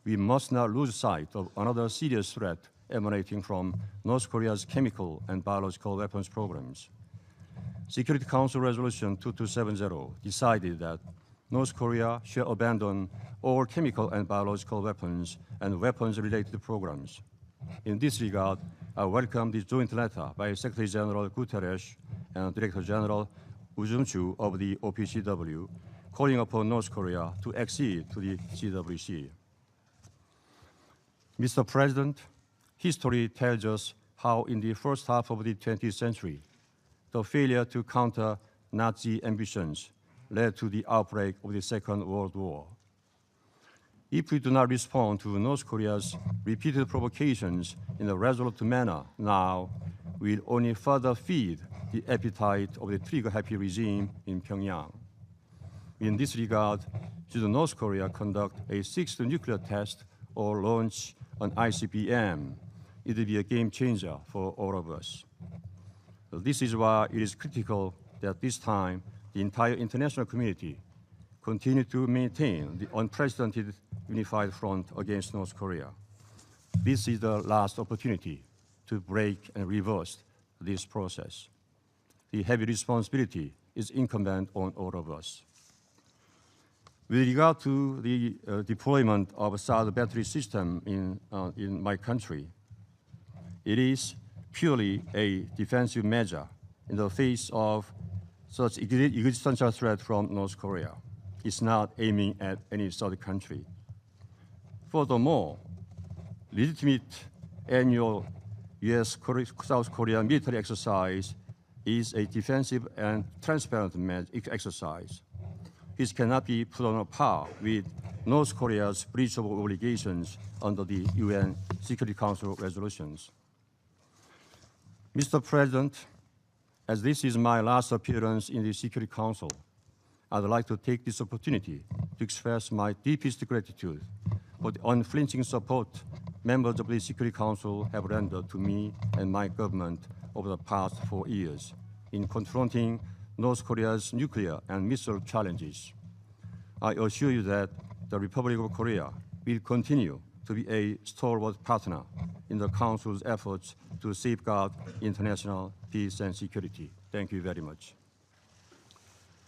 we must not lose sight of another serious threat emanating from North Korea's chemical and biological weapons programs. Security Council Resolution 2270 decided that North Korea shall abandon all chemical and biological weapons and weapons-related programs. In this regard, I welcome the joint letter by Secretary General Guterres and Director General Uzumchu of the OPCW, calling upon North Korea to accede to the CWC. Mr. President, history tells us how in the first half of the 20th century, the failure to counter Nazi ambitions led to the outbreak of the Second World War. If we do not respond to North Korea's repeated provocations in a resolute manner now, we'll only further feed the appetite of the trigger-happy regime in Pyongyang. In this regard, should North Korea conduct a sixth nuclear test or launch an ICBM, it will be a game changer for all of us. This is why it is critical that this time the entire international community continue to maintain the unprecedented unified front against North Korea. This is the last opportunity to break and reverse this process. The heavy responsibility is incumbent on all of us. With regard to the deployment of a SAD battery system in my country, it is purely a defensive measure in the face of such existential threat from North Korea. It's not aiming at any third country. Furthermore, legitimate annual U.S.-South Korea military exercise is a defensive and transparent exercise. This cannot be put on a par with North Korea's breach of obligations under the UN Security Council resolutions. Mr. President, as this is my last appearance in the Security Council, I'd like to take this opportunity to express my deepest gratitude for the unflinching support members of the Security Council have rendered to me and my government over the past 4 years in confronting North Korea's nuclear and missile challenges. I assure you that the Republic of Korea will continue to be a stalwart partner in the Council's efforts to safeguard international peace and security. Thank you very much.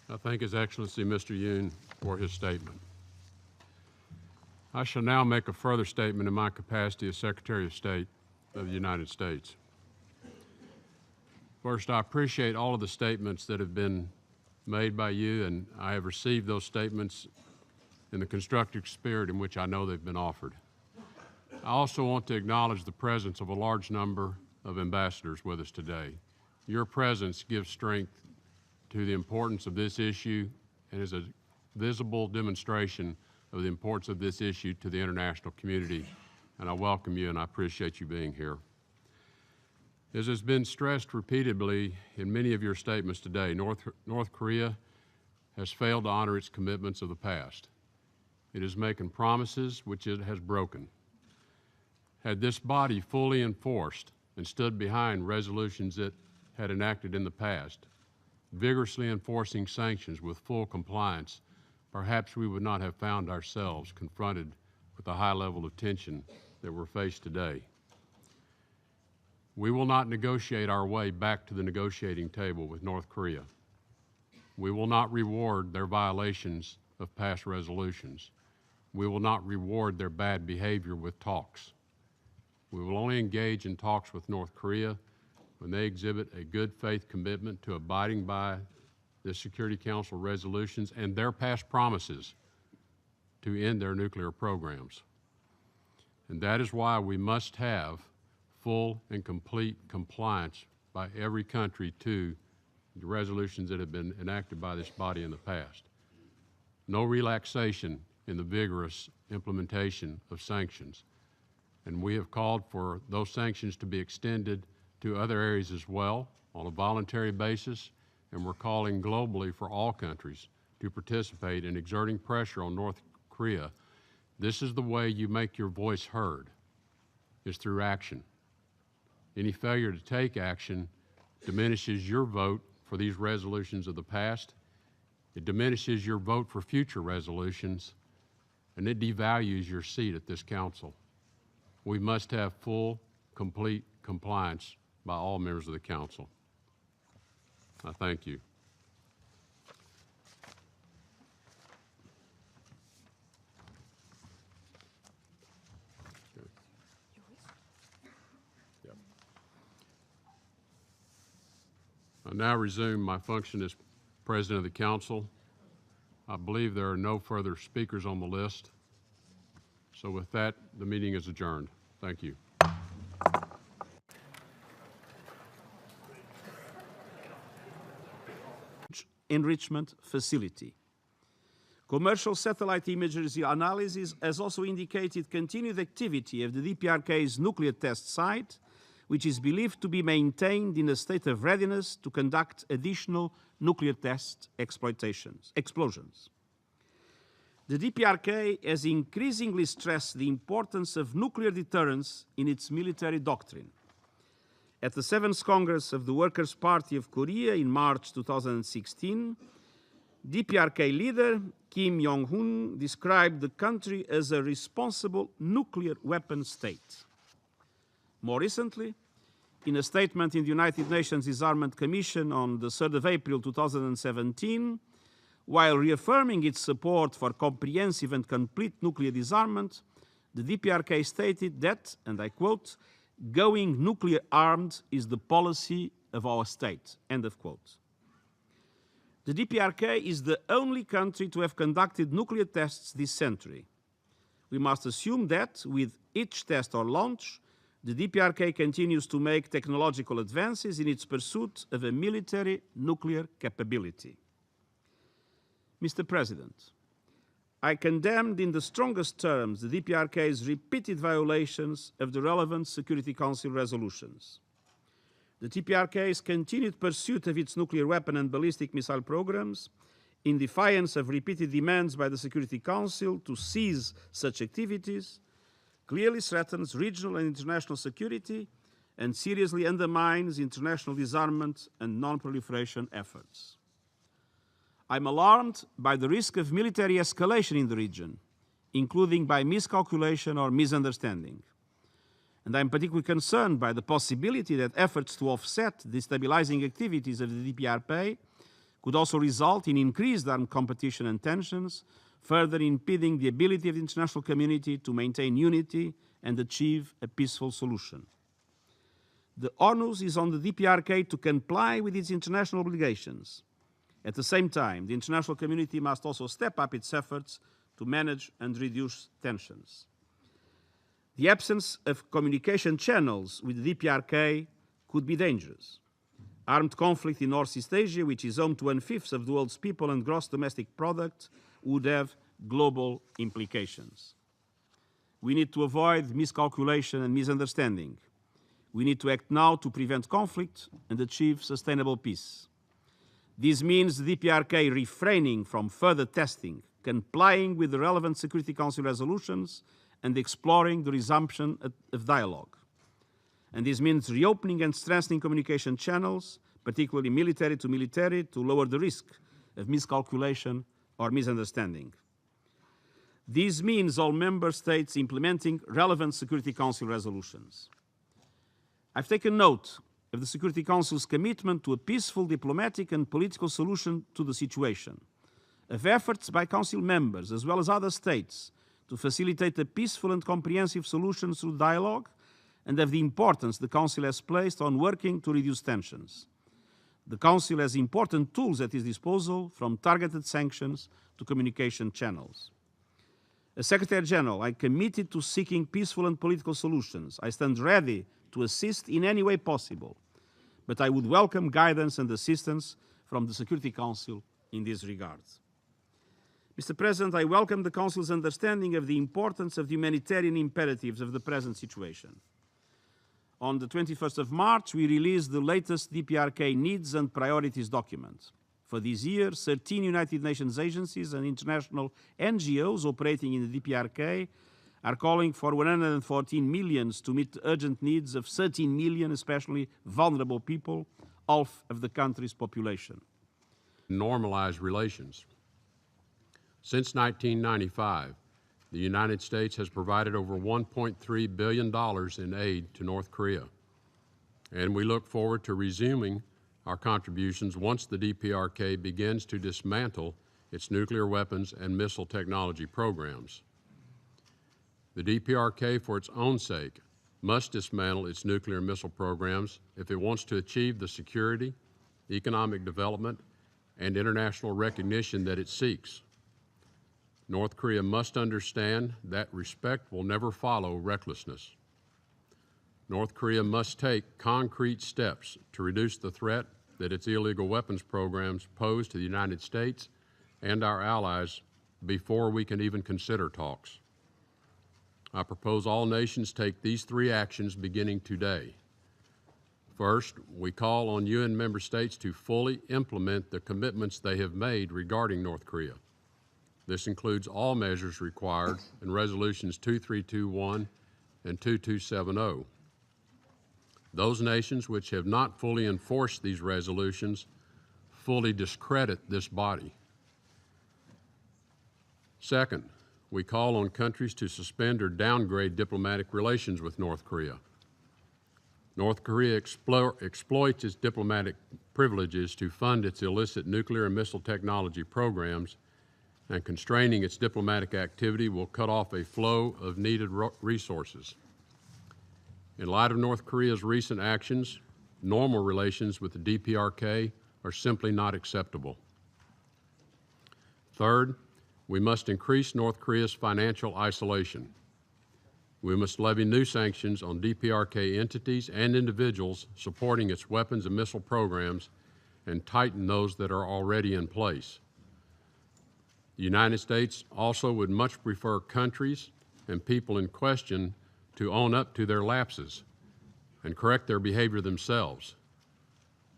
I thank His Excellency Mr. Yoon for his statement. I shall now make a further statement in my capacity as Secretary of State of the United States. First, I appreciate all of the statements that have been made by you, and I have received those statements in the constructive spirit in which I know they've been offered. I also want to acknowledge the presence of a large number of ambassadors with us today. Your presence gives strength to the importance of this issue and is a visible demonstration of the importance of this issue to the international community, and I welcome you and I appreciate you being here. As has been stressed repeatedly in many of your statements today, North Korea has failed to honor its commitments of the past. It is making promises which it has broken. Had this body fully enforced and stood behind resolutions it had enacted in the past, vigorously enforcing sanctions with full compliance, perhaps we would not have found ourselves confronted with the high level of tension that we're faced today. We will not negotiate our way back to the negotiating table with North Korea. We will not reward their violations of past resolutions. We will not reward their bad behavior with talks. We will only engage in talks with North Korea when they exhibit a good faith commitment to abiding by the Security Council resolutions and their past promises to end their nuclear programs. And that is why we must have full and complete compliance by every country to the resolutions that have been enacted by this body in the past. No relaxation in the vigorous implementation of sanctions. And we have called for those sanctions to be extended to other areas as well on a voluntary basis, and we're calling globally for all countries to participate in exerting pressure on North Korea. This is the way you make your voice heard, is through action. Any failure to take action diminishes your vote for these resolutions of the past. It diminishes your vote for future resolutions, and it devalues your seat at this council. We must have full, complete compliance by all members of the council. I thank you. I now resume my function as President of the Council. I believe there are no further speakers on the list. So with that, the meeting is adjourned. Thank you. Enrichment facility. Commercial satellite imagery analysis has also indicated continued activity of the DPRK's nuclear test site, which is believed to be maintained in a state of readiness to conduct additional nuclear test explosions. The DPRK has increasingly stressed the importance of nuclear deterrence in its military doctrine. At the 7th Congress of the Workers' Party of Korea in March 2016, DPRK leader Kim Jong-un described the country as a responsible nuclear weapon state. More recently, in a statement in the United Nations Disarmament Commission on the 3rd of April 2017, while reaffirming its support for comprehensive and complete nuclear disarmament, the DPRK stated that, and I quote, "Going nuclear armed is the policy of our state," end of quote. The DPRK is the only country to have conducted nuclear tests this century. We must assume that, with each test or launch, the DPRK continues to make technological advances in its pursuit of a military nuclear capability. Mr. President, I condemned in the strongest terms the DPRK's repeated violations of the relevant Security Council resolutions. The DPRK's continued pursuit of its nuclear weapon and ballistic missile programs, in defiance of repeated demands by the Security Council to cease such activities, clearly threatens regional and international security and seriously undermines international disarmament and non-proliferation efforts. I'm alarmed by the risk of military escalation in the region, including by miscalculation or misunderstanding. And I'm particularly concerned by the possibility that efforts to offset destabilizing activities of the DPRK could also result in increased armed competition and tensions, further impeding the ability of the international community to maintain unity and achieve a peaceful solution. The onus is on the DPRK to comply with its international obligations. At the same time, the international community must also step up its efforts to manage and reduce tensions. The absence of communication channels with the DPRK could be dangerous. Armed conflict in Northeast Asia, which is home to 1/5 of the world's people and gross domestic product, would have global implications. We need to avoid miscalculation and misunderstanding. We need to act now to prevent conflict and achieve sustainable peace. This means the DPRK refraining from further testing, complying with the relevant Security Council resolutions, and exploring the resumption of dialogue. And this means reopening and strengthening communication channels, particularly military, to lower the risk of miscalculation or misunderstanding. This means all member states implementing relevant Security Council resolutions. I've taken note of the Security Council's commitment to a peaceful diplomatic and political solution to the situation, of efforts by Council members as well as other states to facilitate a peaceful and comprehensive solution through dialogue, and of the importance the Council has placed on working to reduce tensions. The Council has important tools at its disposal, from targeted sanctions to communication channels. As Secretary General, I committed to seeking peaceful and political solutions. I stand ready to assist in any way possible. but I would welcome guidance and assistance from the Security Council in this regard. Mr. President, I welcome the Council's understanding of the importance of the humanitarian imperatives of the present situation. On the 21st of March, we released the latest DPRK needs and priorities document. For this year, 13 United Nations agencies and international NGOs operating in the DPRK are calling for 114 million to meet the urgent needs of 13 million, especially vulnerable people, half of the country's population. Normalize relations. Since 1995, the United States has provided over $1.3 billion in aid to North Korea, and we look forward to resuming our contributions once the DPRK begins to dismantle its nuclear weapons and missile technology programs. The DPRK, for its own sake, must dismantle its nuclear missile programs if it wants to achieve the security, economic development, and international recognition that it seeks. North Korea must understand that respect will never follow recklessness. North Korea must take concrete steps to reduce the threat that its illegal weapons programs pose to the United States and our allies before we can even consider talks. I propose all nations take these three actions beginning today. First, we call on UN member states to fully implement the commitments they have made regarding North Korea. This includes all measures required in Resolutions 2321 and 2270. Those nations which have not fully enforced these resolutions fully discredit this body. Second, we call on countries to suspend or downgrade diplomatic relations with North Korea. North Korea exploits its diplomatic privileges to fund its illicit nuclear and missile technology programs, and constraining its diplomatic activity will cut off a flow of needed resources. In light of North Korea's recent actions, normal relations with the DPRK are simply not acceptable. Third, we must increase North Korea's financial isolation. We must levy new sanctions on DPRK entities and individuals supporting its weapons and missile programs and tighten those that are already in place. The United States also would much prefer countries and people in question to own up to their lapses and correct their behavior themselves.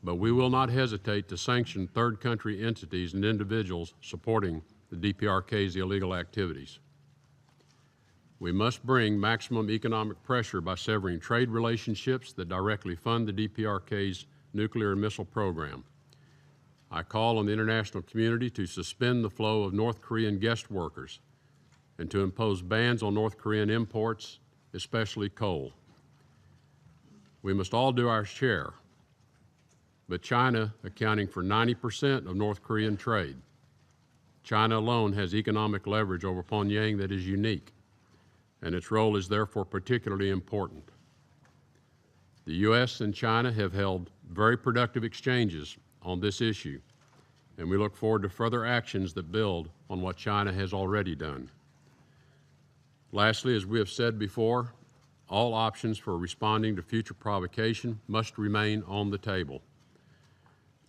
But we will not hesitate to sanction third country entities and individuals supporting the DPRK's illegal activities. We must bring maximum economic pressure by severing trade relationships that directly fund the DPRK's nuclear and missile program. I call on the international community to suspend the flow of North Korean guest workers and to impose bans on North Korean imports, especially coal. We must all do our share, but China, accounting for 90% of North Korean trade, China alone has economic leverage over Pyongyang that is unique, and its role is therefore particularly important. The U.S. and China have held very productive exchanges on this issue, and we look forward to further actions that build on what China has already done. Lastly, as we have said before, all options for responding to future provocation must remain on the table.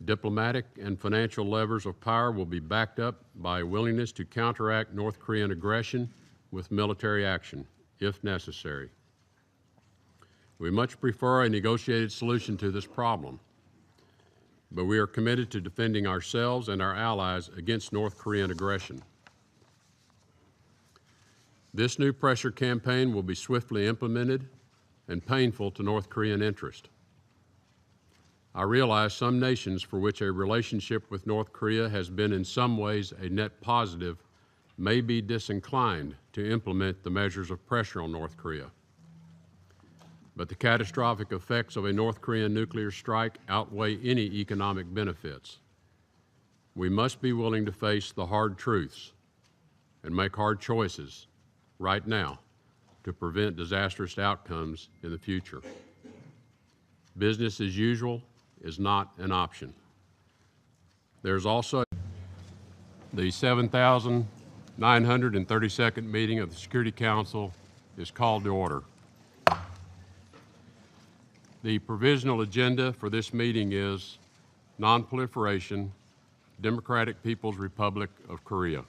Diplomatic and financial levers of power will be backed up by a willingness to counteract North Korean aggression with military action, if necessary. We much prefer a negotiated solution to this problem, but we are committed to defending ourselves and our allies against North Korean aggression. This new pressure campaign will be swiftly implemented and painful to North Korean interest. I realize some nations for which a relationship with North Korea has been in some ways a net positive may be disinclined to implement the measures of pressure on North Korea. But the catastrophic effects of a North Korean nuclear strike outweigh any economic benefits. We must be willing to face the hard truths and make hard choices right now to prevent disastrous outcomes in the future. Business as usual is not an option. There's also the 7,932nd meeting of the Security Council is called to order. The The provisional agenda for this meeting is Non-proliferation, Democratic People's Republic of Korea.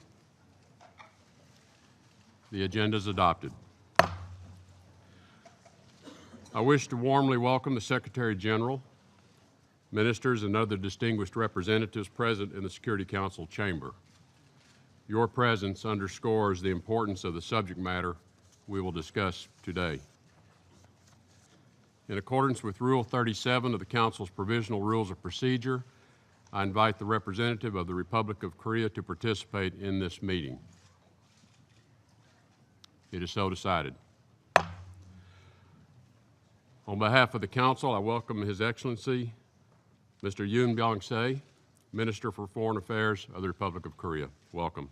The agenda is adopted. I wish to warmly welcome the Secretary General, ministers, and other distinguished representatives present in the Security Council chamber. Your presence underscores the importance of the subject matter we will discuss today. In accordance with Rule 37 of the Council's Provisional Rules of Procedure, I invite the representative of the Republic of Korea to participate in this meeting. It is so decided. On behalf of the Council, I welcome His Excellency, Mr. Yoon Byung-se, Minister for Foreign Affairs of the Republic of Korea. Welcome.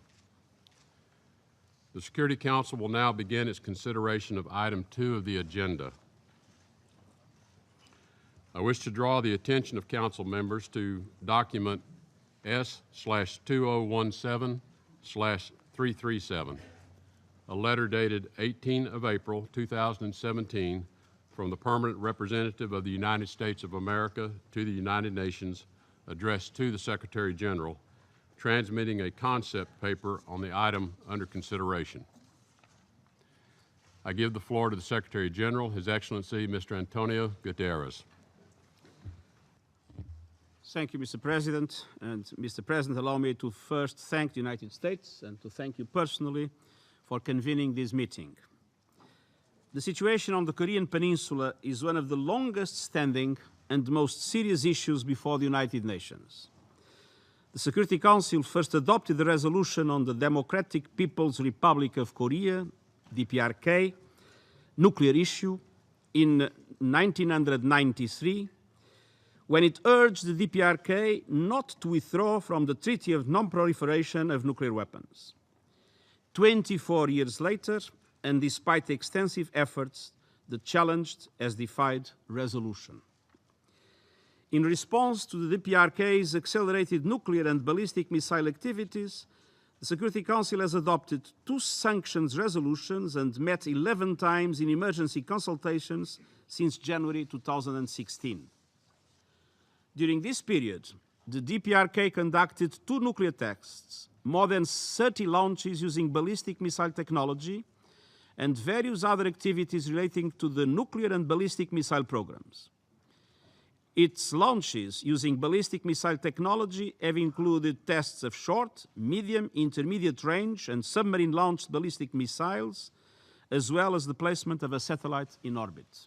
The Security Council will now begin its consideration of item 2 of the agenda. I wish to draw the attention of Council members to document S/2017/337, a letter dated 18 of April 2017 from the Permanent Representative of the United States of America to the United Nations, addressed to the Secretary General, transmitting a concept paper on the item under consideration. I give the floor to the Secretary General, His Excellency, Mr. Antonio Guterres. Thank you, Mr. President. And Mr. President, allow me to first thank the United States and to thank you personally for convening this meeting. The situation on the Korean Peninsula is one of the longest standing and most serious issues before the United Nations. The Security Council first adopted the resolution on the Democratic People's Republic of Korea, DPRK, nuclear issue in 1993, when it urged the DPRK not to withdraw from the Treaty of Non-proliferation of nuclear weapons. 24 years later, and despite extensive efforts, the challenged has defied resolution. In response to the DPRK's accelerated nuclear and ballistic missile activities, the Security Council has adopted 2 sanctions resolutions and met 11 times in emergency consultations since January 2016. During this period, the DPRK conducted 2 nuclear tests, more than 30 launches using ballistic missile technology, and various other activities relating to the nuclear and ballistic missile programs. Its launches using ballistic missile technology have included tests of short, medium, intermediate range, and submarine-launched ballistic missiles, as well as the placement of a satellite in orbit.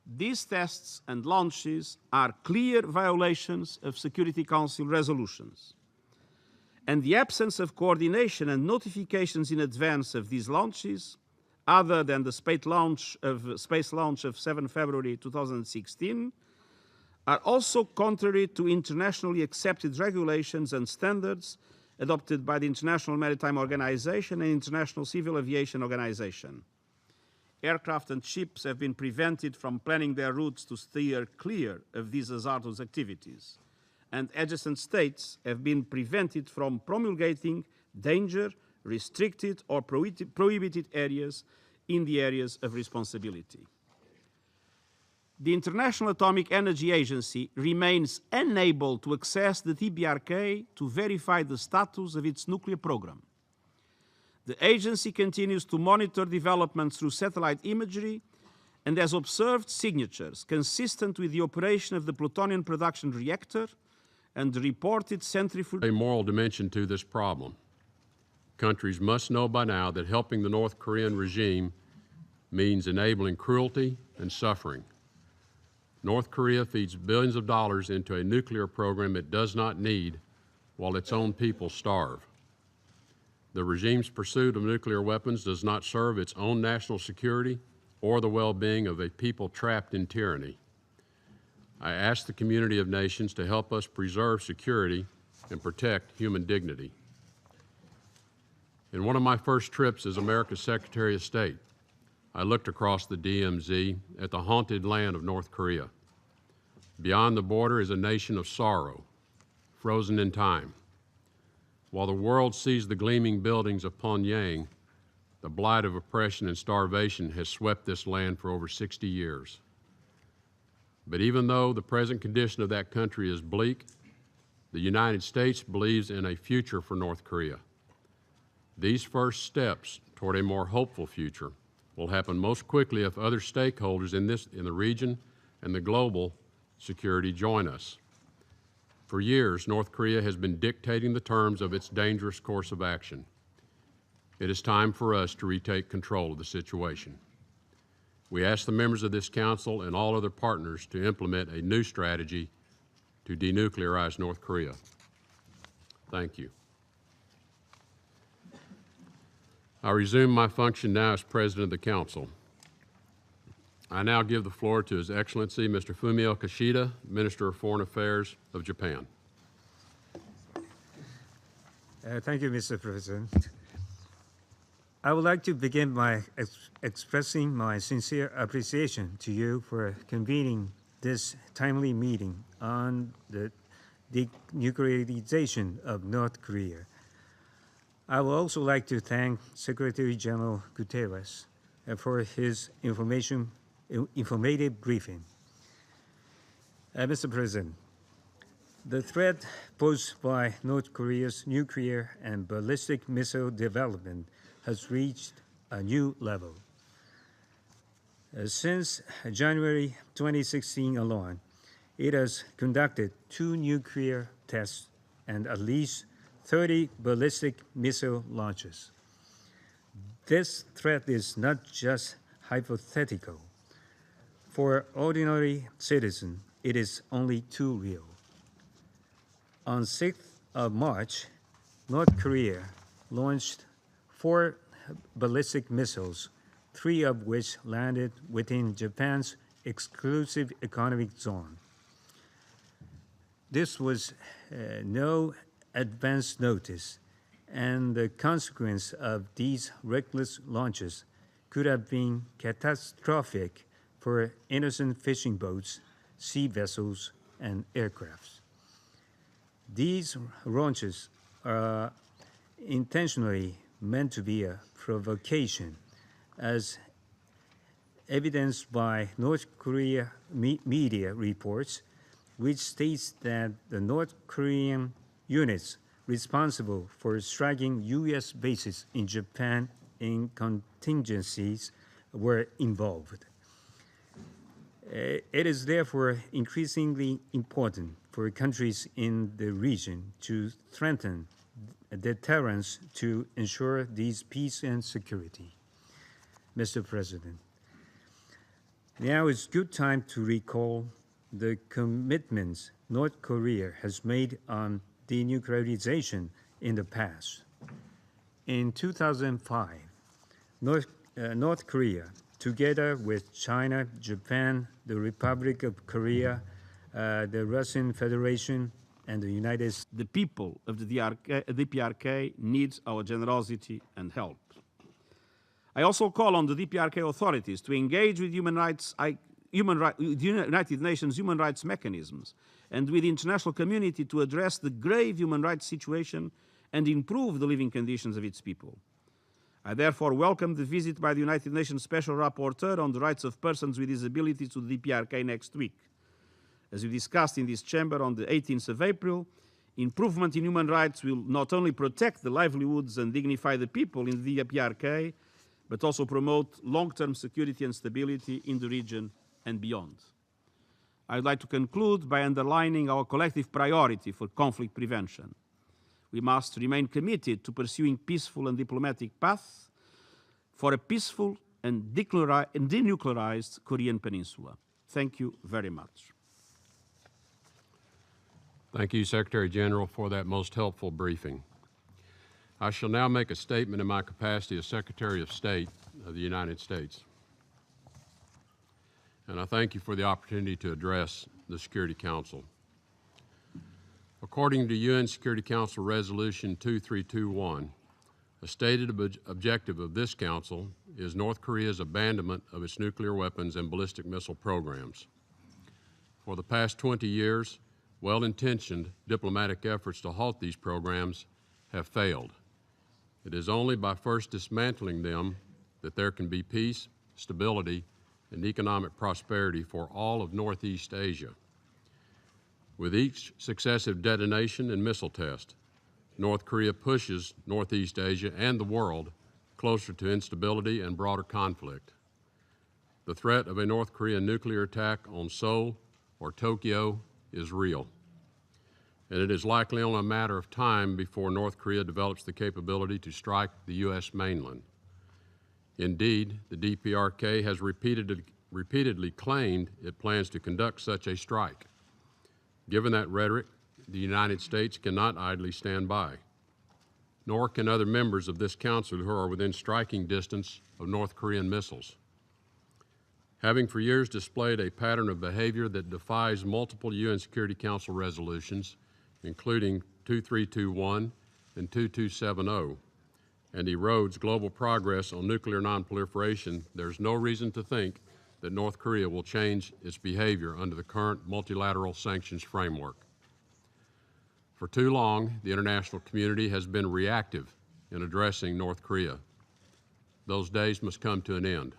These tests and launches are clear violations of Security Council resolutions. And the absence of coordination and notifications in advance of these launches, other than the space launch of 7 February 2016, are also contrary to internationally accepted regulations and standards adopted by the International Maritime Organization and International Civil Aviation Organization. Aircraft and ships have been prevented from planning their routes to steer clear of these hazardous activities, and adjacent states have been prevented from promulgating danger, restricted or prohibited areas in the areas of responsibility. The International Atomic Energy Agency remains unable to access the DPRK to verify the status of its nuclear program. The agency continues to monitor developments through satellite imagery and has observed signatures consistent with the operation of the plutonium production reactor and the reported centrifugal. A moral dimension to this problem. Countries must know by now that helping the North Korean regime means enabling cruelty and suffering. North Korea feeds billions of dollars into a nuclear program it does not need, while its own people starve. The regime's pursuit of nuclear weapons does not serve its own national security or the well-being of a people trapped in tyranny. I ask the community of nations to help us preserve security and protect human dignity. In one of my first trips as America's Secretary of State, I looked across the DMZ at the haunted land of North Korea. Beyond the border is a nation of sorrow, frozen in time. While the world sees the gleaming buildings of Pyongyang, the blight of oppression and starvation has swept this land for over 60 years. But even though the present condition of that country is bleak, the United States believes in a future for North Korea. These first steps toward a more hopeful future will happen most quickly if other stakeholders in the region and the global security join us. For years, North Korea has been dictating the terms of its dangerous course of action. It is time for us to retake control of the situation. We ask the members of this Council and all other partners to implement a new strategy to denuclearize North Korea. Thank you. I resume my function now as President of the Council. I now give the floor to His Excellency Mr. Fumio Kishida, Minister of Foreign Affairs of Japan. Thank you, Mr. President. I would like to begin by expressing my sincere appreciation to you for convening this timely meeting on the denuclearization of North Korea. I would also like to thank Secretary General Guterres for his informative briefing. Mr. President, the threat posed by North Korea's nuclear and ballistic missile development has reached a new level. Since January 2016 alone, it has conducted 2 nuclear tests and at least 30 ballistic missile launches. This threat is not just hypothetical. For ordinary citizens, it is only too real. On 6th of March, North Korea launched 4 ballistic missiles, 3 of which landed within Japan's exclusive economic zone. This was no advance notice, and the consequence of these reckless launches could have been catastrophic for innocent fishing boats, sea vessels, and aircrafts. These launches are intentionally meant to be a provocation, as evidenced by North Korea media reports, which states that the North Korean units responsible for striking U.S. bases in Japan in contingencies were involved. It is therefore increasingly important for countries in the region to strengthen deterrence to ensure these peace and security. Mr. President, now is a good time to recall the commitments North Korea has made on denuclearization in the past. In 2005, North Korea, together with China, Japan, the Republic of Korea, the Russian Federation, and the United States. The people of the DPRK need our generosity and help. I also call on the DPRK authorities to engage with the United Nations human rights mechanisms and with the international community to address the grave human rights situation and improve the living conditions of its people. I therefore welcome the visit by the United Nations Special Rapporteur on the rights of persons with disabilities to the DPRK next week. As we discussed in this chamber on the 18th of April, improvement in human rights will not only protect the livelihoods and dignify the people in the DPRK, but also promote long-term security and stability in the region and beyond. I would like to conclude by underlining our collective priority for conflict prevention. We must remain committed to pursuing peaceful and diplomatic paths for a peaceful and denuclearized Korean Peninsula. Thank you very much. Thank you, Secretary General, for that most helpful briefing. I shall now make a statement in my capacity as Secretary of State of the United States. And I thank you for the opportunity to address the Security Council. According to UN Security Council Resolution 2321, a stated objective of this Council is North Korea's abandonment of its nuclear weapons and ballistic missile programs. For the past 20 years, well-intentioned diplomatic efforts to halt these programs have failed. It is only by first dismantling them that there can be peace, stability, and economic prosperity for all of Northeast Asia. With each successive detonation and missile test, North Korea pushes Northeast Asia and the world closer to instability and broader conflict. The threat of a North Korean nuclear attack on Seoul or Tokyo is real, and it is likely only a matter of time before North Korea develops the capability to strike the U.S. mainland. Indeed, the DPRK has repeatedly claimed it plans to conduct such a strike. Given that rhetoric, the United States cannot idly stand by, nor can other members of this Council who are within striking distance of North Korean missiles. Having for years displayed a pattern of behavior that defies multiple UN Security Council resolutions, including 2321 and 2270, and erodes global progress on nuclear nonproliferation, there's no reason to think that North Korea will change its behavior under the current multilateral sanctions framework. For too long, the international community has been reactive in addressing North Korea. Those days must come to an end.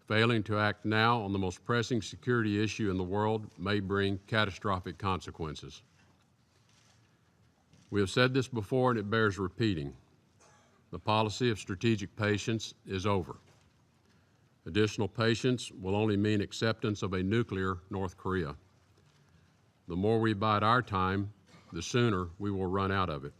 Failing to act now on the most pressing security issue in the world may bring catastrophic consequences. We have said this before, and it bears repeating. The policy of strategic patience is over. Additional patience will only mean acceptance of a nuclear North Korea. The more we bide our time, the sooner we will run out of it.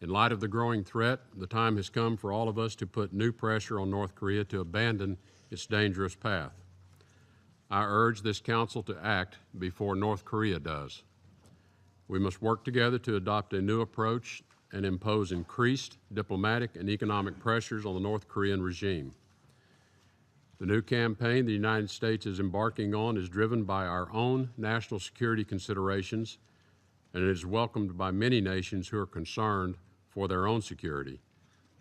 In light of the growing threat, the time has come for all of us to put new pressure on North Korea to abandon its dangerous path. I urge this Council to act before North Korea does. We must work together to adopt a new approach and impose increased diplomatic and economic pressures on the North Korean regime. The new campaign the United States is embarking on is driven by our own national security considerations, and it is welcomed by many nations who are concerned for their own security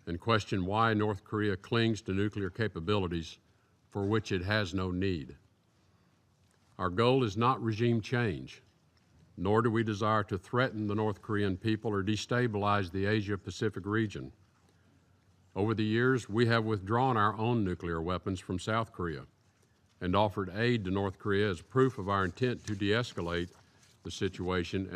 and question why North Korea clings to nuclear capabilities for which it has no need. Our goal is not regime change, nor do we desire to threaten the North Korean people or destabilize the Asia-Pacific region. Over the years, we have withdrawn our own nuclear weapons from South Korea and offered aid to North Korea as proof of our intent to de-escalate the situation and